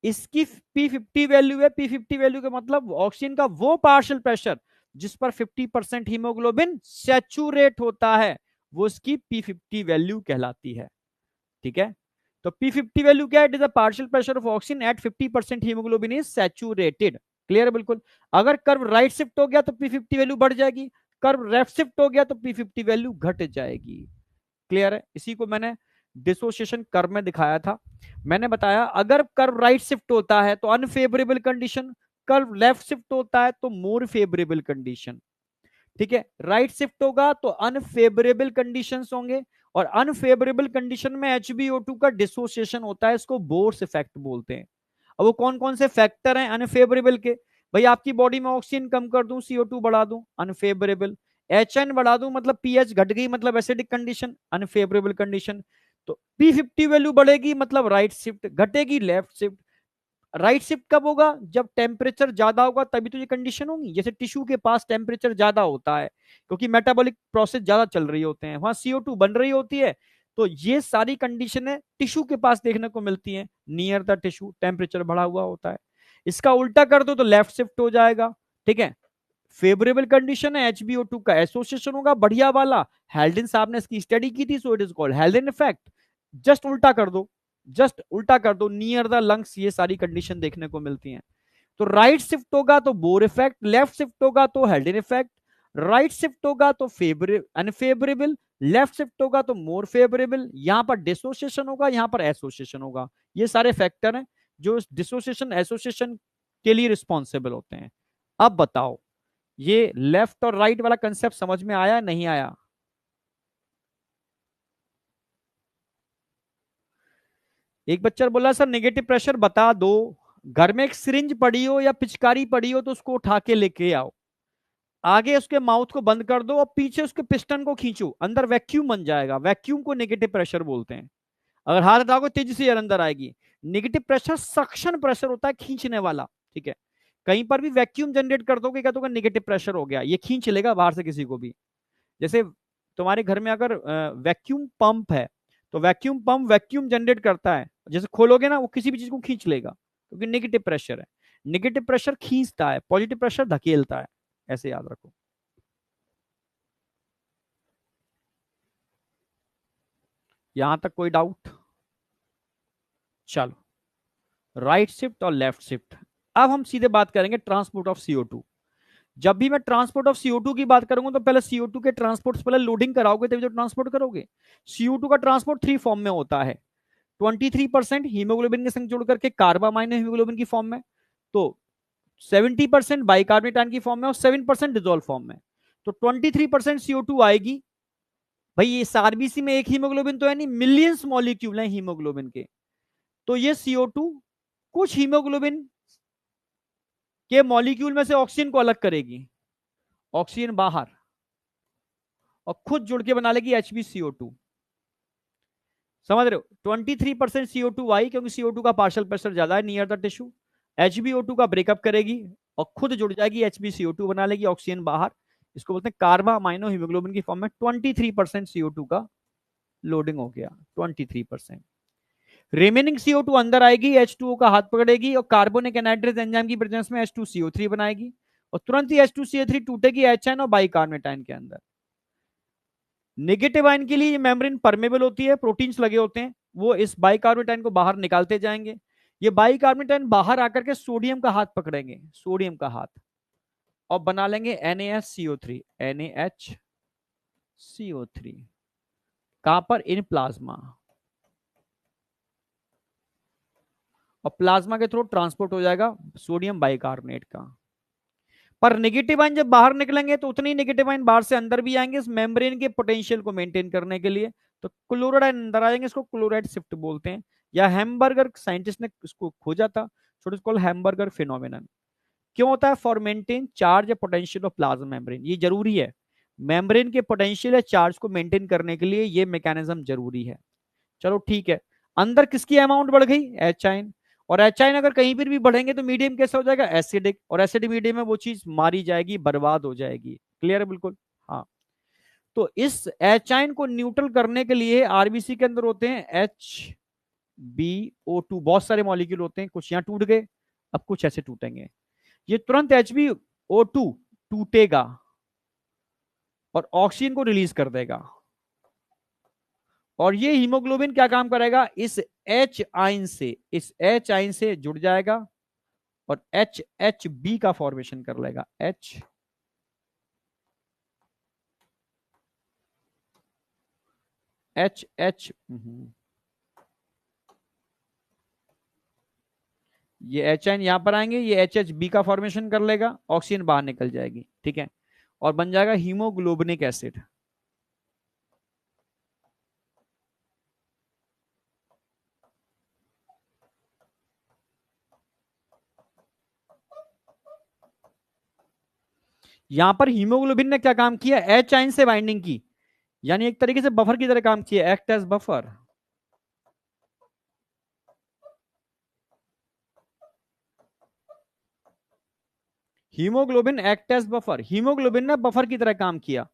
इसकी P50 वैल्यू है। P50 वैल्यू का मतलब ऑक्सीजन का वो पार्शियल प्रेशर जिस पर 50% हीमोग्लोबिन सैचुरेट होता है, वो इसकी P50 वैल्यू कहलाती है। ठीक है। तो P50 वैल्यू क्या है? It is the partial pressure of oxygen at 50% haemoglobin is saturated. Clear है बिल्कुल। अगर कर्व राइट शिफ्ट हो गया तो P50 वैल्यू बढ़ जाएगी, कर्व लेफ्ट शिफ्ट हो गया तो P50 वैल्यू घट जाएगी। क्लियर है। इसी को मैंने डिसोसिएशन कर्व में दिखाया था। मैंने बताया अगर कर्व राइट शिफ्ट होता है तो unfavourable condition, curve left shift होता है तो मोर फेवरेबल कंडीशन। ठीक है। राइट शिफ्ट होगा तो अनफेवरेबल कंडीशंस होंगे, और अनफेवरेबल कंडीशन में HbO2 का डिसोसिएशन होता है, इसको बोर्स इफेक्ट बोलते हैं। अब वो कौन कौन से फैक्टर हैं अनफेवरेबल के? भाई आपकी बॉडी में ऑक्सीजन कम कर दूं, CO2 बढ़ा दूं, अनफेवरेबल। HN बढ़ा दूं मतलब pH घट गई, मतलब एसिडिक कंडीशन, अनफेवरेबल कंडीशन। तो P50 वैल्यू बढ़ेगी मतलब राइट शिफ्ट, घटेगी लेफ्ट शिफ्ट। राइट शिफ्ट कब होगा? जब टेम्परेचर ज्यादा होगा तभी तो ये कंडीशन होगी। जैसे टिश्यू के पास टेम्परेचर ज्यादा होता है क्योंकि मेटाबॉलिक प्रोसेस ज्यादा चल रही होते हैं, वहां CO2 बन रही होती है। तो ये सारी कंडीशन है टिश्यू के पास देखने को मिलती है, नियर द टिश्यू टेम्परेचर बढ़ा हुआ होता है। इसका उल्टा कर दो तो लेफ्ट शिफ्ट हो जाएगा, ठीक है। फेवरेबल कंडीशन है, HbO2 का एसोसिएशन होगा बढ़िया वाला। हेल्डेन साहब ने इसकी स्टडी की थी, so it is called हेल्डेन effect. Just उल्टा कर दो, जस्ट उल्टा कर दो, नियर द लंग्स ये सारी कंडीशन देखने को मिलती हैं। तो राइट शिफ्ट होगा तो बोर इफेक्ट, लेफ्ट शिफ्ट होगा तो हेल्डेन इफेक्ट, राइट शिफ्ट होगा तो फेवरेबल अनफेवरेबल, लेफ्ट शिफ्ट होगा तो मोर फेवरेबल। यहां पर डिसोसिएशन होगा, यहां पर एसोसिएशन होगा। ये सारे फैक्टर हैं जो डिसोसिएशन एसोसिएशन के लिए रिस्पॉन्सिबल होते हैं। अब बताओ, ये लेफ्ट और राइट वाला कंसेप्ट समझ में आया नहीं आया? एक बच्चा बोला सर नेगेटिव प्रेशर बता दो। घर में एक सिरिंज पड़ी हो या पिचकारी पड़ी हो तो उसको उठा के लेके आओ, आगे उसके माउथ को बंद कर दो और पीछे उसके पिस्टन को खींचो, अंदर वैक्यूम बन जाएगा। वैक्यूम को नेगेटिव प्रेशर बोलते हैं। अगर हाथ हटाओगे तेजी से एयर अंदर आएगी। नेगेटिव प्रेशर सक्शन प्रेशर होता है, खींचने वाला, ठीक है। कहीं पर भी वैक्यूम जनरेट कर दोगे क्या तो नेगेटिव प्रेशर हो गया, ये खींच लेगा बाहर से किसी को भी। जैसे तुम्हारे घर में अगर वैक्यूम पंप है तो वैक्यूम पंप वैक्यूम जनरेट करता है, जैसे खोलोगे ना वो किसी भी चीज को खींच लेगा क्योंकि नेगेटिव प्रेशर है। नेगेटिव प्रेशर खींचता है, पॉजिटिव प्रेशर धकेलता है, ऐसे याद रखो। यहां तक कोई डाउट? चलो, राइट शिफ्ट और लेफ्ट शिफ्ट। अब हम सीधे बात करेंगे ट्रांसपोर्ट ऑफ CO2। जब भी मैं ट्रांसपोर्ट ऑफ CO2 की बात करूंगा तो पहले CO2 के ट्रांसपोर्ट से पहले लोडिंग कराओगे तभी तो ट्रांसपोर्ट करोगे। CO2 का ट्रांसपोर्ट 3 फॉर्म में होता है। 23% हीमोग्लोबिन के संग जोड़ करके कार्बामाइन हीमोग्लोबिन की फॉर्म में, तो 70% बाइकार्बोनेट की फॉर्म में और 7% डिजोल्व फॉर्म में। तो 23% CO2 आएगी। भाई इस आरबीसी में एक हीमोग्लोबिन तो है नहीं, मिलियंस मॉलिक्यूल हैं हीमोग्लोबिन के। तो ये CO2 कुछ हीमोग्लोबिन के मॉलिक्यूल में से ऑक्सीजन को अलग करेगी, ऑक्सीजन बाहर, और खुद जुड़ के बना लेगी HbCO2। समझ रहे हो? 23% CO2 आई क्योंकि CO2 का पार्शियल प्रेशर ज्यादा है नियर द टिश्यू। HbO2 का ब्रेकअप करेगी और खुद जुड़ जाएगी, HbCO2 बना लेगी, ऑक्सीजन बाहर। इसको बोलते हैं कार्बामाइनो हीमोग्लोबिन की फॉर्म में। 23% CO2 का लोडिंग हो गया, 23%। रिमेनिंग CO2 अंदर आएगी, H2O का हाथ पकड़ेगी और कार्बोनिक एनाइड्रेज एंजाइम की प्रेजेंस में H2CO3 बनाएगी और तुरंत ही H2CO3 टूटेगी HN और बाइकार्बोनेट आयन के अंदर। नेगेटिव आयन के लिए ये मेम्ब्रेन परमेबल होती है, प्रोटीन्स लगे होते हैं, वो इस बाइकार्बोनेट आयन को बाहर निकालते जाएंगे। ये बाइकार्बोनेट आयन बाहर आकर के सोडियम का हाथ पकड़ेंगे, सोडियम का हाथ, और बना लेंगे NaHCO3, NaHCO3। कहां पर? In plasma. और प्लाज्मा के थ्रू ट्रांसपोर्ट हो जाएगा सोडियम बाइकार्बोनेट का। पर नेगेटिव आयन जब बाहर निकलेंगे तो उतनी नेगेटिव आयन बाहर से अंदर भी आएंगे इस मेम्ब्रेन के पोटेंशियल को मेंटेन करने के लिए। तो क्लोराइड आयन अंदर आ जाएंगे, इसको क्लोराइड शिफ्ट बोलते हैं, या हैमबर्गर साइंटिस्ट ने इसको खोजा था, so it is called hamburger phenomenon. क्यों होता है? फॉर मेंटेन चार्ज या पोटेंशियल ऑफ प्लाज्मा मेम्ब्रेन, ये जरूरी है। मेम्ब्रेन के पोटेंशियल या चार्ज को मेंटेन करने के लिए ये मैकेनिज्म जरूरी है। चलो ठीक है। अंदर किसकी अमाउंट बढ़ गई? H ion. और एच आयन अगर कहीं पर भी बढ़ेंगे तो मीडियम कैसा हो जाएगा? एसिडिक। और एसिडिक मीडियम में वो चीज मारी जाएगी, बर्बाद हो जाएगी। क्लियर है बिल्कुल? हाँ। तो इस एच आयन को न्यूट्रल करने के लिए आरबीसी के अंदर होते हैं HbO2, बहुत सारे मॉलिक्यूल होते हैं, कुछ यहाँ टूट गए, अब कुछ ऐसे टूटेंगे। ये तुरंत HbO2 टूटेगा और ऑक्सीजन को रिलीज कर देगा। और ये हीमोग्लोबिन क्या काम करेगा? इस एच आइन से जुड़ जाएगा और HHB का फॉर्मेशन कर लेगा। एच ये एच आइन यहां पर आएंगे, ये HHB का फॉर्मेशन कर लेगा, ऑक्सीजन बाहर निकल जाएगी, ठीक है, और बन जाएगा हीमोग्लोबिनिक एसिड। यहां पर हीमोग्लोबिन ने क्या काम किया? एच आइन से बाइंडिंग की, यानी एक तरीके से बफर की तरह काम किया, act as buffer. Haemoglobin act as buffer, haemoglobin ने बफर की तरह काम किया।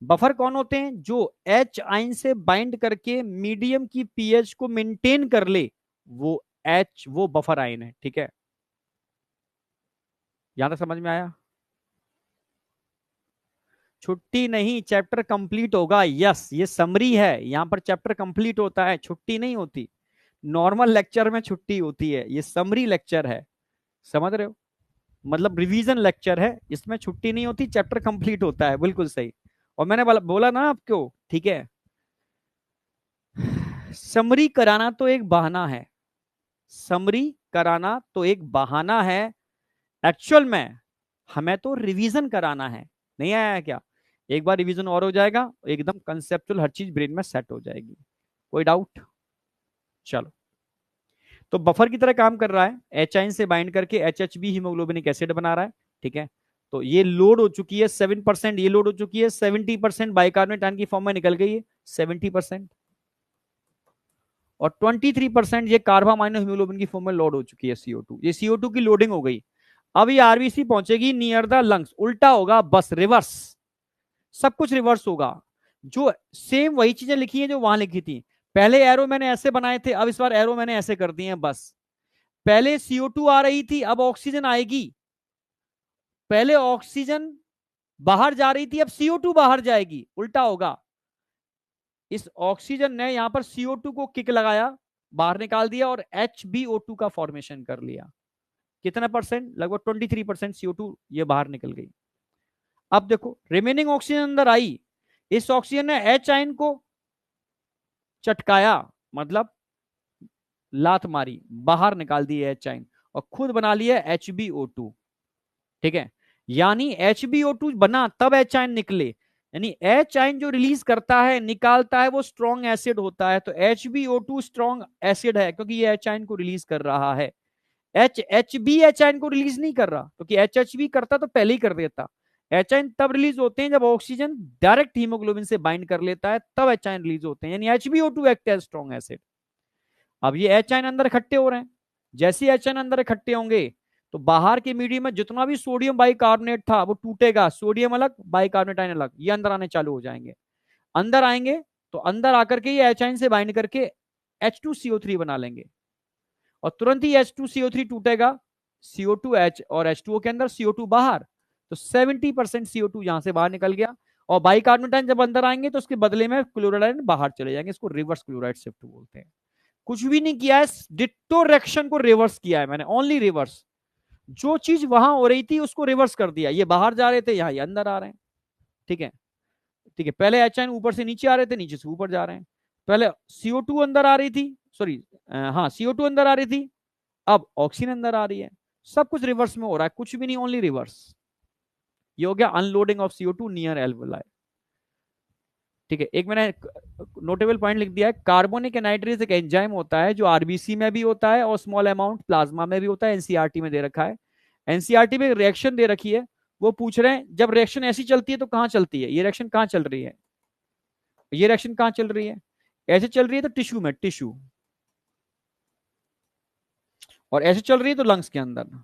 बफर कौन होते हैं? जो एच आइन से बाइंड करके मीडियम की पीएच को मेंटेन कर ले, वो बफर आइन है, ठीक है। यहां तक समझ में आया? छुट्टी नहीं, चैप्टर कंप्लीट होगा। यस, ये समरी है, यहां पर चैप्टर कंप्लीट होता है, छुट्टी नहीं होती। नॉर्मल लेक्चर में छुट्टी होती है, ये समरी लेक्चर है, समझ रहे हो? मतलब रिवीजन लेक्चर है, इसमें छुट्टी नहीं होती, चैप्टर कंप्लीट होता है, बिल्कुल सही। और मैंने बोला ना आपको, ठीक है। समरी कराना तो एक बहाना है, समरी कराना तो एक बहाना है। एक्चुअल में हमें तो रिवीजन कराना है। नहीं आया है क्या? एक बार रिवीजन और हो जाएगा, एकदम कंसेप्चुअल हर चीज ब्रेन में सेट हो जाएगी। कोई डाउट? चलो, तो बफर की तरह काम कर रहा है, एच से बाइंड करके HHB हीमोग्लोबिनिक एसिड बना रहा है, ठीक है। तो ये लोड हो चुकी है 7%, ये लोड हो चुकी है 70%, बाइकार्बोनेट आयन की फॉर्म में निकल गई है 70%, और 23% ये कार्बामाइनो हीमोग्लोबिन की फॉर्म में लोड हो चुकी है CO2, ये CO2 की लोडिंग हो गई। अब ये आरबीसी पहुंचेगी नियर द लंग्स, उल्टा होगा, बस रिवर्स, सब कुछ रिवर्स होगा। जो सेम वही चीजें लिखी हैं जो वहां लिखी थी। पहले एरो मैंने ऐसे बनाए थे, अब इस बार एरो मैंने ऐसे कर दिए हैं, बस। पहले CO2 आ रही थी, अब ऑक्सीजन आएगी। पहले ऑक्सीजन बाहर जा रही थी, अब CO2 बाहर जाएगी, उल्टा होगा। इस ऑक्सीजन ने यहां पर CO2 को किक लगाया, बाहर निकाल दिया, और HbO2 का फॉर्मेशन कर लिया। कितना परसेंट? लगभग 23% CO2 ये बाहर निकल गई। अब देखो, रिमेनिंग ऑक्सीजन अंदर आई, इस ऑक्सीजन ने H आयन को चटकाया, मतलब लात मारी, बाहर निकाल दी H आयन, और खुद बना लिया HbO2, ठीक है। यानी HbO2 बना तब H आयन निकले, यानी H आयन जो रिलीज करता है, निकालता है, वो स्ट्रॉन्ग एसिड होता है। तो HbO2 स्ट्रॉन्ग एसिड है, क्योंकि ये H आयन को रिलीज कर रहा है। HB H आयन को रिलीज नहीं कर रहा, क्योंकि HHB करता तो पहले ही कर देता। H आयन तब रिलीज होते हैं जब ऑक्सीजन डायरेक्ट हीमोग्लोबिन से बाइंड कर लेता है, तब H आयन रिलीज होते हैं, यानी HbO2 act as strong acid. अब ये H आयन अंदर इकट्ठे हो रहे हैं, जैसे H आयन अंदर इकट्ठे होंगे, तो बाहर के मीडियम में जितना भी सोडियम बाइकार्बोनेट था वो टूटेगा, सोडियम अलग, बाइकार्बोनेट आयन अलग, ये अंदर आने चालू हो जाएंगे। अंदर आएंगे तो अंदर आकर के ये H आयन से बाइंड करके H2CO3 बना लेंगे, और तुरंत ही H2CO3 टूटेगा, CO2H, और H2O के अंदर CO2 बाहर, तो 70% CO2 यहां से बाहर निकल गया। और बाइकार्बोनेट आयन जब अंदर आएंगे तो उसके बदले में क्लोराइड आयन बाहर चले जाएंगे, इसको रिवर्स क्लोराइड शिफ्ट बोलते हैं। कुछ भी नहीं किया है, डिट्टो रिएक्शन को रिवर्स किया है मैंने, ओनली रिवर्स। जो चीज वहां हो रही थी उसको रिवर्स कर दिया, ये बाहर जा रहे थे, यहाँ ये अंदर आ रहे हैं, ठीक है। ठीक है, पहले H आयन ऊपर से नीचे आ रहे थे, नीचे से ऊपर जा रहे हैं। पहले CO2 अंदर आ रही थी, सॉरी, हाँ, CO2 अंदर आ रही थी, अब ऑक्सीजन अंदर आ रही है। सब कुछ रिवर्स में हो रहा है, कुछ भी नहीं, ओनली रिवर्स। ये हो गया unloading of CO2 near alveoli, ठीक है। एक मैंने नोटेबल पॉइंट लिख दिया है, कार्बोनिक एनाइड्रेज एक एंजाइम होता है जो आरबीसी में भी होता है और स्मॉल अमाउंट प्लाज्मा में भी होता है, एनसीईआरटी में दे रखा है। एनसीईआरटी में रिएक्शन दे रखी है, वो पूछ रहे हैं जब रिएक्शन ऐसी चलती है तो कहां चलती है, ये रिएक्शन कहां चल रही है, ये रिएक्शन कहां चल रही है? ऐसे चल रही है तो टिश्यू में, टिश्यू, और ऐसे चल रही है तो लंग्स के अंदर।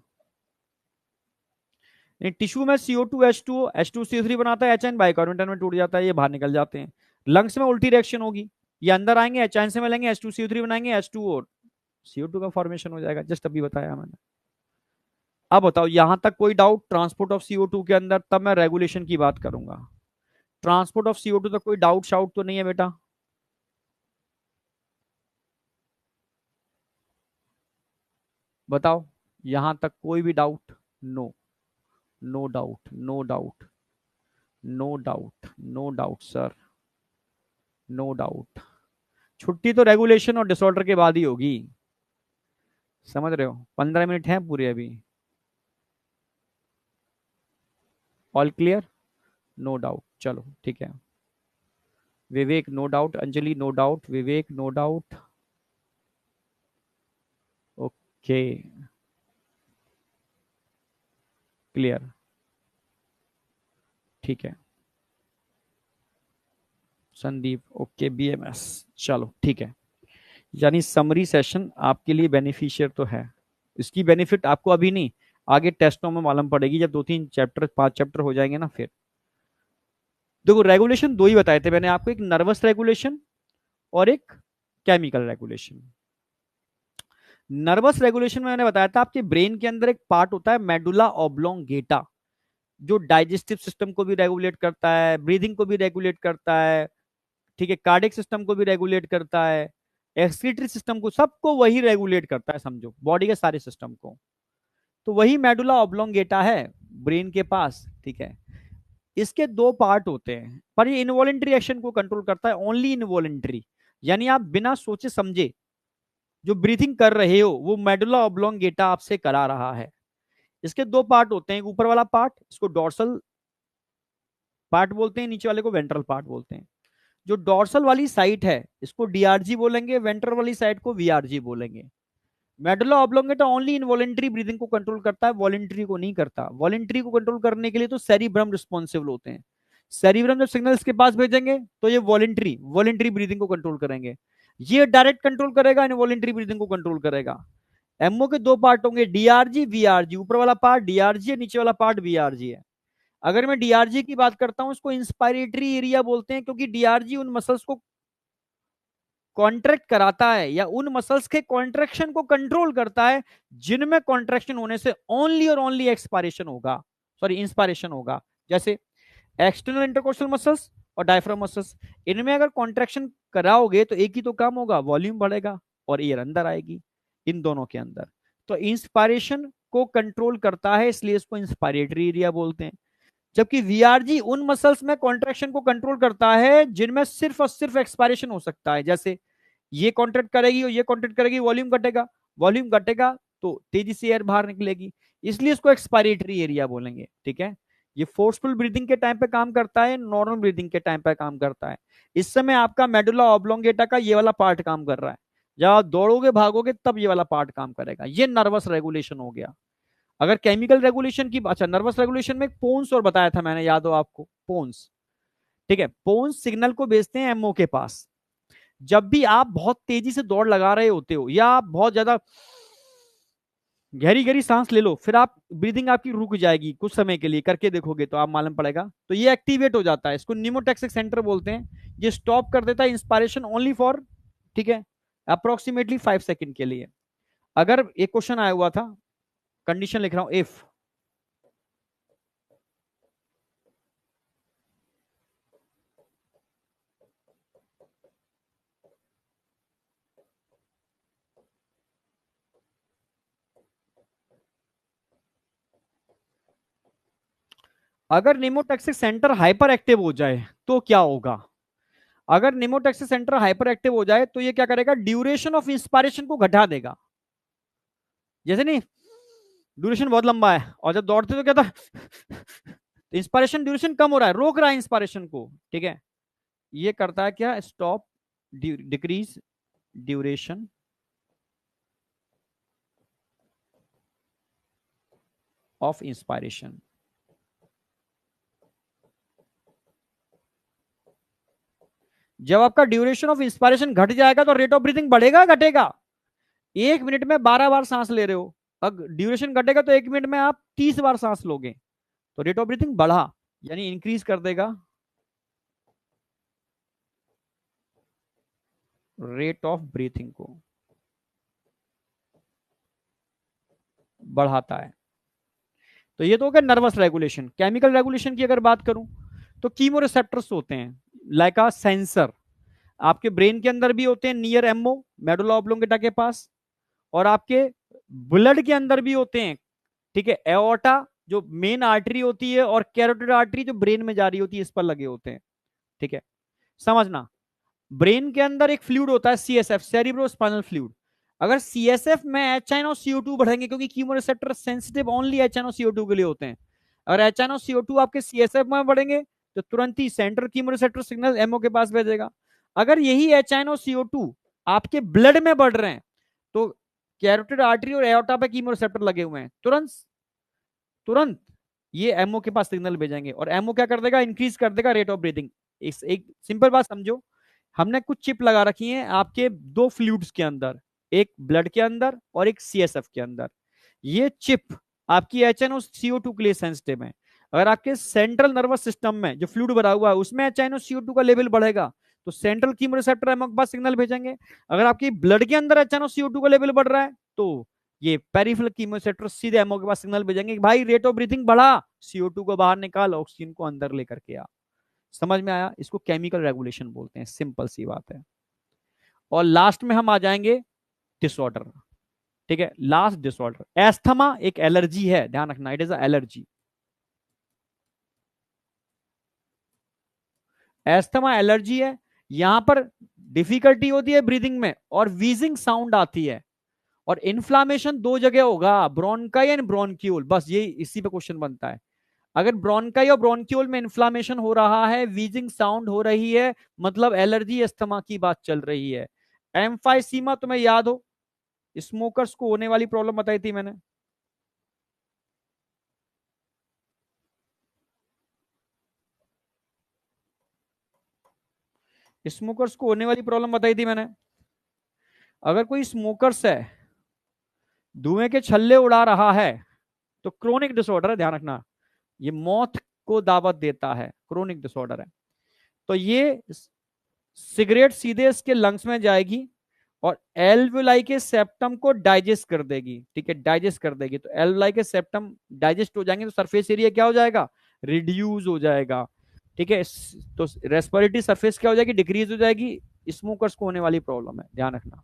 टिश्यू में CO2H2O, H2CO3 बनाता है, H आयन बाइकार्बोनेट में टूट जाता है, ये बाहर निकल जाते हैं। लंग्स में उल्टी रिएक्शन होगी, ये अंदर आएंगे, H आयन से मिलेंगे, H2CO3 बनाएंगे, H2O, CO2 का फॉर्मेशन हो जाएगा, जस्ट अभी बताया मैंने। अब बताओ, यहां तक कोई डाउट ट्रांसपोर्ट ऑफ CO2 के अंदर? तब मैं रेगुलेशन की बात करूंगा। ट्रांसपोर्ट ऑफ CO2 तक कोई डाउट शाउट तो नहीं है बेटा? बताओ, यहां तक कोई भी doubt? No, no doubt, no doubt, no doubt, no doubt sir, no doubt. छुट्टी तो रेगुलेशन और डिसऑर्डर के बाद ही होगी, समझ रहे हो? 15 मिनट हैं पूरे अभी। All clear? नो डाउट, चलो ठीक है। Vivek no doubt, Anjali no doubt, Vivek no doubt, okay, clear, ठीक है। संदीप ओके, BMS, चलो ठीक है। यानी समरी सेशन आपके लिए बेनिफिशियर तो है, इसकी बेनिफिट आपको अभी नहीं, आगे टेस्टों में मालूम पड़ेगी, जब 2-3 चैप्टर 5 चैप्टर हो जाएंगे ना फिर। देखो, रेगुलेशन दो ही बताए थे मैंने आपको, एक नर्वस रेगुलेशन और एक केमिकल रेगुलेशन। नर्वस रेगुलेशन में मैंने बताया था आपके ब्रेन के अंदर एक पार्ट होता है मेडुला ऑब्लोंगेटा, जो डाइजेस्टिव सिस्टम को भी रेगुलेट करता है, ब्रीदिंग को भी रेगुलेट करता है, ठीक है, कार्डियक सिस्टम को भी रेगुलेट करता है, एक्सक्रीटरी सिस्टम को, सबको वही रेगुलेट करता है, समझो बॉडी के सारे सिस्टम को। तो वही मेडुला ऑब्लोंगेटा है ब्रेन के पास, ठीक है। इसके दो पार्ट होते हैं, पर ये इनवॉलेंट्री एक्शन को कंट्रोल करता है, ओनली इनवॉलेंट्री, यानी आप बिना सोचे समझे जो ब्रीथिंग कर रहे हो वो मेडुला ऑब्लोंगेटा आपसे करा रहा है। इसके दो पार्ट होते हैं, ऊपर वाला पार्ट इसको डोर्सल पार्ट बोलते हैं, नीचे वाले को वेंट्रल पार्ट बोलते हैं। जो डोर्सल वाली साइट है इसको डीआरजी बोलेंगे, वेंट्रल वाली साइट को वीआरजी बोलेंगे। Medulla oblongata only involuntary breathing को कंट्रोल करता है, वॉलेंट्री को नहीं करता। वॉलेंट्री को कंट्रोल करने के लिए तो सेरिब्रम रिस्पॉन्सिबल होते हैं। सेरिब्रम जब सिग्नल इसके पास भेजेंगे तो ये वॉलेंट्री वॉलेंट्री ब्रीदिंग को कंट्रोल करेंगे, ये डायरेक्ट कंट्रोल करेगा, इनवॉलेंट्री ब्रीदिंग को कंट्रोल करेगा। एमओ के दो पार्ट होंगे, डीआरजी वीआरजी, ऊपर वाला पार्ट डीआरजी है, नीचे वाला पार्ट वीआरजी है। अगर मैं डीआरजी की बात करता हूं, इसको इंस्पायरेटरी एरिया बोलते हैं, क्योंकि डीआरजी उन मसल्स को कॉन्ट्रैक्ट कराता है या उन मसल्स के कॉन्ट्रैक्शन को कंट्रोल करता है जिनमें कॉन्ट्रैक्शन होने से ओनली और ओनली एक्सपायरेशन होगा, सॉरी इंस्पायरेशन होगा। जैसे एक्सटर्नल इंटरकोस्टल मसल्स और डायफ्राम मसल्स, इनमें अगर कॉन्ट्रैक्शन कराओगे तो एक ही तो काम होगा, वॉल्यूम बढ़ेगा और एयर अंदर आएगी इन दोनों के अंदर। तो इंस्पायरेशन को कंट्रोल करता है, इसलिए इसको इंस्पायरेटरी एरिया बोलते हैं। जबकि वीआरजी उन मसल्स में कॉन्ट्रैक्शन को कंट्रोल करता है जिनमें सिर्फ और सिर्फ एक्सपायरेशन हो सकता है। जैसे ये कॉन्ट्रैक्ट करेगी और ये कॉन्ट्रैक्ट करेगी, वॉल्यूम घटेगा, वॉल्यूम घटेगा तो तेजी से एयर बाहर निकलेगी, इसलिए इसको एक्सपायरेटरी एरिया बोलेंगे, ठीक है। ये फोर्सफुल ब्रीदिंग के टाइम पे काम करता है, नॉर्मल ब्रीदिंग के टाइम पे काम करता है। इस समय आपका मेडुला ऑब्लोंगेटा का ये वाला पार्ट काम कर रहा है, जब आप दौड़ोगे भागोगे तब ये वाला पार्ट काम करेगा। ये नर्वस रेगुलेशन हो गया। अगर केमिकल रेगुलेशन की, अच्छा नर्वस रेगुलेशन में पोन्स और बताया था मैंने, याद हो आपको, पोन्स, ठीक है। पोन्स सिग्नल को भेजते हैं एमओ के पास। जब भी आप बहुत तेजी से दौड़ लगा रहे होते हो या आप बहुत ज्यादा गहरी गहरी सांस ले लो, फिर आप ब्रीदिंग आपकी रुक जाएगी कुछ समय के लिए, करके देखोगे तो आप मालूम पड़ेगा, तो ये एक्टिवेट हो जाता है, इसको निमोटैक्सिक सेंटर बोलते हैं। ये स्टॉप कर देता है इंस्पायरेशन ओनली फॉर, ठीक है, अप्रोक्सीमेटली 5 सेकंड के लिए। अगर एक क्वेश्चन आया हुआ था, कंडीशन लिख रहा हूं, इफ अगर निमोटैक्सिक सेंटर हाइपर एक्टिव हो जाए तो क्या होगा। अगर निमोटैक्सिक सेंटर हाइपर एक्टिव हो जाए तो ये क्या करेगा, ड्यूरेशन ऑफ इंस्पायरेशन को घटा देगा। जैसे नहीं, ड्यूरेशन बहुत लंबा है और जब दौड़ते तो क्या था, इंस्पायरेशन ड्यूरेशन कम हो रहा है, रोक रहा है इंस्पायरेशन को, ठीक है। ये करता है क्या, stop, decrease duration of inspiration. जब आपका ड्यूरेशन ऑफ इंस्पायरेशन घट जाएगा तो रेट ऑफ ब्रीथिंग बढ़ेगा घटेगा। 1 मिनट में 12 बार सांस ले रहे हो, अगर ड्यूरेशन घटेगा तो 1 मिनट में आप 30 बार सांस लोगे, तो रेट ऑफ ब्रीथिंग बढ़ा, यानी इंक्रीज कर देगा रेट ऑफ ब्रीथिंग को, बढ़ाता है। तो ये तो हो गया नर्वस रेगुलेशन। केमिकल रेगुलेशन की अगर बात करूं तो कीमो रिसेप्टर्स होते हैं, लाइक अ सेंसर, आपके ब्रेन के अंदर भी होते हैं, नियर एमओ मेडुला ऑब्लोंगेटा के पास, और आपके ब्लड के अंदर भी होते हैं, ठीक है। एओर्टा जो मेन आर्टरी होती है और कैरोटिड आर्टरी जो ब्रेन में जा रही होती है, इस पर लगे होते हैं, ठीक है। समझना, ब्रेन के अंदर एक फ्लूइड होता है सीएसएफ, सेरिब्रोस्पाइनल फ्लूइड। अगर सीएसएफ में HNO CO2 बढ़ेंगे, क्योंकि chemoreceptor sensitive only HNO CO2 के लिए होते हैं, अगर HNO CO2 आपके सीएसएफ में बढ़ेंगे तो तुरंत ही सेंट्रल कीमोरिसेप्टर सिग्नल एमओ के पास भेजेगा। अगर यही HNO CO2 आपके ब्लड में बढ़ रहे हैं तो कैरोटिड आर्टरी और एओर्टा पे कीमोरिसेप्टर लगे हुए हैं, तुरंत तुरंत ये एमओ के पास सिग्नल भेजेंगे और एमओ क्या कर देगा, इंक्रीज कर देगा रेट ऑफ ब्रीथिंग। एक सिंपल बात समझो, हमने कुछ चिप लगा रखी है आपके दो फ्लूइड्स के अंदर, एक ब्लड के अंदर और एक सीएसएफ के अंदर। ये चिप आपकी HNO CO2 के लिए सेंसिटिव है। अगर आपके सेंट्रल नर्वस सिस्टम में जो फ्लूइड भरा हुआ है उसमें HNO CO2 का लेवल बढ़ेगा तो सेंट्रल कीमोरिसेप्टर एमओ के पास सिग्नल भेजेंगे। अगर आपकी ब्लड के अंदर HNO CO2 का लेवल बढ़ रहा है तो ये पेरिफेरल कीमोरेसेप्टर सीधे एमओ के पास सिग्नल भेजेंगे कि भाई रेट ऑफ ब्रीथिंग बढ़ा, CO2 को बाहर निकाल, ऑक्सीजन को अंदर लेकर के आ। समझ में आया? इसको केमिकल रेगुलेशन बोलते हैं, सिंपल सी बात है। और लास्ट में हम आ जाएंगे डिसऑर्डर। ठीक है, लास्ट डिसऑर्डर एस्थमा एक एलर्जी है, ध्यान रखना, it is a allergy. Asthma allergy है, यहां पर डिफिकल्टी होती है ब्रीदिंग में और वीजिंग साउंड आती है। और इन्फ्लामेशन दो जगह होगा, ब्रोनकाई एंड ब्रोनक्यूल, बस ये इसी पे क्वेश्चन बनता है। अगर ब्रोनकाई और ब्रोनक्यूल में इन्फ्लामेशन हो रहा है, वीजिंग साउंड हो रही है, मतलब एलर्जी अस्थमा की बात चल रही है। एम्फाइसीमा तुम्हें याद हो, स्मोकर्स को होने वाली प्रॉब्लम बताई थी मैंने। स्मोकर्स को होने वाली प्रॉब्लम बताई थी मैंने। अगर कोई स्मोकर्स है, धुएं के छल्ले उड़ा रहा है, तो क्रोनिक डिसऑर्डर है, ध्यान रखना, ये मौत को दावत देता है, क्रोनिक डिसऑर्डर है। तो ये सिगरेट सीधे इसके लंग्स में जाएगी और एल्वुलाई के सेप्टम को डाइजेस्ट कर देगी। ठीक है, डाइजेस्ट कर देगी, तो एल्वुलाई के सेप्टम डाइजेस्ट हो जाएंगे तो सरफेस एरिया क्या हो जाएगा? रिड्यूस हो जाएगा। ठीक है, तो रेस्पिरेटरी सरफेस क्या हो जाएगी? डिक्रीज हो जाएगी। स्मोकर्स को होने वाली प्रॉब्लम है, ध्यान रखना।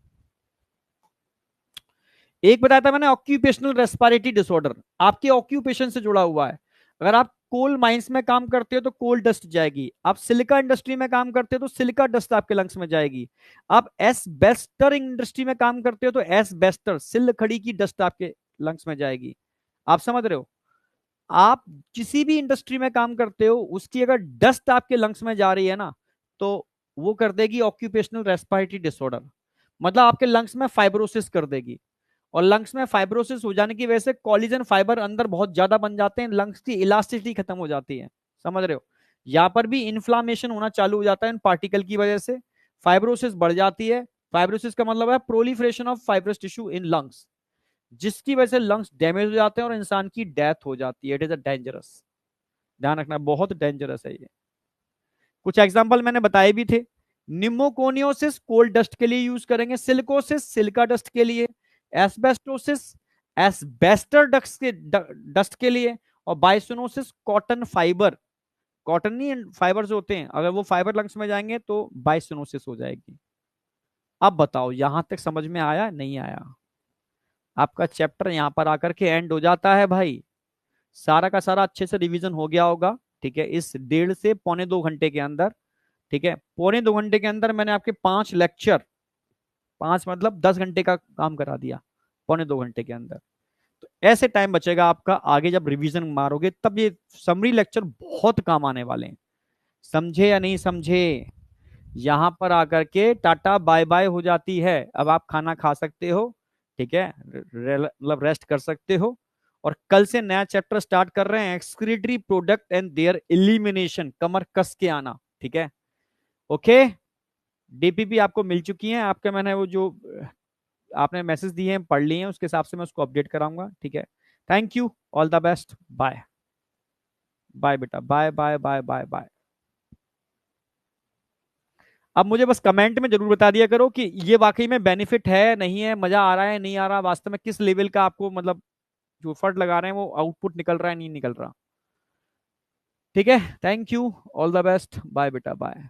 एक बताया था मैंने ऑक्यूपेशनल रेस्पिरेटरी डिसऑर्डर, आपके ऑक्यूपेशन से जुड़ा हुआ है। अगर आप कोल माइंस में काम करते हो तो कोल डस्ट जाएगी, आप सिलिका इंडस्ट्री में काम करते हो तो सिलिका डस्ट आपके लंग्स में जाएगी, आप एसबेस्टर इंडस्ट्री में काम करते हो तो एसबेस्टर सिल खड़ी की डस्ट आपके लंग्स में जाएगी। आप समझ रहे हो? आप किसी भी इंडस्ट्री में काम करते हो, उसकी अगर डस्ट आपके लंग्स में जा रही है ना, तो वो कर देगी ऑक्यूपेशनल रेस्पिरेटरी डिसऑर्डर, मतलब आपके लंग्स में फाइब्रोसिस कर देगी। और लंग्स में फाइब्रोसिस हो जाने की वजह से कॉलिजन फाइबर अंदर बहुत ज्यादा बन जाते हैं, लंग्स की इलास्टिसिटी खत्म हो जाती है। समझ रहे हो? यहां पर भी इन्फ्लामेशन होना चालू हो जाता है इन पार्टिकल की वजह से, फाइब्रोसिस बढ़ जाती है। फाइब्रोसिस का मतलब है proliferation of fibrous tissue in lungs, जिसकी वजह से लंग्स डैमेज हो जाते हैं और इंसान की डेथ हो जाती है। इट इज अ डेंजरस, ध्यान रखना, बहुत डेंजरस है ये। कुछ एग्जांपल मैंने बताए भी थे। निमोकोनियोसिस कोल्ड डस्ट के लिए यूज करेंगे, सिलिकोसिस सिलिका डस्ट के लिए, एस्बेस्टोसिस एस्बेस्टर डस्ट के लिए, और बाइसोनोसिस कॉटन फाइबर, कॉटन नहीं फाइबर्स होते हैं, अगर वो फाइबर लंग्स में जाएंगे तो बाइसोनोसिस हो जाएगी। अब बताओ यहां तक समझ में आया नहीं आया? आपका चैप्टर यहां पर आकर के एंड हो जाता है भाई। सारा का सारा अच्छे से रिवीजन हो गया होगा। ठीक है, इस 1.5 से 2.25 घंटे के अंदर। ठीक है, 1.25 घंटे के अंदर मैंने आपके 5 लेक्चर, 5 मतलब 10 घंटे का काम करा दिया 1.25 घंटे के अंदर। तो ऐसे टाइम बचेगा आपका, आगे जब रिवीजन मारोगे तब ये समरी लेक्चर बहुत काम आने वाले हैं। समझे या नहीं समझे? यहां पर आकर के टाटा बाय बाय हो जाती है, अब आप खाना खा सकते हो। ठीक है, मतलब रेस्ट कर सकते हो। और कल से नया चैप्टर स्टार्ट कर रहे हैं, excretory product and their elimination, कमर कस के आना। ठीक है, ओके। डीपीपी आपको मिल चुकी है, आपके मैंने वो जो आपने मैसेज दिए हैं पढ़ लिए हैं, उसके हिसाब से मैं उसको अपडेट कराऊंगा। ठीक है, thank you, all the best, bye. Bye बेटा, bye bye bye bye bye. अब मुझे बस कमेंट में जरूर बता दिया करो कि ये वाकई में बेनिफिट है नहीं है, मजा आ रहा है नहीं आ रहा, वास्तव में किस लेवल का आपको मतलब जो एफर्ट लगा रहे हैं वो आउटपुट निकल रहा है नहीं निकल रहा। ठीक है, thank you, all the best, bye बेटा, बाय।